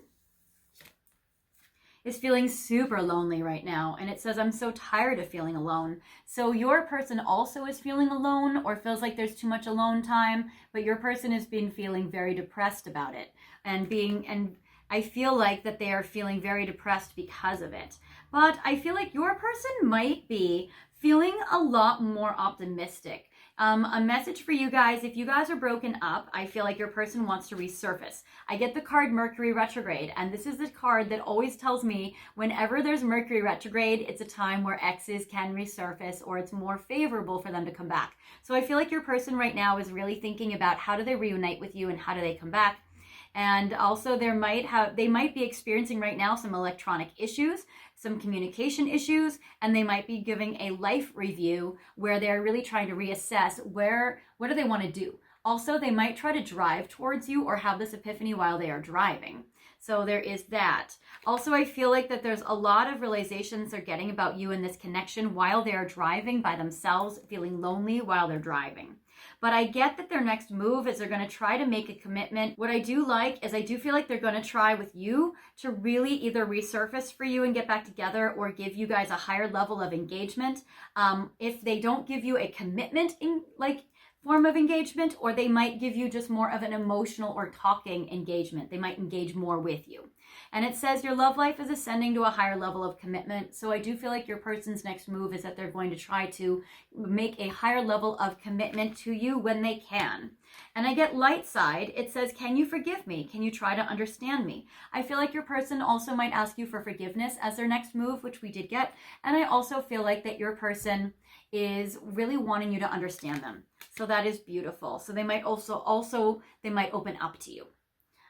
is feeling super lonely right now. And it says, I'm so tired of feeling alone. So your person also is feeling alone or feels like there's too much alone time, but your person has been feeling very depressed about it. And I feel like that they are feeling very depressed because of it. But I feel like your person might be feeling a lot more optimistic. A message for you guys, if you guys are broken up, I feel like your person wants to resurface. I get the card Mercury retrograde, and this is the card that always tells me whenever there's Mercury retrograde, it's a time where exes can resurface or it's more favorable for them to come back. So I feel like your person right now is really thinking about how do they reunite with you and how do they come back. And also they might be experiencing right now some electronic issues, some communication issues, and they might be giving a life review where they're really trying to reassess what do they want to do. Also, they might try to drive towards you or have this epiphany while they are driving. So there is that. Also, I feel like that there's a lot of realizations they're getting about you in this connection while they're driving by themselves, feeling lonely while they're driving. But I get that their next move is they're going to try to make a commitment. What I do like is I do feel like they're going to try with you to really either resurface for you and get back together or give you guys a higher level of engagement. If they don't give you a commitment in form of engagement, or they might give you just more of an emotional or talking engagement. They might engage more with you. And it says your love life is ascending to a higher level of commitment. So I do feel like your person's next move is that they're going to try to make a higher level of commitment to you when they can. And I get light side. It says, can you forgive me? Can you try to understand me? I feel like your person also might ask you for forgiveness as their next move, which we did get. And I also feel like that your person is really wanting you to understand them. So that is beautiful. So they might they might open up to you.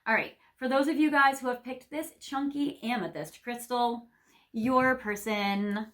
All right. For those of you guys who have picked this chunky amethyst crystal, your person,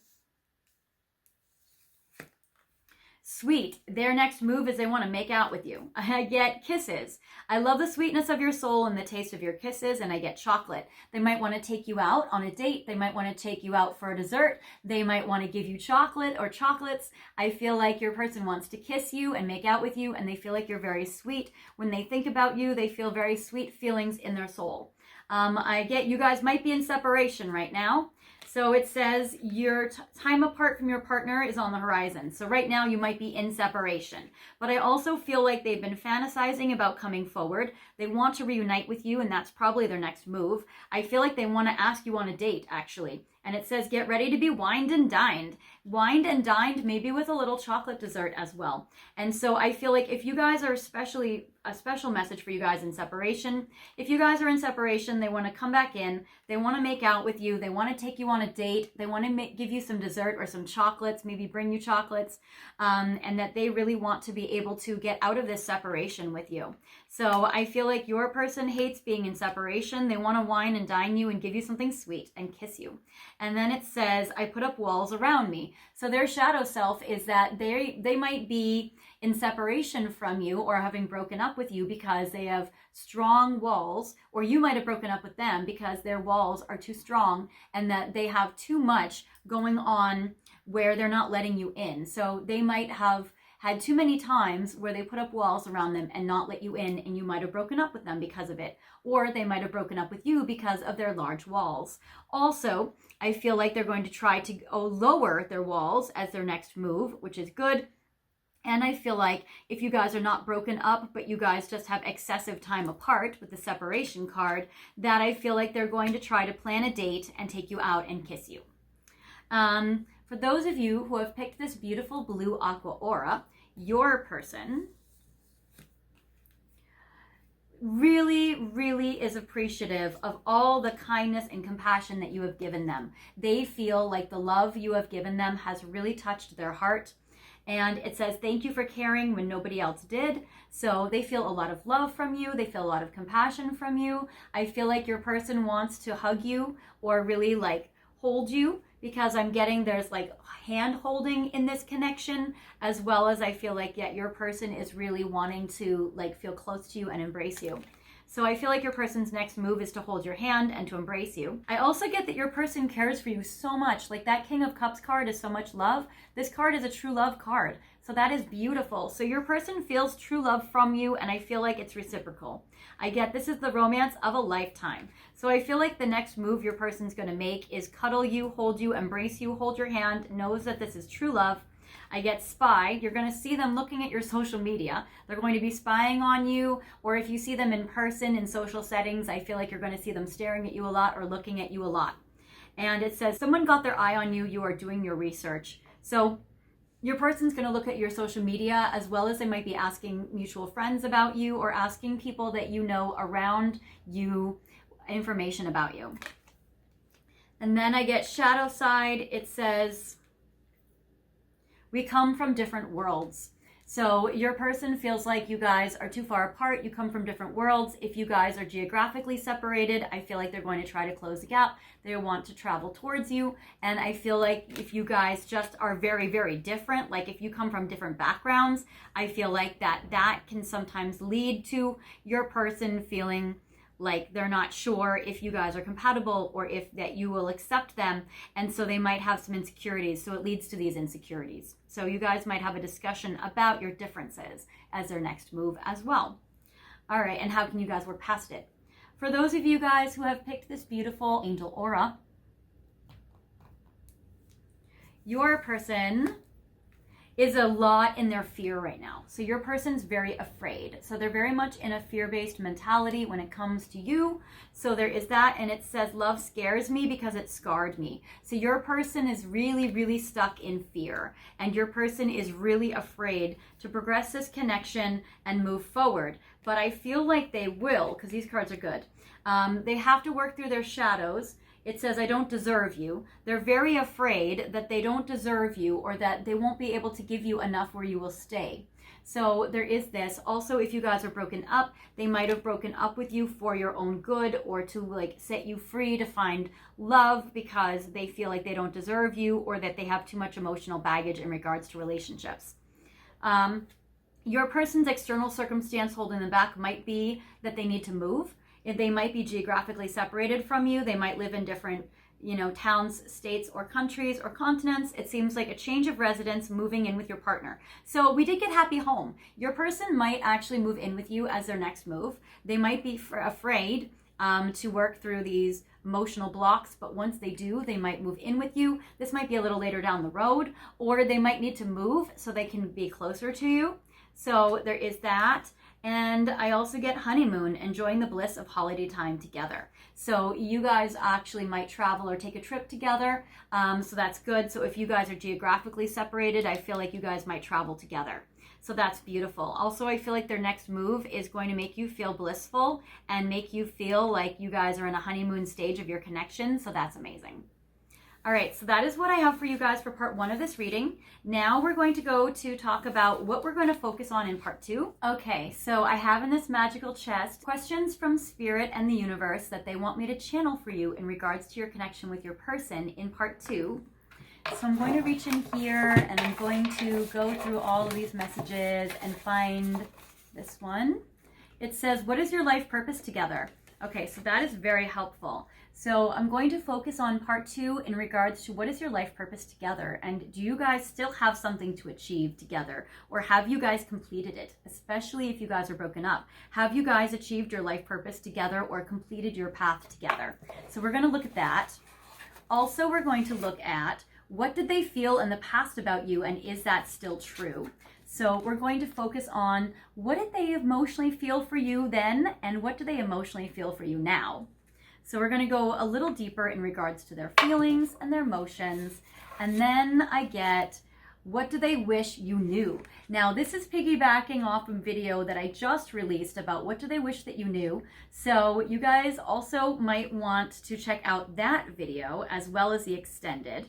sweet. Their next move is they want to make out with you. I get kisses. I love the sweetness of your soul and the taste of your kisses, and I get chocolate. They might want to take you out on a date. They might want to take you out for a dessert. They might want to give you chocolate or chocolates. I feel like your person wants to kiss you and make out with you, and they feel like you're very sweet. When they think about you, they feel very sweet feelings in their soul. I get you guys might be in separation right now. So it says your time apart from your partner is on the horizon. So right now you might be in separation. But I also feel like they've been fantasizing about coming forward. They want to reunite with you, and that's probably their next move. I feel like they want to ask you on a date, actually. And it says, get ready to be wined and dined. Wined and dined, maybe with a little chocolate dessert as well. And so I feel like if you guys are a special message for you guys in separation. If you guys are in separation, they want to come back in. They want to make out with you. They want to take you on a date. They want to give you some dessert or some chocolates, maybe bring you chocolates. And that they really want to be able to get out of this separation with you. So I feel like your person hates being in separation. They want to wine and dine you and give you something sweet and kiss you. And then it says, I put up walls around me. So their shadow self is that they might be in separation from you or having broken up with you because they have strong walls, or you might have broken up with them because their walls are too strong and that they have too much going on where they're not letting you in. So they might have had too many times where they put up walls around them and not let you in, and you might have broken up with them because of it, or they might have broken up with you because of their large walls. Also, I feel like they're going to try to lower their walls as their next move, which is good. And I feel like if you guys are not broken up, but you guys just have excessive time apart with the separation card, that I feel like they're going to try to plan a date and take you out and kiss you. For those of you who have picked this beautiful blue aqua aura, your person really, really is appreciative of all the kindness and compassion that you have given them. They feel like the love you have given them has really touched their heart. And it says, thank you for caring when nobody else did. So they feel a lot of love from you. They feel a lot of compassion from you. I feel like your person wants to hug you or really like hold you, because I'm getting there's like hand holding in this connection, as well as I feel like your person is really wanting to like feel close to you and embrace you. So I feel like your person's next move is to hold your hand and to embrace you. I also get that your person cares for you so much. Like that King of Cups card is so much love. This card is a true love card. So that is beautiful. So your person feels true love from you, and I feel like it's reciprocal. I get this is the romance of a lifetime. So I feel like the next move your person's going to make is cuddle you, hold you, embrace you, hold your hand, knows that this is true love. I get spy. You're going to see them looking at your social media. They're going to be spying on you, or if you see them in person in social settings, I feel like you're going to see them staring at you a lot or looking at you a lot. And it says someone got their eye on you. You are doing your research. So your person's going to look at your social media, as well as they might be asking mutual friends about you or asking people that you know around you information about you. And then I get shadow side. It says, we come from different worlds. So your person feels like you guys are too far apart. You come from different worlds. If you guys are geographically separated, I feel like they're going to try to close the gap. They want to travel towards you. And I feel like if you guys just are very, very different, like if you come from different backgrounds, I feel like that can sometimes lead to your person feeling like they're not sure if you guys are compatible or if that you will accept them. And so they might have some insecurities. So it leads to these insecurities. So you guys might have a discussion about your differences as their next move as well. All right, and how can you guys work past it? For those of you guys who have picked this beautiful angel aura, your person is a lot in their fear right now. So your person's very afraid. So they're very much in a fear-based mentality when it comes to you. So there is that, and it says, love scares me because it scarred me. So your person is really, really stuck in fear, and your person is really afraid to progress this connection and move forward. But I feel like they will, because these cards are good. They have to work through their shadows. It says, I don't deserve you. They're very afraid that they don't deserve you, or that they won't be able to give you enough where you will stay. So there is this. Also, if you guys are broken up, they might have broken up with you for your own good, or to like set you free to find love because they feel like they don't deserve you, or that they have too much emotional baggage in regards to relationships. Your person's external circumstance holding them back might be that they need to move. If they might be geographically separated from you, they might live in different, towns, states, or countries, or continents. It seems like a change of residence, moving in with your partner. So we did get happy home. Your person might actually move in with you as their next move. They might be afraid to work through these emotional blocks, but once they do, they might move in with you. This might be a little later down the road, or they might need to move so they can be closer to you. So there is that. And I also get honeymoon, enjoying the bliss of holiday time together. So you guys actually might travel or take a trip together. So that's good. So if you guys are geographically separated, I feel like you guys might travel together. So that's beautiful. Also, I feel like their next move is going to make you feel blissful and make you feel like you guys are in a honeymoon stage of your connection. So that's amazing. All right, so that is what I have for you guys for part 1 of this reading. Now we're going to go to talk about what we're going to focus on in part 2. Okay, so I have in this magical chest questions from Spirit and the universe that they want me to channel for you in regards to your connection with your person in part 2. So I'm going to reach in here and I'm going to go through all of these messages and find this one. It says, what is your life purpose together? Okay, so that is very helpful. So I'm going to focus on part 2 in regards to what is your life purpose together, and do you guys still have something to achieve together, or have you guys completed it, especially if you guys are broken up? Have you guys achieved your life purpose together or completed your path together? So we're going to look at that. Also, we're going to look at what did they feel in the past about you, and is that still true? So we're going to focus on what did they emotionally feel for you then, and what do they emotionally feel for you now? So we're going to go a little deeper in regards to their feelings and their emotions. And then I get, what do they wish you knew? Now, this is piggybacking off a video that I just released about what do they wish that you knew. So you guys also might want to check out that video as well as the extended,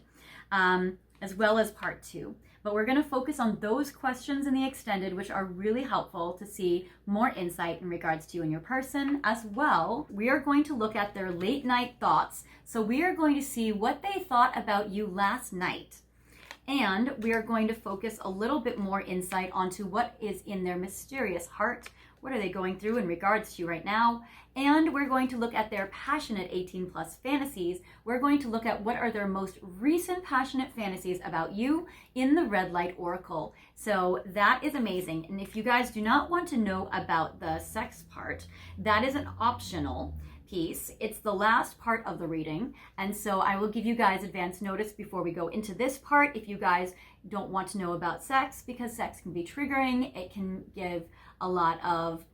as well as part 2. But we're going to focus on those questions in the extended, which are really helpful to see more insight in regards to you and your person. As well, we are going to look at their late night thoughts. So we are going to see what they thought about you last night. And we are going to focus a little bit more insight onto what is in their mysterious heart. What are they going through in regards to you right now? And we're going to look at their passionate 18+ fantasies. We're going to look at what are their most recent passionate fantasies about you in the Red Light Oracle. So that is amazing. And if you guys do not want to know about the sex part, that is an optional piece. It's the last part of the reading. And so I will give you guys advance notice before we go into this part if you guys don't want to know about sex, because sex can be triggering. It can give a lot of,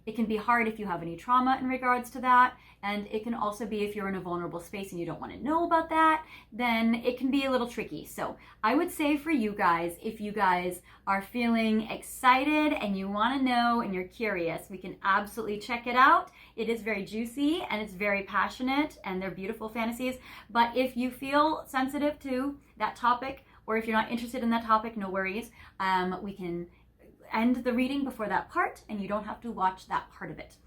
it can be hard if you have any trauma in regards to that. And it can also be if you're in a vulnerable space and you don't want to know about that, then it can be a little tricky. So I would say for you guys, if you guys are feeling excited and you want to know and you're curious, we can absolutely check it out. It is very juicy and it's very passionate and they're beautiful fantasies. But if you feel sensitive to that topic, or if you're not interested in that topic, no worries. We can end the reading before that part and you don't have to watch that part of it.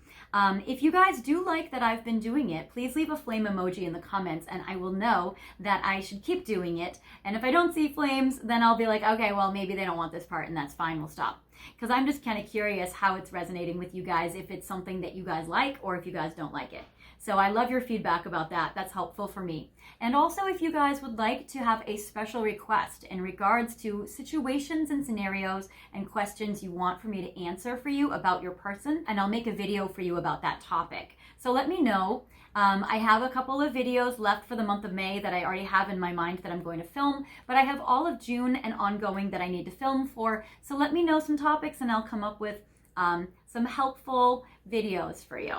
If you guys do like that I've been doing it, please leave a flame emoji in the comments and I will know that I should keep doing it. And if I don't see flames, then I'll be like, okay, well, maybe they don't want this part and that's fine, we'll stop. Because I'm just kind of curious how it's resonating with you guys, if it's something that you guys like or if you guys don't like it. So I love your feedback about that. That's helpful for me. And also, if you guys would like to have a special request in regards to situations and scenarios and questions you want for me to answer for you about your person, and I'll make a video for you about that topic. So let me know. I have a couple of videos left for the month of May that I already have in my mind that I'm going to film, but I have all of June and ongoing that I need to film for. So let me know some topics and I'll come up with some helpful videos for you.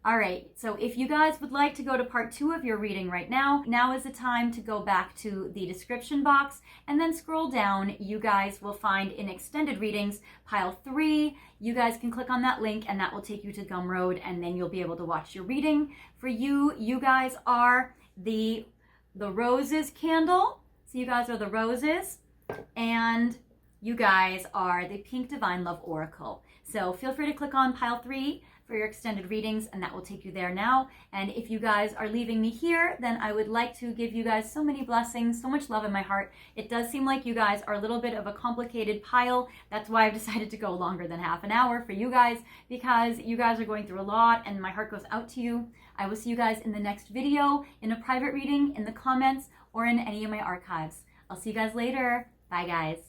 All right, so if you guys would like to go to part 2 of your reading right now, now is the time to go back to the description box and then scroll down. You guys will find in extended readings, pile 3. You guys can click on that link and that will take you to Gumroad and then you'll be able to watch your reading. For you, you guys are the roses candle. So you guys are the roses and you guys are the Pink Divine Love Oracle. So feel free to click on pile 3 for your extended readings and that will take you there now. And if you guys are leaving me here, then I would like to give you guys so many blessings, so much love in my heart. It does seem like you guys are a little bit of a complicated pile. That's why I've decided to go longer than half an hour for you guys, because you guys are going through a lot and my heart goes out to you. I will see you guys in the next video, in a private reading, in the comments, or in any of my archives. I'll see you guys later. Bye guys.